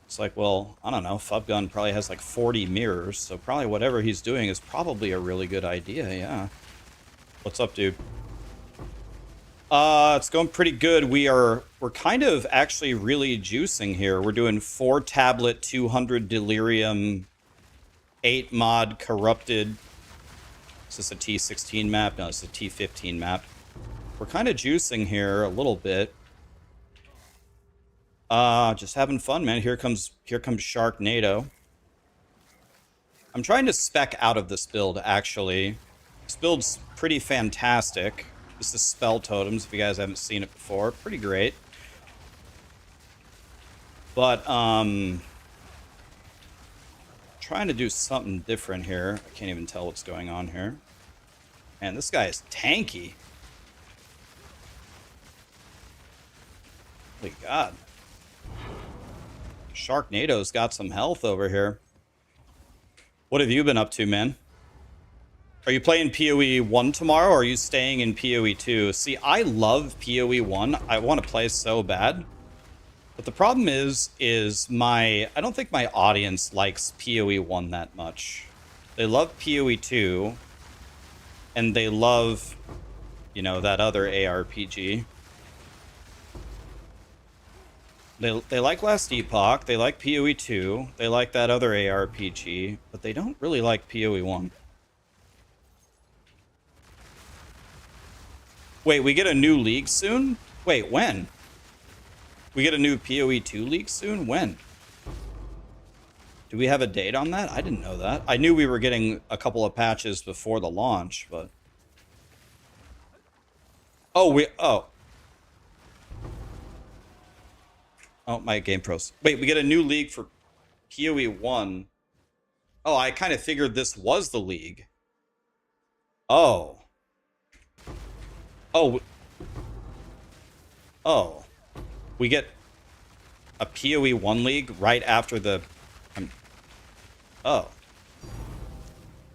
It's like, well, I don't know. Fob gun probably has like 40 mirrors, so probably whatever he's doing is probably a really good idea, yeah. What's up, dude? It's going pretty good. We're kind of actually really juicing here. We're doing 4 tablet, 200 delirium, 8 mod corrupted. Is this a T16 map? No, it's a T15 map. We're kind of juicing here a little bit. Just having fun, man. Here comes Sharknado. I'm trying to spec out of this build, actually. This build's pretty fantastic. This is Spell Totems, if you guys haven't seen it before. Pretty great. But, trying to do something different here. I can't even tell what's going on here. Man, this guy is tanky. Holy God. Sharknado's got some health over here. What have you been up to, man? Are you playing PoE 1 tomorrow, or are you staying in PoE 2? See, I love PoE 1. I want to play so bad. But the problem is I don't think my audience likes PoE 1 that much. They love PoE 2, and they love, you know, that other ARPG. They like Last Epoch, they like PoE 2, they like that other ARPG, but they don't really like PoE 1. Wait, we get a new league soon? Wait, when? We get a new PoE 2 league soon? When? Do we have a date on that? I didn't know that. I knew we were getting a couple of patches before the launch, but... Oh, Oh, my game pros. Wait, we get a new league for PoE 1. Oh, I kind of figured this was the league. Oh. Oh. Oh. We get a PoE 1 league right after the... oh.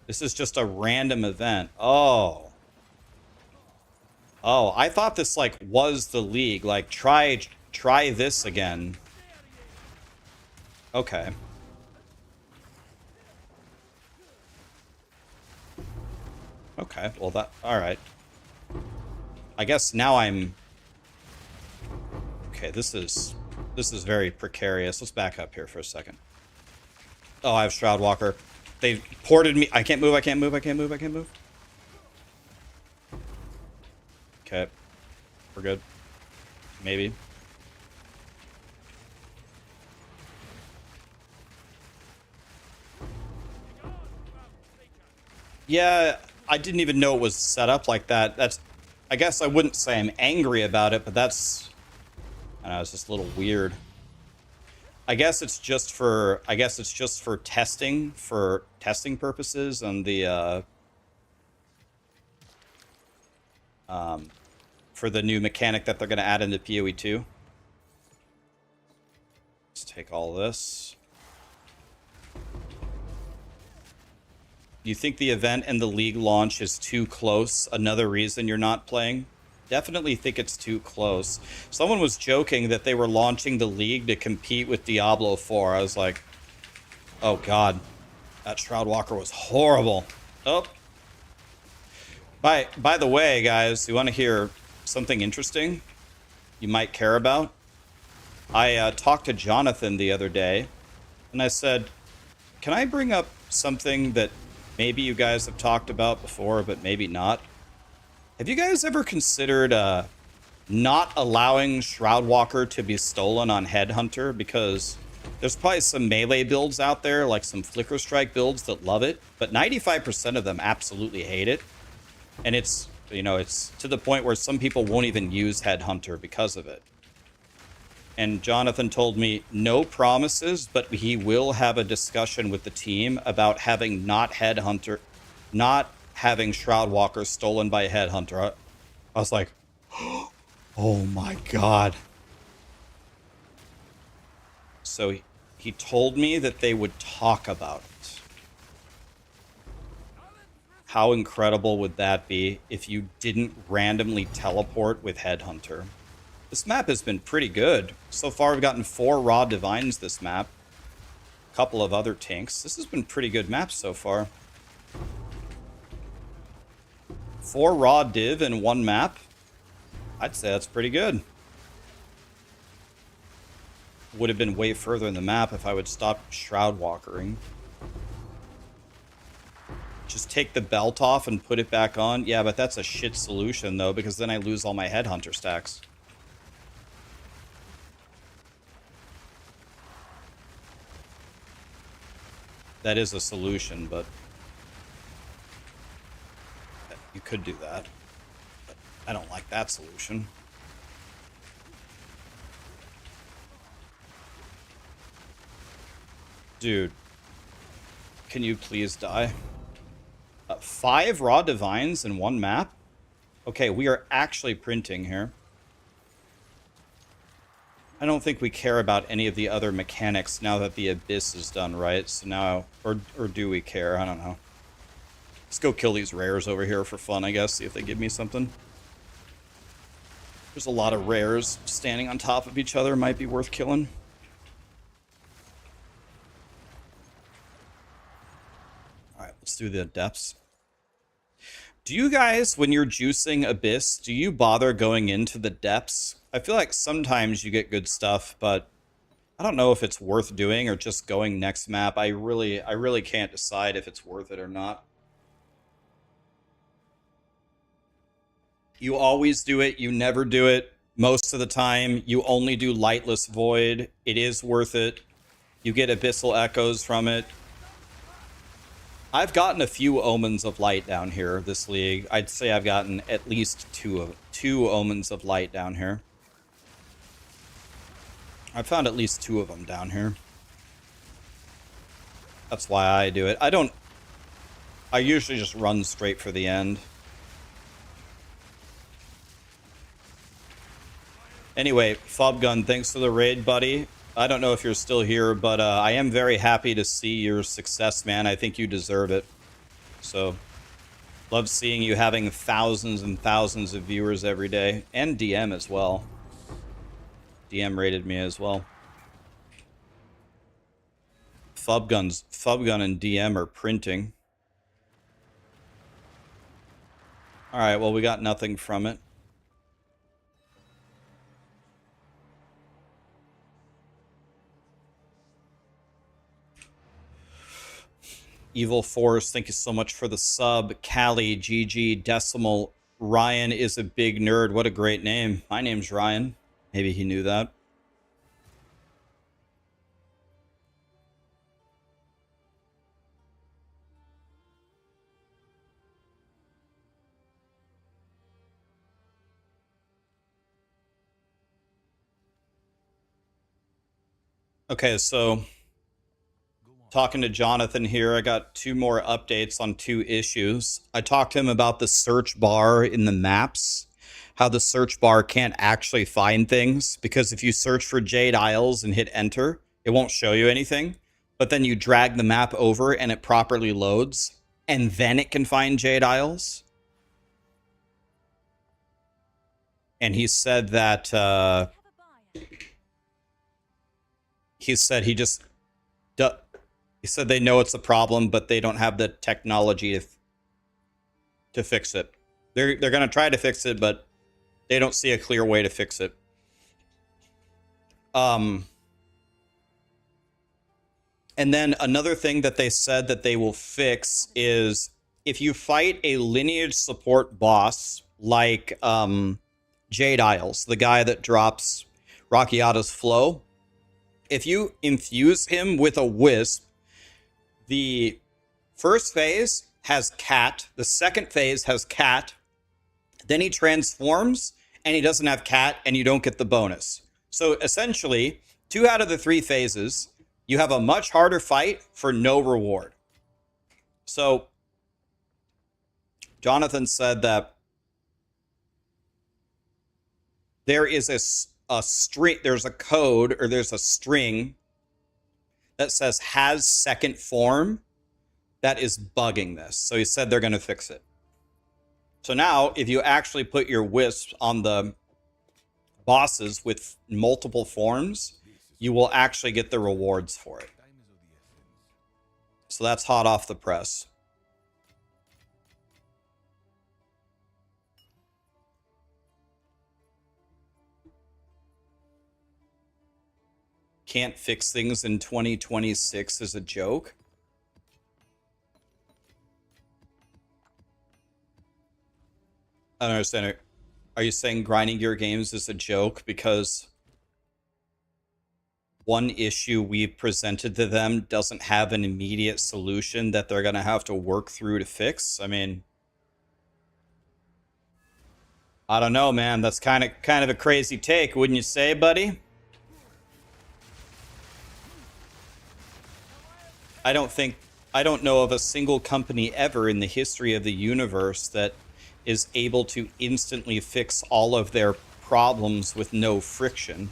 This is just a random event. Oh. Oh, I thought this, like, was the league. Like, try this again. Okay. Okay, well that... alright. I guess now I'm... okay, this is very precarious. Let's back up here for a second. Oh, I have Shroudwalker. They ported me... I can't move, I can't move, I can't move, I can't move. Okay. We're good. Maybe. Yeah, I didn't even know it was set up like that. That's... I guess I wouldn't say I'm angry about it, but that's... I don't know, it's just a little weird. I guess it's just for... testing purposes and the, for the new mechanic that they're going to add into PoE 2. Let's take all this. You think the event and the league launch is too close? Another reason you're not playing? Definitely think it's too close. Someone was joking that they were launching the league to compete with Diablo 4. I was like, oh god, that Shroudwalker was horrible. Oh. By the way, guys, you want to hear something interesting you might care about? I talked to Jonathan the other day, and I said, can I bring up something that maybe you guys have talked about before, but maybe not? Have you guys ever considered not allowing Shroudwalker to be stolen on Headhunter? Because there's probably some melee builds out there, like some Flicker Strike builds that love it, but 95% of them absolutely hate it. And it's, you know, it's to the point where some people won't even use Headhunter because of it. And Jonathan told me no promises, but he will have a discussion with the team about having not having Shroudwalker stolen by a Headhunter. I was like, oh my god. So he told me that they would talk about it. How incredible would that be if you didn't randomly teleport with Headhunter? This map has been pretty good. So far, we've gotten 4 Raw Divines this map. A couple of other tanks. This has been pretty good maps so far. 4 Raw Div in 1 map? I'd say that's pretty good. Would have been way further in the map if I would stop Shroudwalkering. Just take the belt off and put it back on? Yeah, but that's a shit solution, though, because then I lose all my Headhunter stacks. That is a solution, but you could do that. But I don't like that solution. Dude, can you please die? 5 Raw Divines in 1 map? Okay, we are actually printing here. I don't think we care about any of the other mechanics now that the Abyss is done, right? So now, or do we care? I don't know. Let's go kill these rares over here for fun, I guess. See if they give me something. There's a lot of rares standing on top of each other. Might be worth killing. Alright, let's do the depths. Do you guys, when you're juicing Abyss, do you bother going into the depths? I feel like sometimes you get good stuff, but I don't know if it's worth doing or just going next map. I really can't decide if it's worth it or not. You always do it, you never do it. Most of the time, you only do Lightless Void. It is worth it. You get Abyssal Echoes from it. I've gotten a few Omens of Light down here this league. I'd say I've gotten at least two Omens of Light down here. I've found at least 2 of them down here. That's why I do it. I usually just run straight for the end. Anyway, Fobgun, thanks for the raid, buddy. I don't know if you're still here, but I am very happy to see your success, man. I think you deserve it. So, love seeing you having thousands and thousands of viewers every day. And DM as well. DM rated me as well. Fubgun and DM are printing. Alright, well, we got nothing from it. Evil Force, thank you so much for the sub. Callie, GG, Decimal. Ryan is a big nerd. What a great name. My name's Ryan. Maybe he knew that. Okay, so talking to Jonathan here, I got 2 more updates on 2 issues. I talked to him about the search bar in the maps, how the search bar can't actually find things, because if you search for Jade Isles and hit enter, it won't show you anything, but then you drag the map over and it properly loads. and then it can find Jade Isles. And he said that Have a buyer. he said he just he said they know it's a problem, but they don't have the technology to fix it. They're going to try to fix it, but they don't see a clear way to fix it. And then another thing that they said that they will fix is if you fight a lineage support boss like Jade Isles, the guy that drops Rakiata's flow, if you infuse him with a wisp, the first phase has cat, the second phase has cat, then he transforms and he doesn't have cat and you don't get the bonus. So essentially, 2 out of the 3 phases, you have a much harder fight for no reward. So Jonathan said that there is a string, there's a code or there's a string that says has second form that is bugging this. So he said they're going to fix it. So now if you actually put your wisps on the bosses with multiple forms, you will actually get the rewards for it. So that's hot off the press. Can't fix things in 2026 is a joke. I don't understand. Are you saying grinding gear games is a joke because one issue we've presented to them doesn't have an immediate solution that they're going to have to work through to fix? I mean, I don't know, man. That's kind of a crazy take, wouldn't you say, buddy? I don't know of a single company ever in the history of the universe that is able to instantly fix all of their problems with no friction.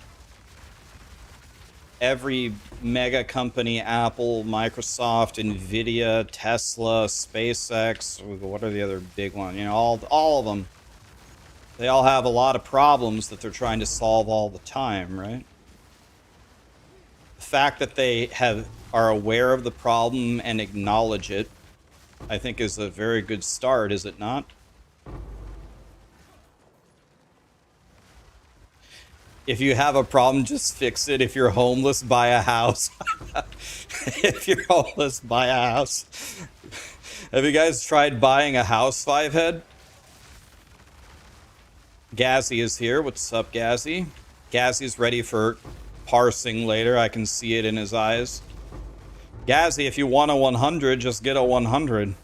Every mega company, Apple, Microsoft, Nvidia, Tesla, SpaceX, what are the other big ones? You know, all of them. They all have a lot of problems that they're trying to solve all the time, right? The fact that they are aware of the problem and acknowledge it, I think is a very good start, is it not? If you have a problem, just fix it. If you're homeless, buy a house. If you're homeless, buy a house. Have you guys tried buying a house, Fivehead? Gazzy is here. What's up, Gazzy? Gazzy's ready for parsing later. I can see it in his eyes. Gazzy, if you want a 100, just get a 100.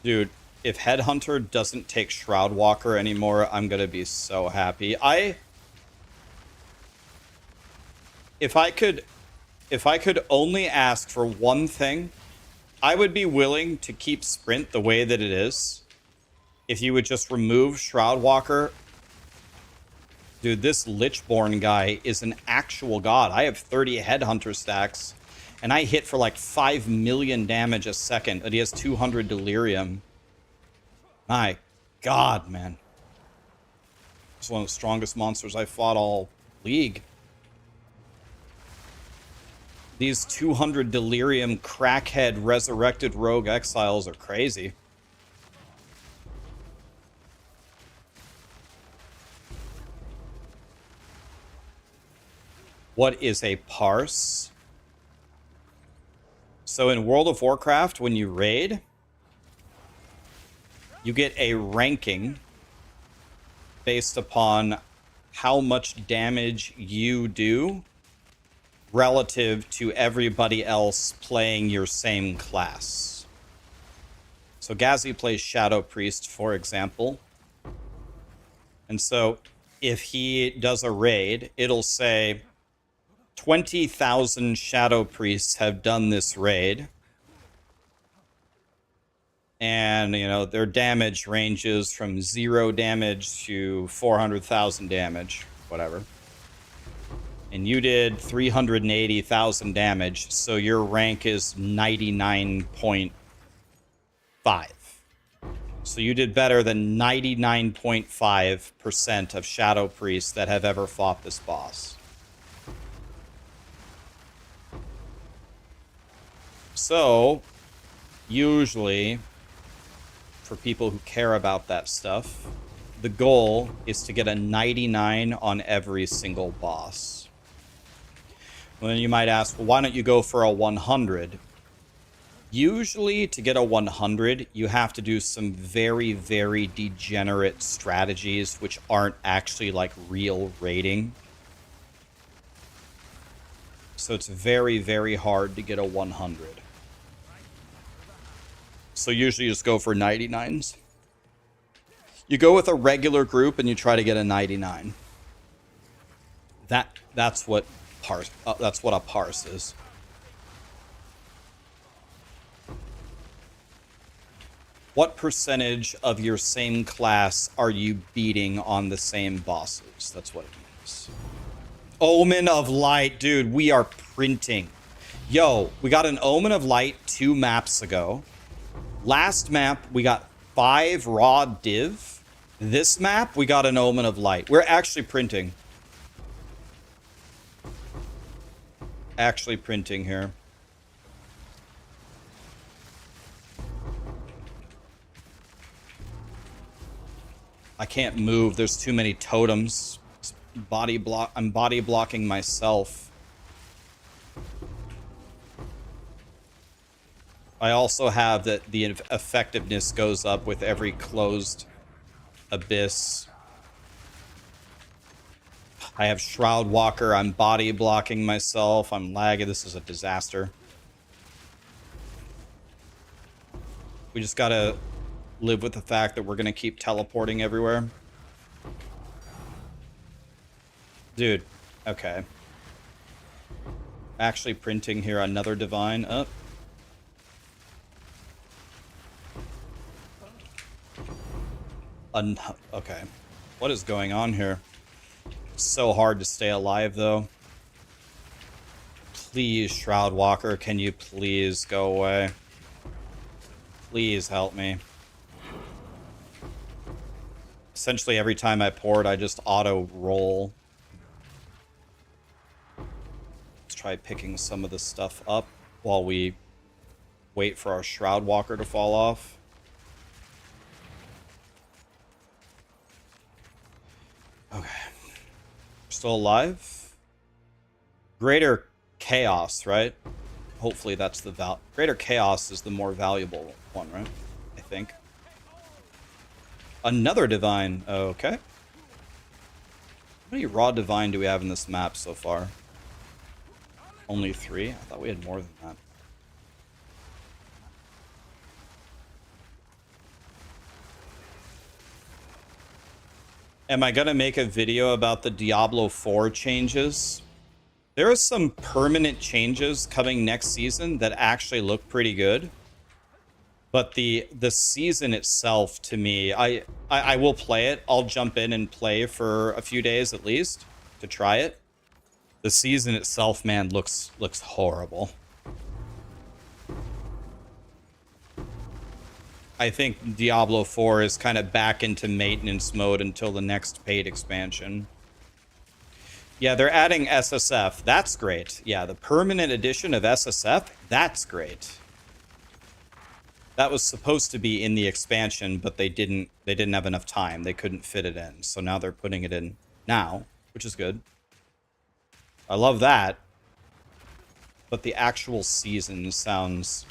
Dude, if Headhunter doesn't take Shroudwalker anymore, I'm gonna be so happy. If I could only ask for one thing, I would be willing to keep Sprint the way that it is. If you would just remove Shroudwalker. Dude, this Lichborn guy is an actual god. I have 30 Headhunter stacks, and I hit for like 5 million damage a second, and he has 200 Delirium. My god, man. It's one of the strongest monsters I fought all league. These 200 Delirium crackhead resurrected rogue exiles are crazy. What is a parse? So in World of Warcraft, when you raid, you get a ranking based upon how much damage you do relative to everybody else playing your same class. So Gazzy plays Shadow Priest, for example. And so if he does a raid, it'll say 20,000 Shadow Priests have done this raid. And, you know, their damage ranges from 0 damage to 400,000 damage, whatever. And you did 380,000 damage, so your rank is 99.5. So you did better than 99.5% of Shadow Priests that have ever fought this boss. So, usually, for people who care about that stuff, the goal is to get a 99 on every single boss. Well, then you might ask, well, why don't you go for a 100? Usually, to get a 100, you have to do some very, very degenerate strategies, which aren't actually like real raiding. So it's very, very hard to get a 100. So usually you just go for 99s. You go with a regular group and you try to get a 99. That's what a parse is. What percentage of your same class are you beating on the same bosses? That's what it means. Omen of Light, dude, we are printing. Yo, we got an Omen of Light 2 maps ago. Last map, we got 5 raw div. This map, we got an Omen of Light. We're actually printing. Actually printing here. I can't move. There's too many totems. I'm body blocking myself. I also have that the effectiveness goes up with every closed abyss. I have Shroud Walker. I'm body blocking myself. I'm lagging. This is a disaster. We just gotta live with the fact that we're gonna keep teleporting everywhere. Dude, okay. Actually printing here another divine up. Okay. What is going on here? It's so hard to stay alive, though. Please, Shroud Walker, can you please go away? Please help me. Essentially, every time I port, I just auto-roll. Let's try picking some of this stuff up while we wait for our Shroud Walker to fall off. Okay. Still alive? Greater Chaos, right? Hopefully that's the Greater Chaos is the more valuable one, right? I think. Another Divine. Okay. How many raw Divine do we have in this map so far? Only 3? I thought we had more than that. Am I gonna make a video about the Diablo 4 changes? There are some permanent changes coming next season that actually look pretty good. But the season itself, to me, I will play it. I'll jump in and play for a few days at least to try it. The season itself, man, looks horrible. I think Diablo 4 is kind of back into maintenance mode until the next paid expansion. Yeah, they're adding SSF. That's great. Yeah, the permanent edition of SSF, that's great. That was supposed to be in the expansion, but they didn't have enough time. They couldn't fit it in. So now they're putting it in now, which is good. I love that. But the actual season sounds...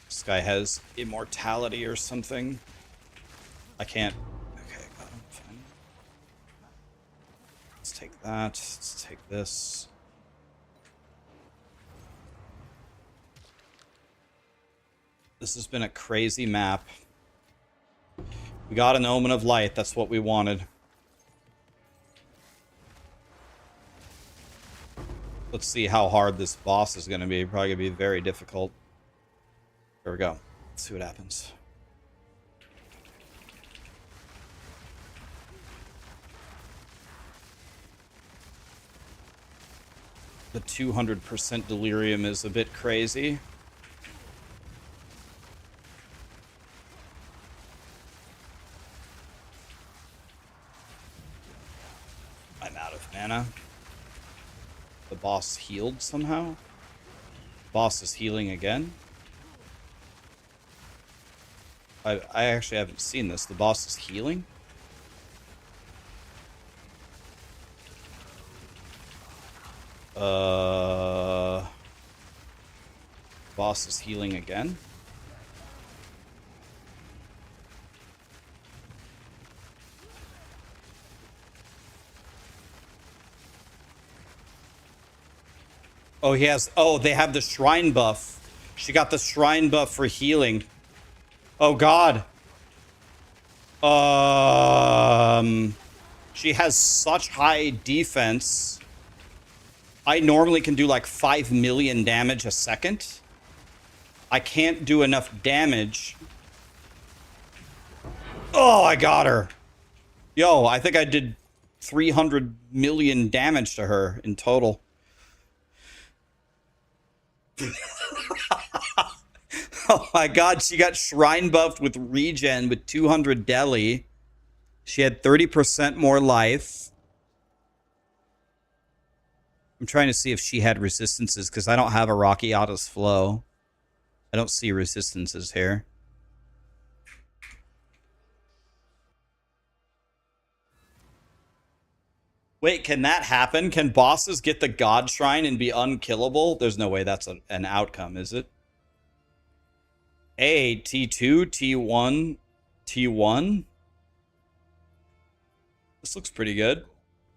This guy has immortality or something. I can't... Okay, got him. Fine. Let's take that. Let's take this. This has been a crazy map. We got an Omen of Light. That's what we wanted. Let's see how hard this boss is going to be. Probably going to be very difficult. Here we go. Let's see what happens. The 200% delirium is a bit crazy. I'm out of mana. The boss healed somehow. Boss is healing again. I actually haven't seen this. The boss is healing? Boss is healing again. Oh, he has... Oh, they have the shrine buff. She got the shrine buff for healing. Oh, God. She has such high defense. I normally can do like 5 million damage a second. I can't do enough damage. Oh, I got her. Yo, I think I did 300 million damage to her in total. Oh my god, she got shrine buffed with regen with 200 deli. She had 30% more life. I'm trying to see if she had resistances because I don't have a Raxxanterax flow. I don't see resistances here. Wait, can that happen? Can bosses get the God Shrine and be unkillable? There's no way that's an outcome, is it? A, T2, T1, T1. This looks pretty good.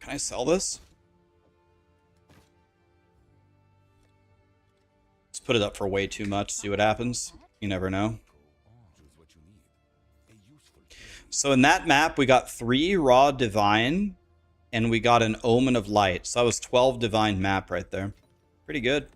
Can I sell this? Let's put it up for way too much, see what happens. You never know. So in that map, we got 3 Raw Divine, and we got an Omen of Light. So that was 12 Divine map right there. Pretty good.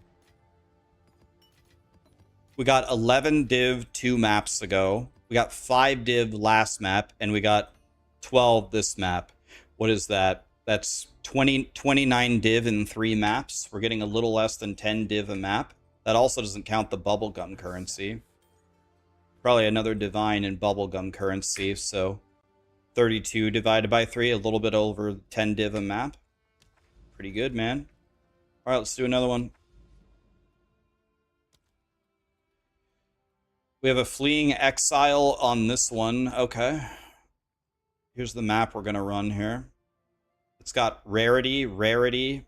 We got 11 div 2 maps ago. We got 5 div last map, and we got 12 this map. What is that? That's 29 div in 3 maps. We're getting a little less than 10 div a map. That also doesn't count the bubblegum currency. Probably another divine in bubblegum currency, so 32 divided by 3, a little bit over 10 div a map. Pretty good, man. All right, let's do another one. We have a fleeing exile on this one. Okay. Here's the map we're going to run here. It's got rarity,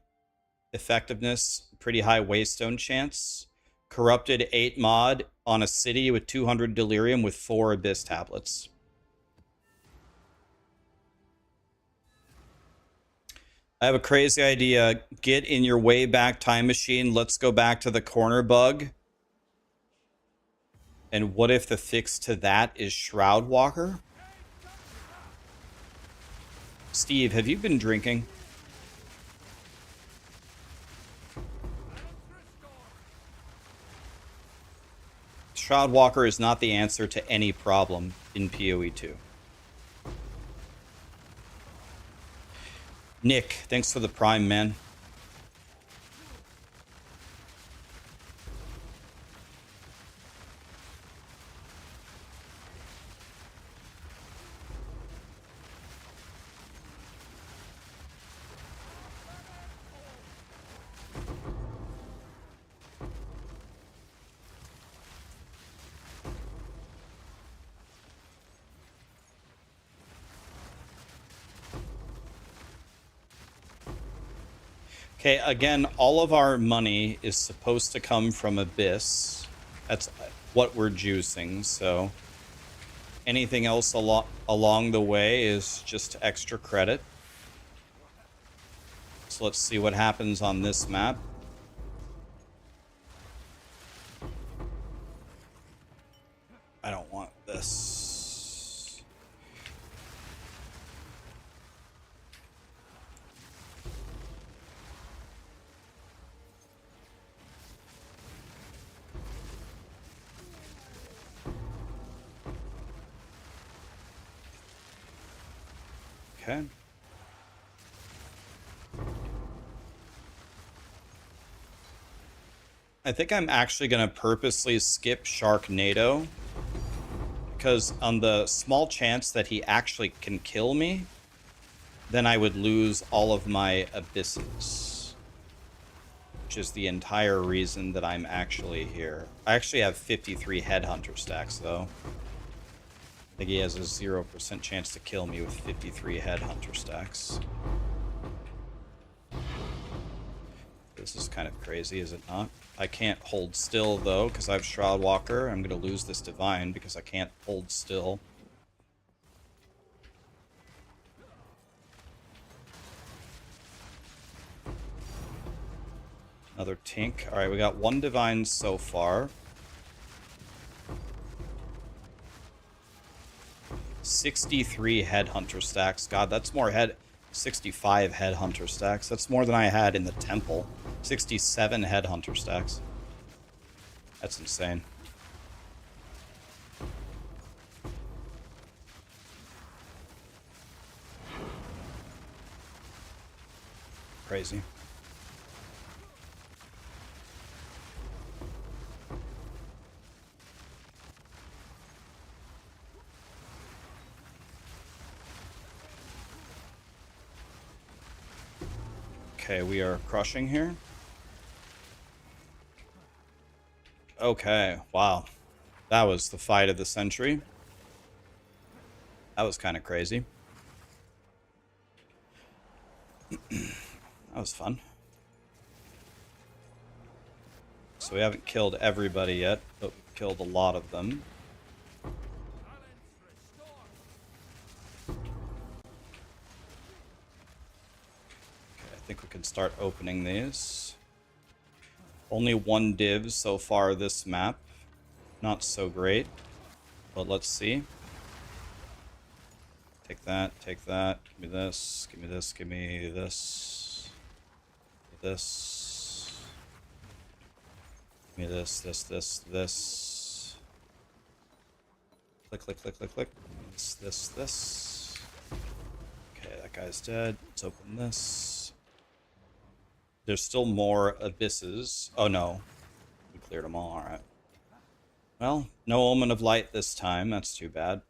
effectiveness, pretty high waystone chance. Corrupted 8 mod on a city with 200 delirium with 4 abyss tablets. I have a crazy idea. Get in your way back time machine. Let's go back to the corner bug. And what if the fix to that is Shroud Walker? Steve, have you been drinking? Shroud Walker is not the answer to any problem in PoE 2. Nick, thanks for the prime, man. Okay, again, all of our money is supposed to come from Abyss. That's what we're juicing, so anything else along the way is just extra credit. So let's see what happens on this map. I don't want this. Okay. I think I'm actually going to purposely skip Sharknado, because on the small chance that he actually can kill me, then I would lose all of my abysses, which is the entire reason that I'm actually here. I actually have 53 Headhunter stacks, though. I think he has a 0% chance to kill me with 53 Headhunter stacks. This is kind of crazy, is it not? I can't hold still, though, because I have Shroudwalker. I'm going to lose this Divine because I can't hold still. Another Tink. Alright, we got one Divine so far. 63 Headhunter stacks. God, that's more 65 Headhunter stacks. That's more than I had in the Temple. 67 Headhunter stacks. That's insane. Crazy. Okay, we are crushing here. Okay, wow. That was the fight of the century. That was kind of crazy. That was fun. So we haven't killed everybody yet, but we've killed a lot of them. Okay, I think we can start opening these. Only one div so far this map. Not so great, but let's see. Take that, take that. Give me this, give me this, give me this. This. Give me this, this. Click, click, click, click, click. This. Okay, that guy's dead. Let's open this. There's still more abysses. Oh no. We cleared them all, alright. Well, no Omen of Light this time. That's too bad.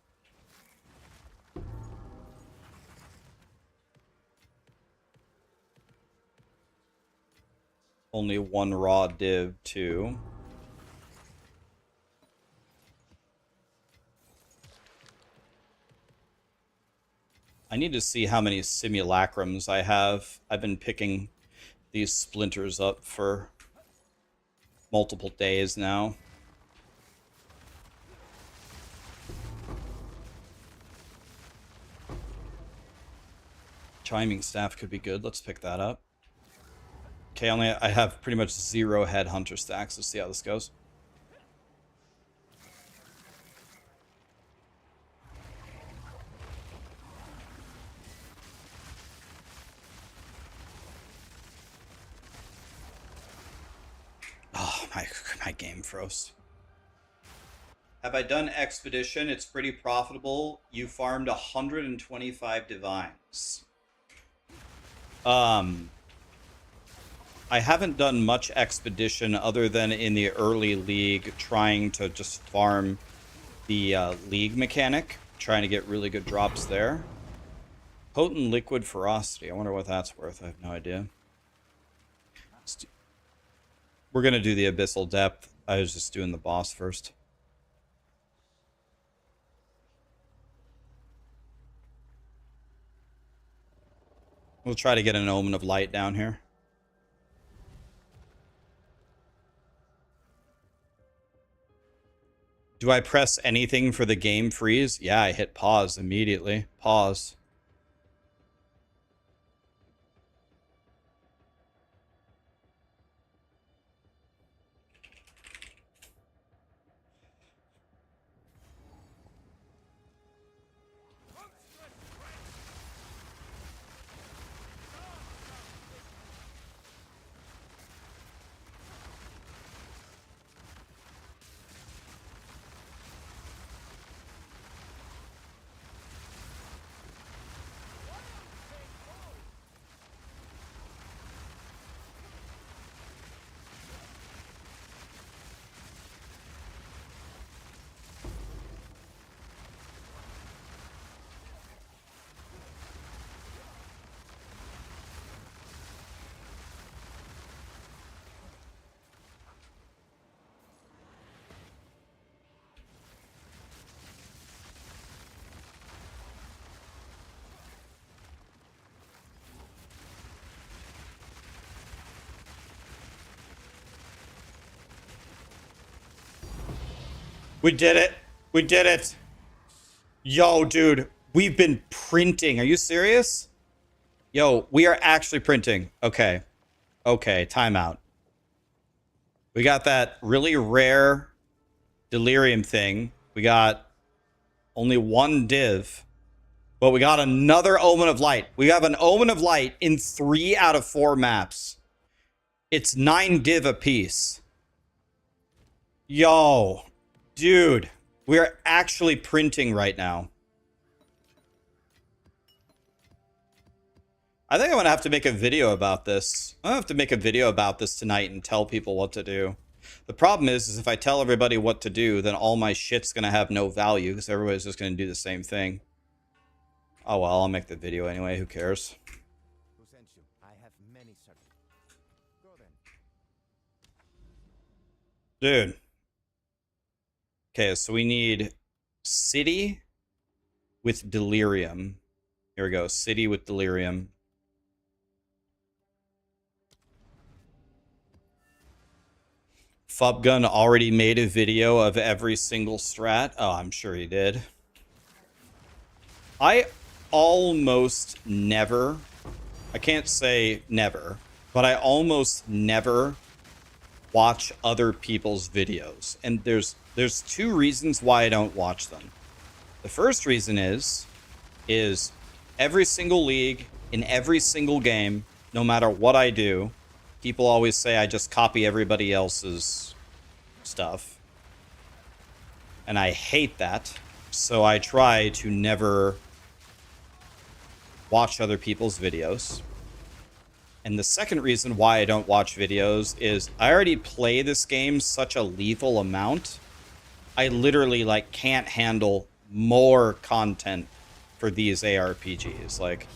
Only one raw div, too. I need to see how many simulacrums I have. I've been picking these splinters up for multiple days now. Chiming Staff could be good. Let's pick that up. Okay, I have pretty much 0 Headhunter stacks. Let's see how this goes. Oh, my game froze. Have I done Expedition? It's pretty profitable. You farmed 125 Divines. I haven't done much Expedition other than in the early league, trying to just farm the league mechanic, trying to get really good drops there. Potent Liquid Ferocity. I wonder what that's worth. I have no idea. We're going to do the Abyssal Depth. I was just doing the boss first. We'll try to get an Omen of Light down here. Do I press anything for the game freeze? Yeah, I hit pause immediately. Pause. We did it. We did it. Yo, dude, we've been printing. Are you serious? Yo, we are actually printing. Okay. Okay, timeout. We got that really rare delirium thing. We got only one div. But we got another Omen of Light. We have an Omen of Light in 3 out of 4 maps. It's 9 div apiece. Yo, dude, we're actually printing right now. I think I'm going to have to make a video about this. I'm going to have to make a video about this tonight and tell people what to do. The problem is if I tell everybody what to do, then all my shit's going to have no value because everybody's just going to do the same thing. Oh, well, I'll make the video anyway. Who cares? Who sent you? I have many servants. Go then. Dude. Okay, so we need city with delirium. Here we go. City with delirium. Fubgun already made a video of every single strat. Oh, I'm sure he did. I almost never, I can't say never, but I almost never watch other people's videos. And there's 2 reasons why I don't watch them. The first reason is every single league, in every single game, no matter what I do, people always say I just copy everybody else's stuff. And I hate that. So I try to never watch other people's videos. And the second reason why I don't watch videos is I already play this game such a lethal amount. I literally like can't handle more content for these ARPGs. Like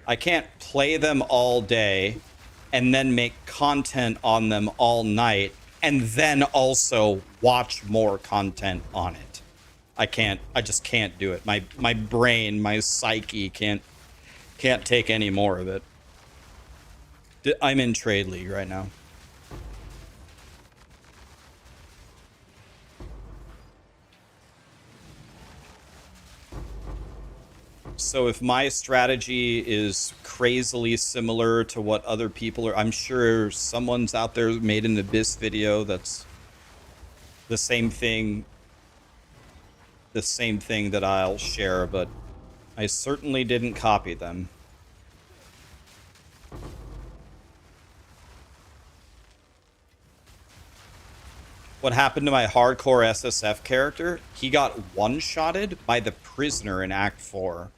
I can't play them all day and then make content on them all night and then also watch more content on it. I just can't do it. My brain, my psyche can't take any more of it. I'm in Trade League right now. So if my strategy is crazily similar to what other people are, I'm sure someone's out there made an Abyss video that's the same thing that I'll share, but I certainly didn't copy them. What happened to my hardcore SSF character? He got one-shotted by the prisoner in Act 4.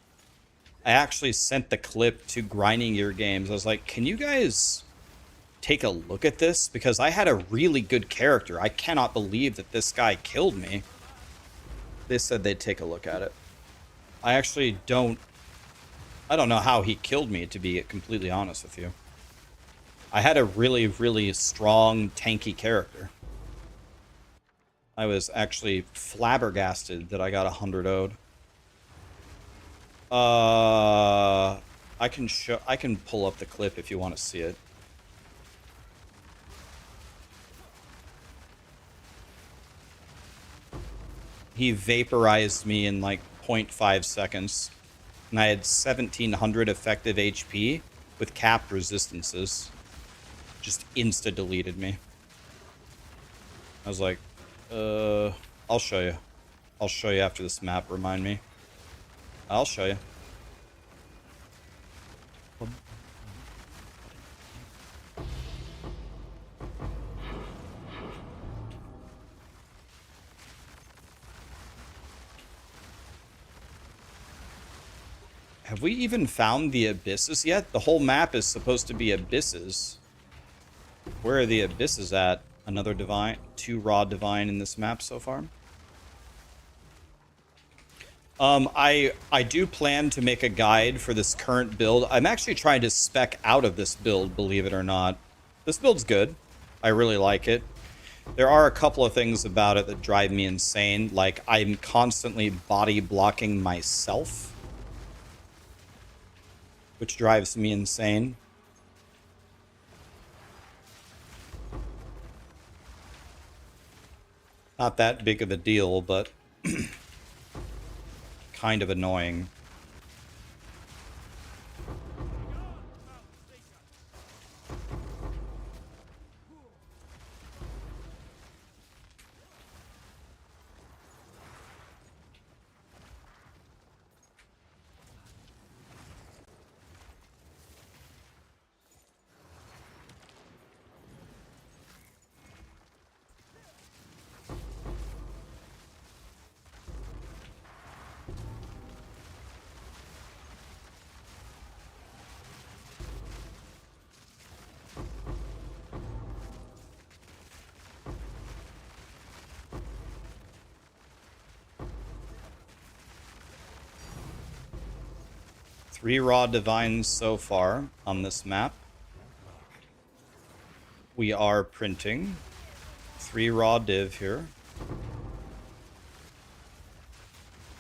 I actually sent the clip to Grinding Your Games. I was like, can you guys take a look at this? Because I had a really good character. I cannot believe that this guy killed me. They said they'd take a look at it. I don't know how he killed me, to be completely honest with you. I had a really, really strong, tanky character. I was actually flabbergasted that I got 100 ode. I can pull up the clip if you want to see it. He vaporized me in like 0.5 seconds. And I had 1700 effective HP with capped resistances. Just insta-deleted me. I was like, I'll show you. I'll show you after this map, remind me. I'll show you. Have we even found the abysses yet? The whole map is supposed to be abysses. Where are the abysses at? Another divine, 2 raw divine in this map so far. I do plan to make a guide for this current build. I'm actually trying to spec out of this build, believe it or not. This build's good. I really like it. There are a couple of things about it that drive me insane. Like, I'm constantly body blocking myself, which drives me insane. Not that big of a deal, but kind of annoying. Three raw divines so far on this map. We are printing 3 raw div here.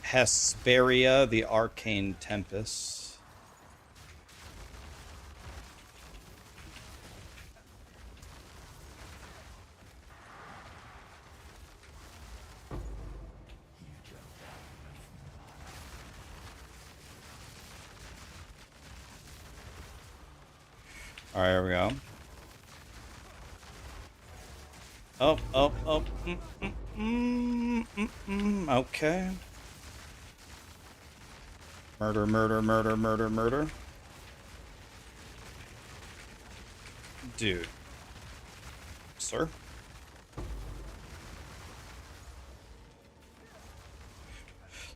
Hesperia, the Arcane Tempest. Alright, here we go. Oh. Okay. Murder. Dude. Sir?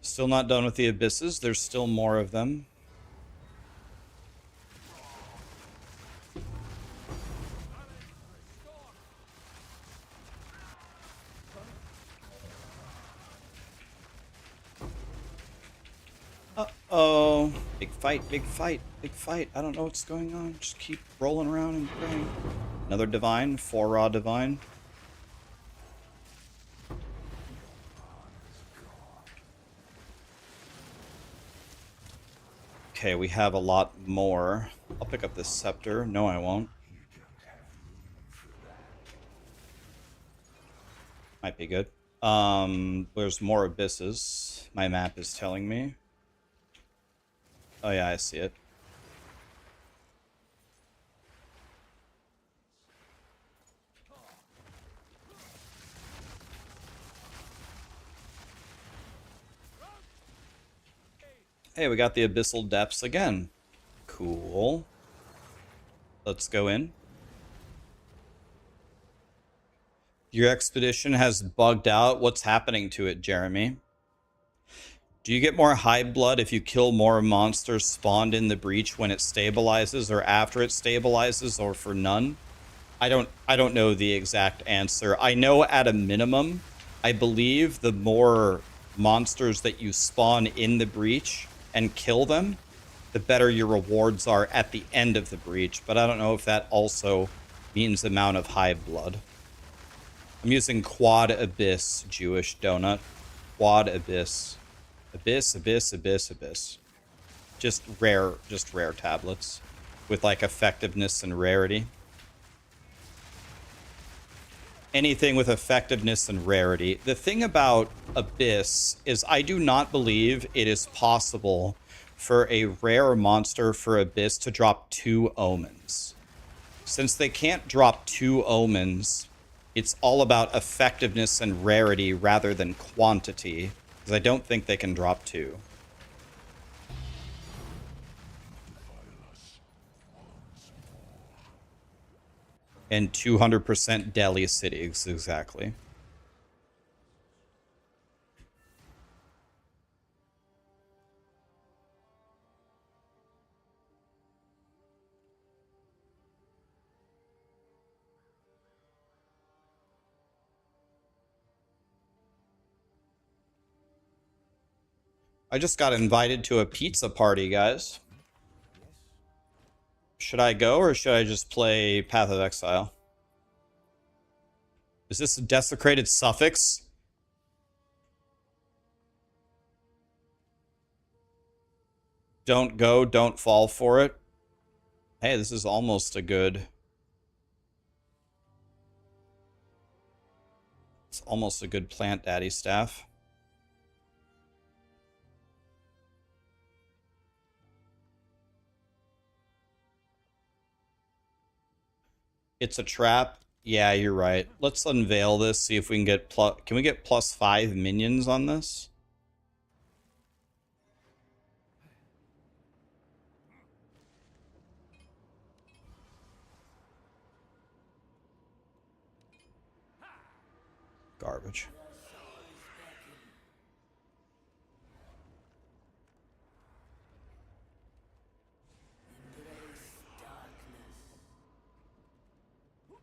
Still not done with the abysses. There's still more of them. Uh-oh. Big fight. I don't know what's going on. Just keep rolling around and praying. Another divine. 4 raw divine. Okay, we have a lot more. I'll pick up this scepter. No, I won't. Might be good. There's more abysses. My map is telling me. Oh yeah, I see it. Hey, we got the abyssal depths again. Cool. Let's go in. Your expedition has bugged out. What's happening to it, Jeremy? Do you get more high blood if you kill more monsters spawned in the breach when it stabilizes or after it stabilizes, or for none? I don't know the exact answer. I know at a minimum, I believe the more monsters that you spawn in the breach and kill them, the better your rewards are at the end of the breach. But I don't know if that also means amount of high blood. I'm using Quad Abyss, Jewish Donut. Quad Abyss. Abyss. Just rare tablets with like effectiveness and rarity. Anything with effectiveness and rarity. The thing about Abyss is I do not believe it is possible for a rare monster for Abyss to drop 2 omens. Since they can't drop 2 omens, it's all about effectiveness and rarity rather than quantity, because I don't think they can drop 2. And 200% Delhi cities, exactly. I just got invited to a pizza party, guys. Should I go or should I just play Path of Exile? Is this a desecrated suffix? Don't go, don't fall for it. Hey, this is almost a good... It's almost a good plant daddy staff. It's a trap. Yeah, you're right. Let's unveil this, see if we can get can we get +5 minions on this? Garbage. What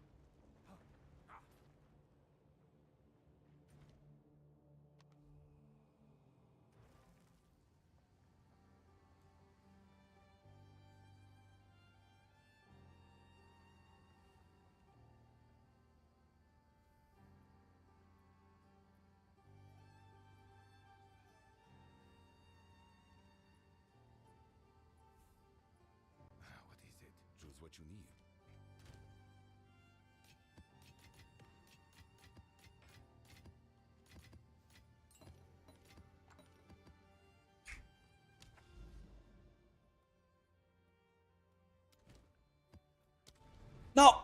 is it? Choose what you need. No!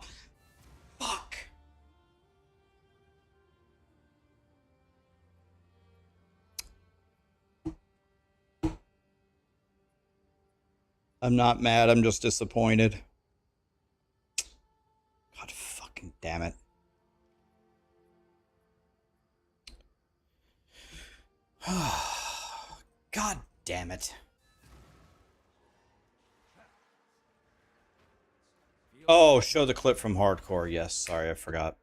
Fuck! I'm not mad, I'm just disappointed. God fucking damn it. God damn it. Oh, show the clip from hardcore. Yes, sorry, I forgot.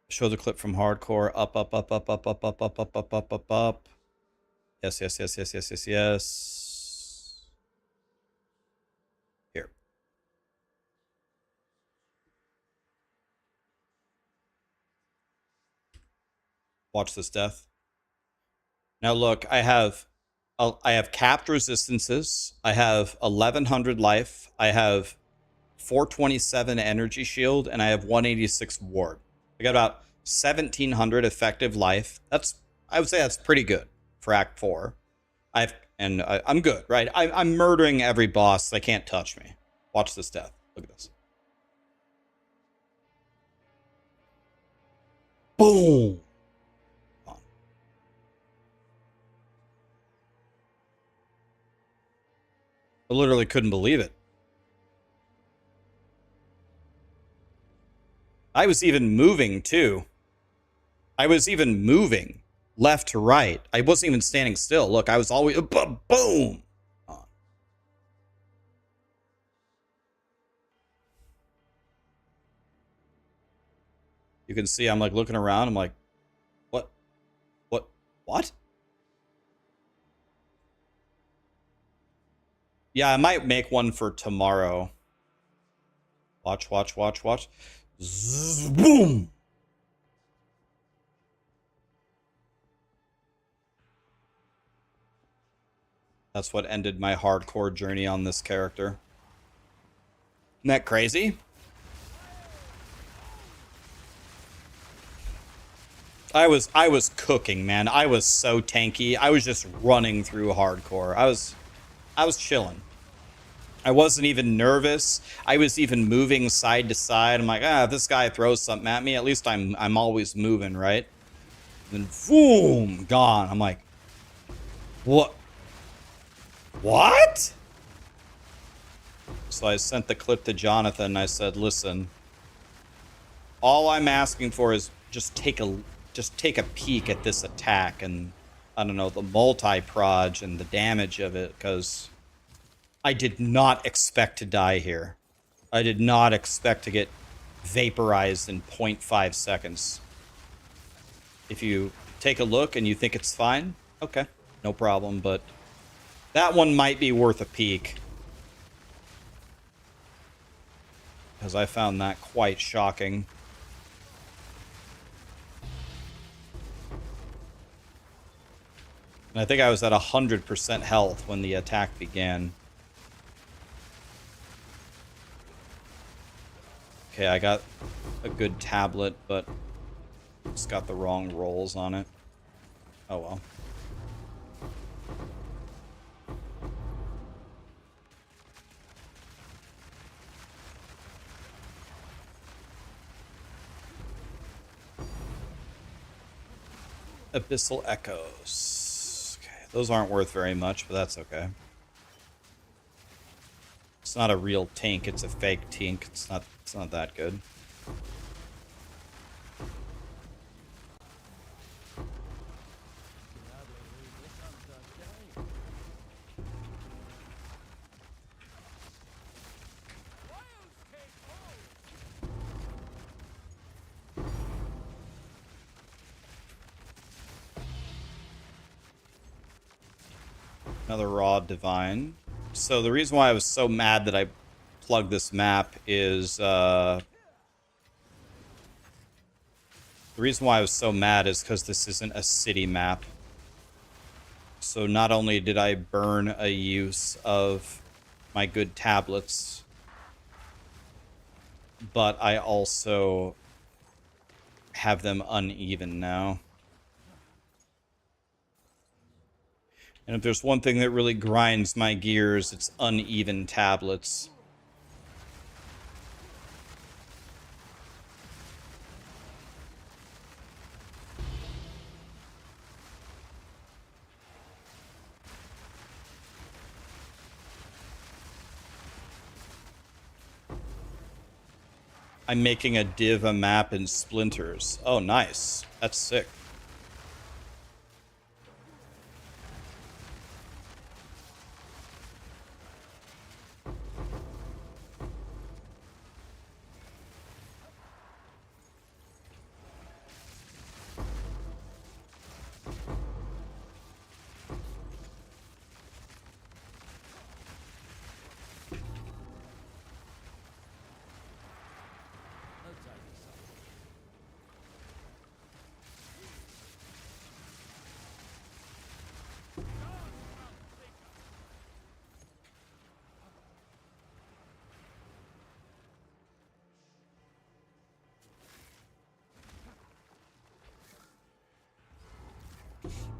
Show the clip from hardcore. Up, up, up, up, up, up, up, up, up, up, up, up, up. Yes, yes, yes, yes, yes, yes, yes. Here. Watch this death. Now look, I have capped resistances. I have 1100 life. I have 427 energy shield, and I have 186 ward. I got about 1700 effective life. I would say that's pretty good for Act 4. I'm good, right? I'm murdering every boss. They can't touch me. Watch this death. Look at this. Boom. I literally couldn't believe it. I was even moving too. I was even moving left to right. I wasn't even standing still. Look, I was always boom. You can see I'm like looking around. I'm like, what? What? Yeah, I might make one for tomorrow. Watch, watch, watch, watch. Zzz, boom. That's what ended my hardcore journey on this character. Isn't that crazy? I was cooking, man. I was so tanky. I was just running through hardcore. I was chilling. I wasn't even nervous. I was even moving side to side. I'm like, if this guy throws something at me, at least I'm always moving, right? And then boom, gone. I'm like, what? What? So I sent the clip to Jonathan. I said, listen, all I'm asking for is just take a peek at this attack and, I don't know, the multi-proj and the damage of it, because I did not expect to die here. I did not expect to get vaporized in 0.5 seconds. If you take a look and you think it's fine, okay, no problem, but that one might be worth a peek, because I found that quite shocking. And I think I was at 100% health when the attack began. Okay, I got a good tablet, but It's got the wrong rolls on it. Oh well. Abyssal Echoes. Okay, those aren't worth very much, but that's okay. It's not a real tank, it's a fake tank. It's not that good. Another Raw Divine. So the reason why I was so mad that I plugged this map is the reason why I was so mad is because this isn't a city map. So not only did I burn a use of my good tablets, but I also have them uneven now. And if there's one thing that really grinds my gears, it's uneven tablets. I'm making a div a map in splinters. Oh, nice. That's sick.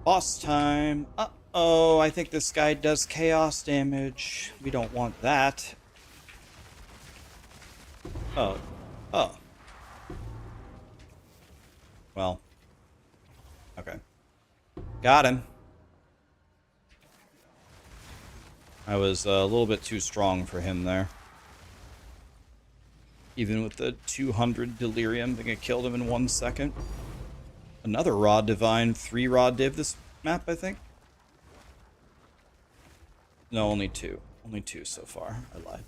Boss time. Uh-oh, I think this guy does chaos damage. We don't want that. Oh. Oh. Well. Okay. Got him. I was a little bit too strong for him there. Even with the 200 delirium, I think I killed him in 1 second. Another Raw Divine, 3 Raw Div this map, I think. No, only 2. Only 2 so far. I lied.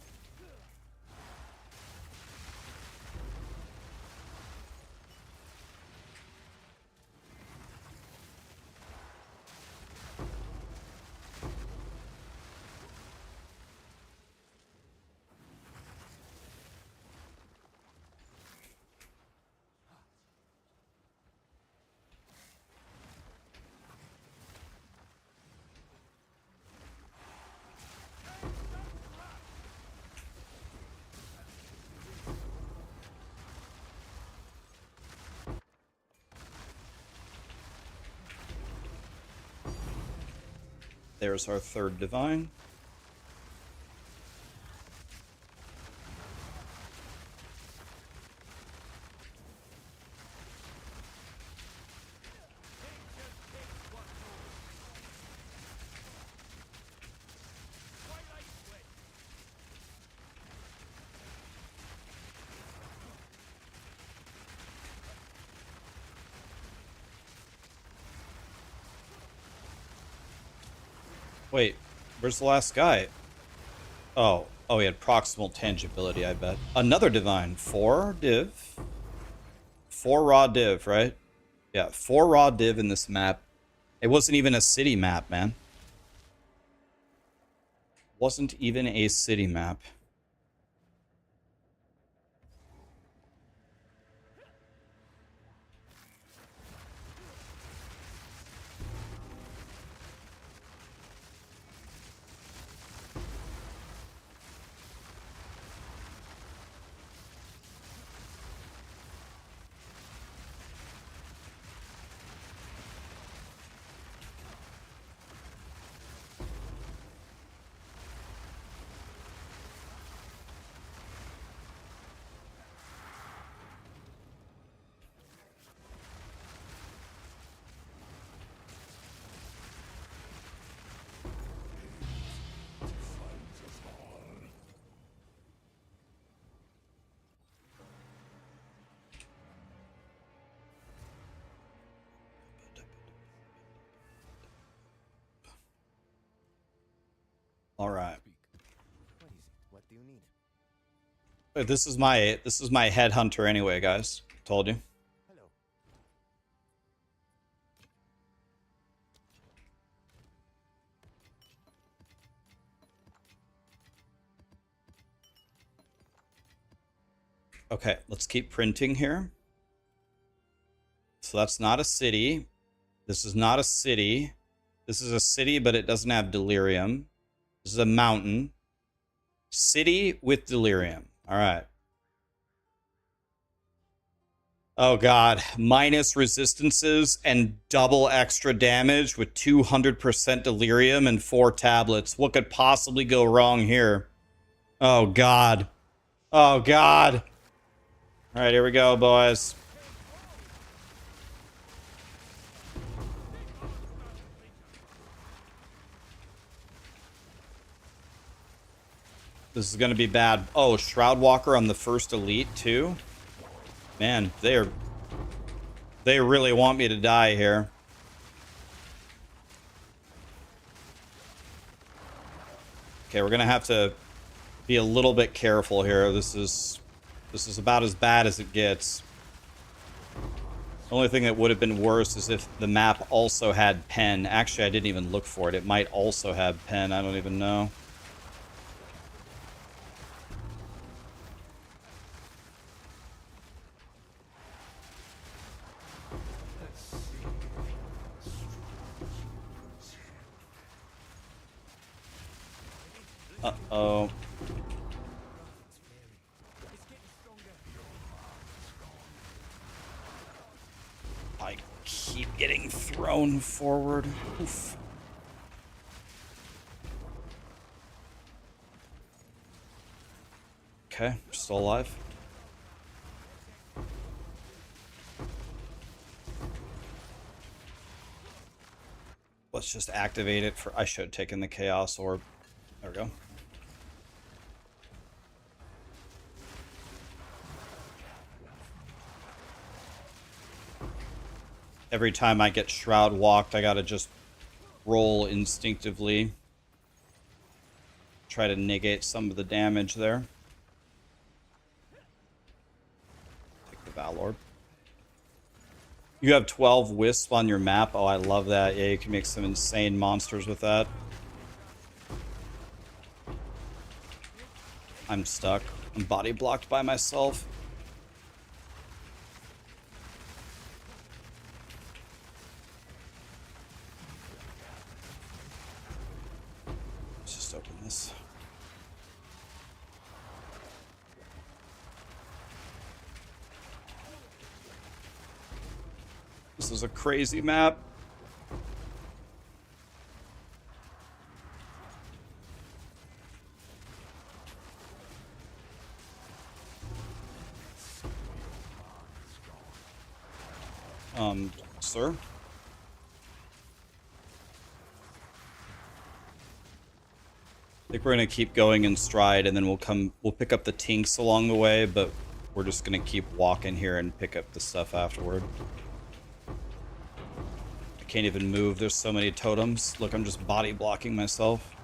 There's our 3rd Divine. Wait, where's the last guy? Oh, he had proximal tangibility, I bet. Another Divine. 4 Div. 4 Raw Div, right? Yeah, 4 Raw Div in this map. It wasn't even a city map, man. Wasn't even a city map. This is my headhunter anyway, guys. Told you. Hello. Okay, let's keep printing here. So that's not a city. This is not a city. This is a city, but it doesn't have delirium. This is a mountain. City with delirium. All right. Oh god, minus resistances and double extra damage with 200% delirium and 4 tablets. What could possibly go wrong here? Oh god. Oh god. All right, here we go, boys. This is going to be bad. Oh, Shroud Walker on the first elite too? Man, they really want me to die here. Okay, we're going to have to be a little bit careful here. This is about as bad as it gets. The only thing that would have been worse is if the map also had pen. Actually, I didn't even look for it. It might also have pen. I don't even know. Uh-oh. I keep getting thrown forward. Oof. Okay, still alive. Let's just activate it for... I should have taken the Chaos Orb. There we go. Every time I get Shroud Walked, I gotta just roll instinctively. Try to negate some of the damage there. Take the Valor. You have 12 Wisp on your map. Oh, I love that. Yeah, you can make some insane monsters with that. I'm stuck. I'm body blocked by myself. Let's just open this. This is a crazy map. Sir? I think we're gonna keep going in stride, and then we'll pick up the tinks along the way, but we're just gonna keep walking here and pick up the stuff afterward. I can't even move, there's so many totems. Look, I'm just body blocking myself.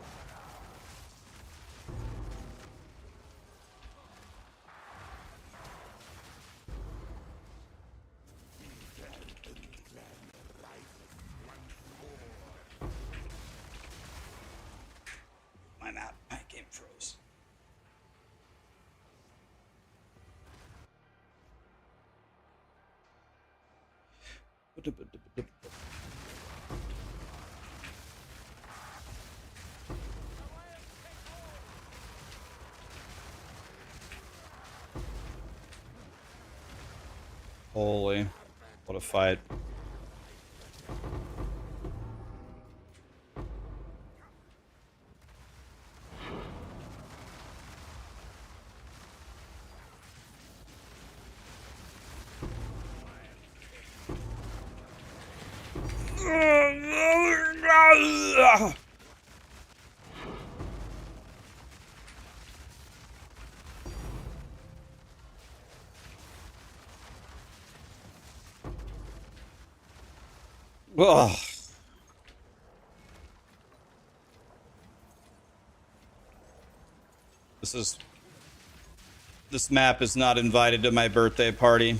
My game froze. Holy, what a fight. Ugh. This is... This map is not invited to my birthday party.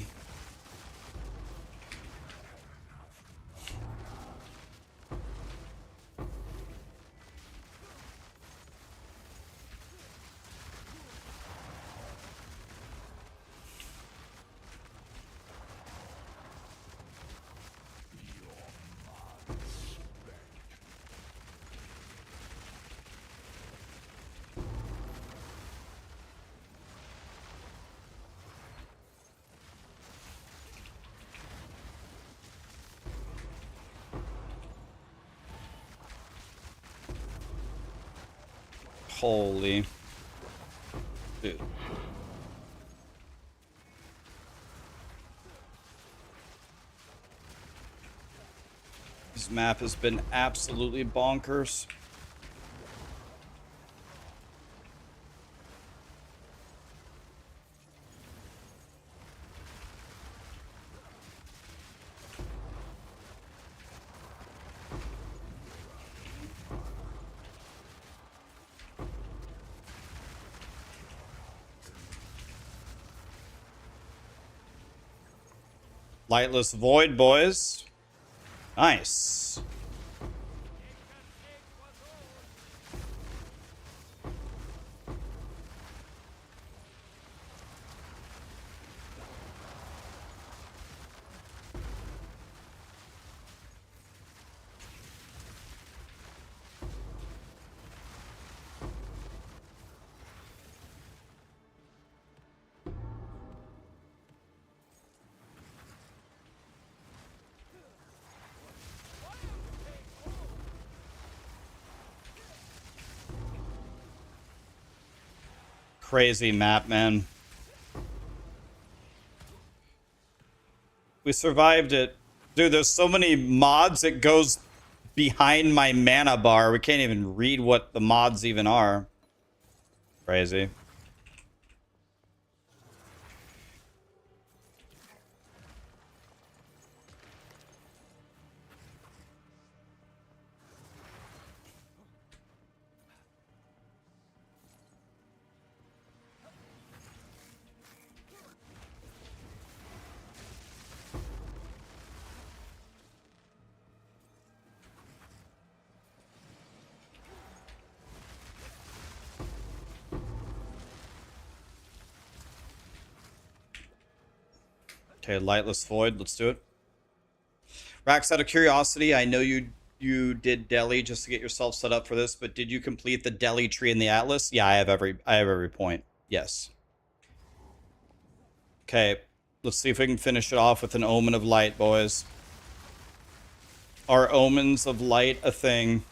Holy. Dude. This map has been absolutely bonkers. Lightless Void, boys. Nice. Crazy map, man. We survived it. Dude, there's so many mods, it goes behind my mana bar. We can't even read what the mods even are. Crazy. Okay, Lightless Void, let's do it. Rax, out of curiosity, I know you did Delhi just to get yourself set up for this, but did you complete the Delhi tree in the Atlas? Yeah, I have every point. Yes. Okay, let's see if we can finish it off with an Omen of Light, boys. Are Omens of Light a thing?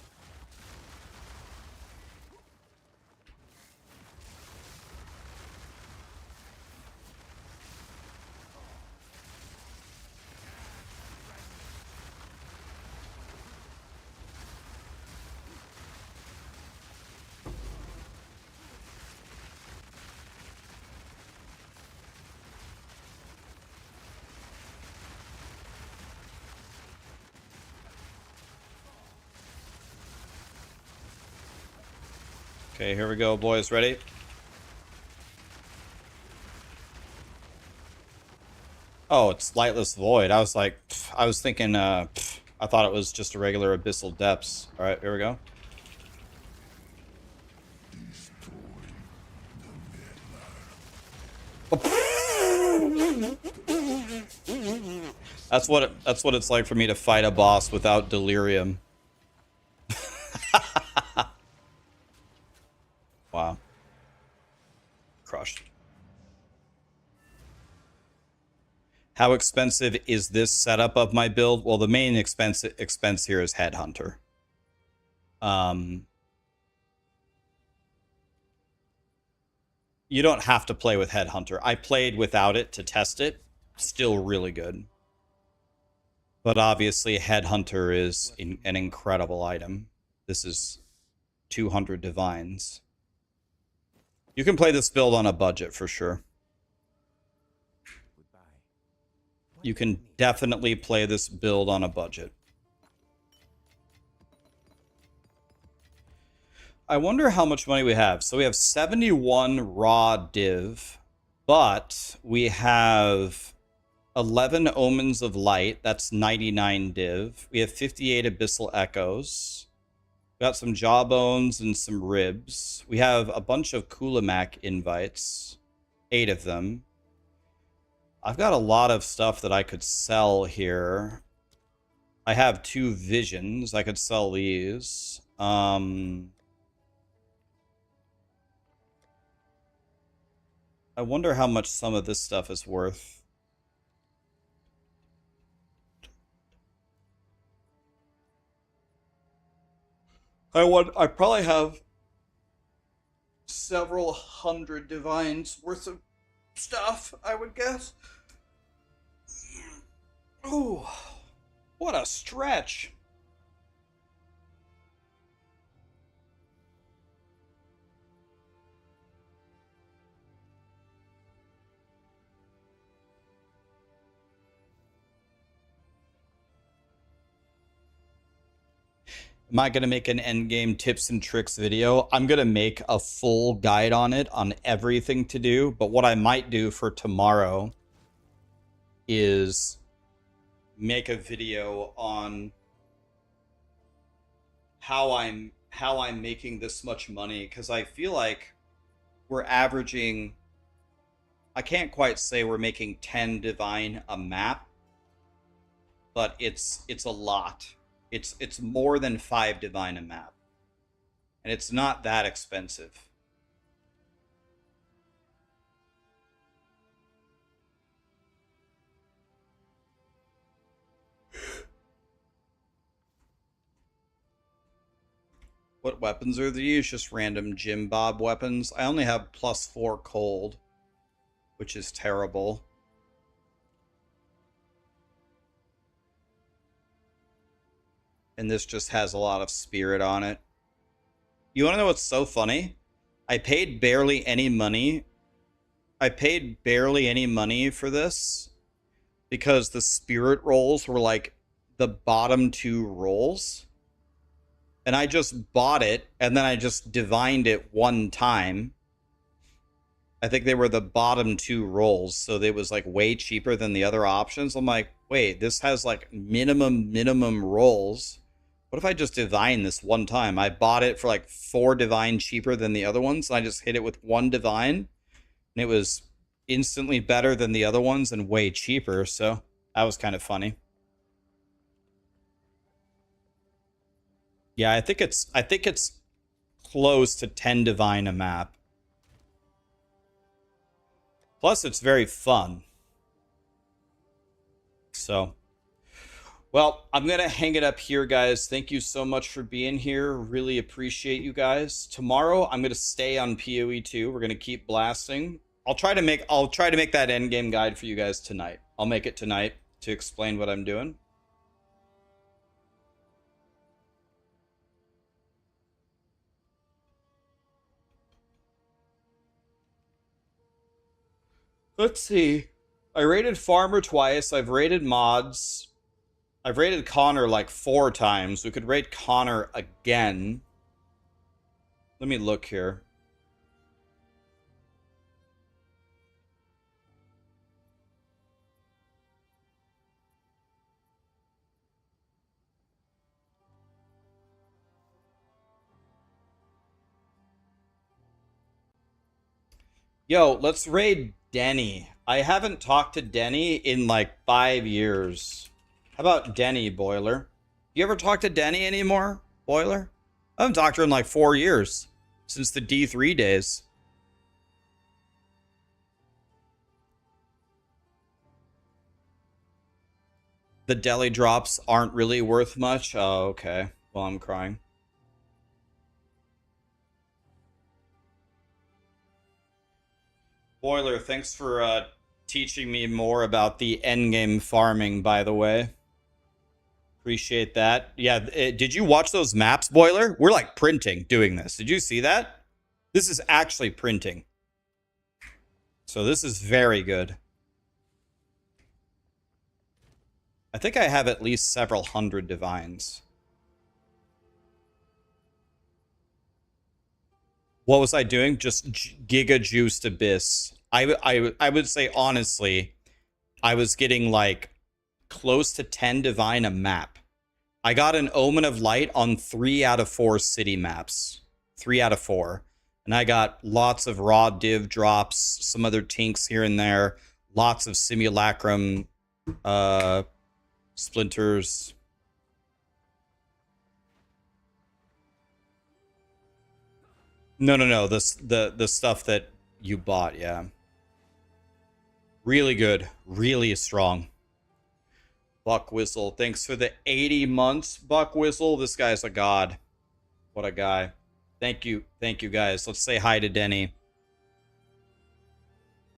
Okay, here we go, boys. Ready? Oh, it's Lightless Void. I was like, I was thinking, I thought it was just a regular Abyssal Depths. All right, here we go. That's what it's like for me to fight a boss without delirium. Wow. Crushed. How expensive is this setup of my build? Well, the main expense here is Headhunter. You don't have to play with Headhunter. I played without it to test it. Still really good. But obviously, Headhunter is an incredible item. This is 200 divines. You can play this build on a budget for sure. You can definitely play this build on a budget. I wonder how much money we have. So we have 71 raw div. But we have 11 Omens of Light. That's 99 div. We have 58 Abyssal Echoes. We got some Jawbones and some Ribs. We have a bunch of Kulamak invites. 8 of them. I've got a lot of stuff that I could sell here. I have 2 Visions. I could sell these. I wonder how much some of this stuff is worth. I probably have several hundred divines worth of stuff, I would guess. Oh, what a stretch. Am I going to make an endgame tips and tricks video? I'm going to make a full guide on it, on everything to do. But what I might do for tomorrow is make a video on how I'm making this much money, because I feel like we're averaging, I can't quite say we're making 10 divine a map, but it's a lot. It's more than 5 divine a map. And it's not that expensive. What weapons are these? Just random Jim Bob weapons. I only have +4 cold, which is terrible. And this just has a lot of spirit on it. You want to know what's so funny? I paid barely any money. I paid barely any money for this because the spirit rolls were like the bottom 2 rolls. And I just bought it, and then I just divined it one time. I think they were the bottom 2 rolls, so it was like way cheaper than the other options. I'm like, wait, this has like minimum rolls. What if I just divine this one time? I bought it for like 4 divine cheaper than the other ones, and I just hit it with 1 divine, and it was instantly better than the other ones and way cheaper, so that was kind of funny. Yeah, I think it's close to 10 divine a map. Plus, it's very fun. So, well, I'm going to hang it up here, guys. Thank you so much for being here. Really appreciate you guys. Tomorrow, I'm going to stay on PoE 2. We're going to keep blasting. I'll try to make that endgame guide for you guys tonight. I'll make it tonight to explain what I'm doing. Let's see. I rated Farmer twice. I've rated mods. I've rated Connor like 4 times. We could rate Connor again. Let me look here. Yo, let's raid Denny. I haven't talked to Denny in like 5 years. How about Denny, Boiler? You ever talk to Denny anymore, Boiler? I haven't talked to him in like 4 years. Since the D3 days. The deli drops aren't really worth much? Oh, okay. Well, I'm crying. Boiler, thanks for teaching me more about the endgame farming, by the way. Appreciate that. Yeah, did you watch those maps, Boiler? We're like printing doing this. Did you see that? This is actually printing. So this is very good. I think I have at least several hundred divines. What was I doing? Just giga juiced Abyss. I would say honestly, I was getting like close to 10 divine a map. I got an Omen of Light on 3 out of 4 city maps. 3 out of 4. And I got lots of raw div drops, some other tinks here and there, lots of simulacrum splinters. No. The stuff that you bought, yeah. Really good. Really strong. Buck Whistle. Thanks for the 80 months, Buck Whistle. This guy's a god. What a guy. Thank you. Thank you, guys. Let's say hi to Denny.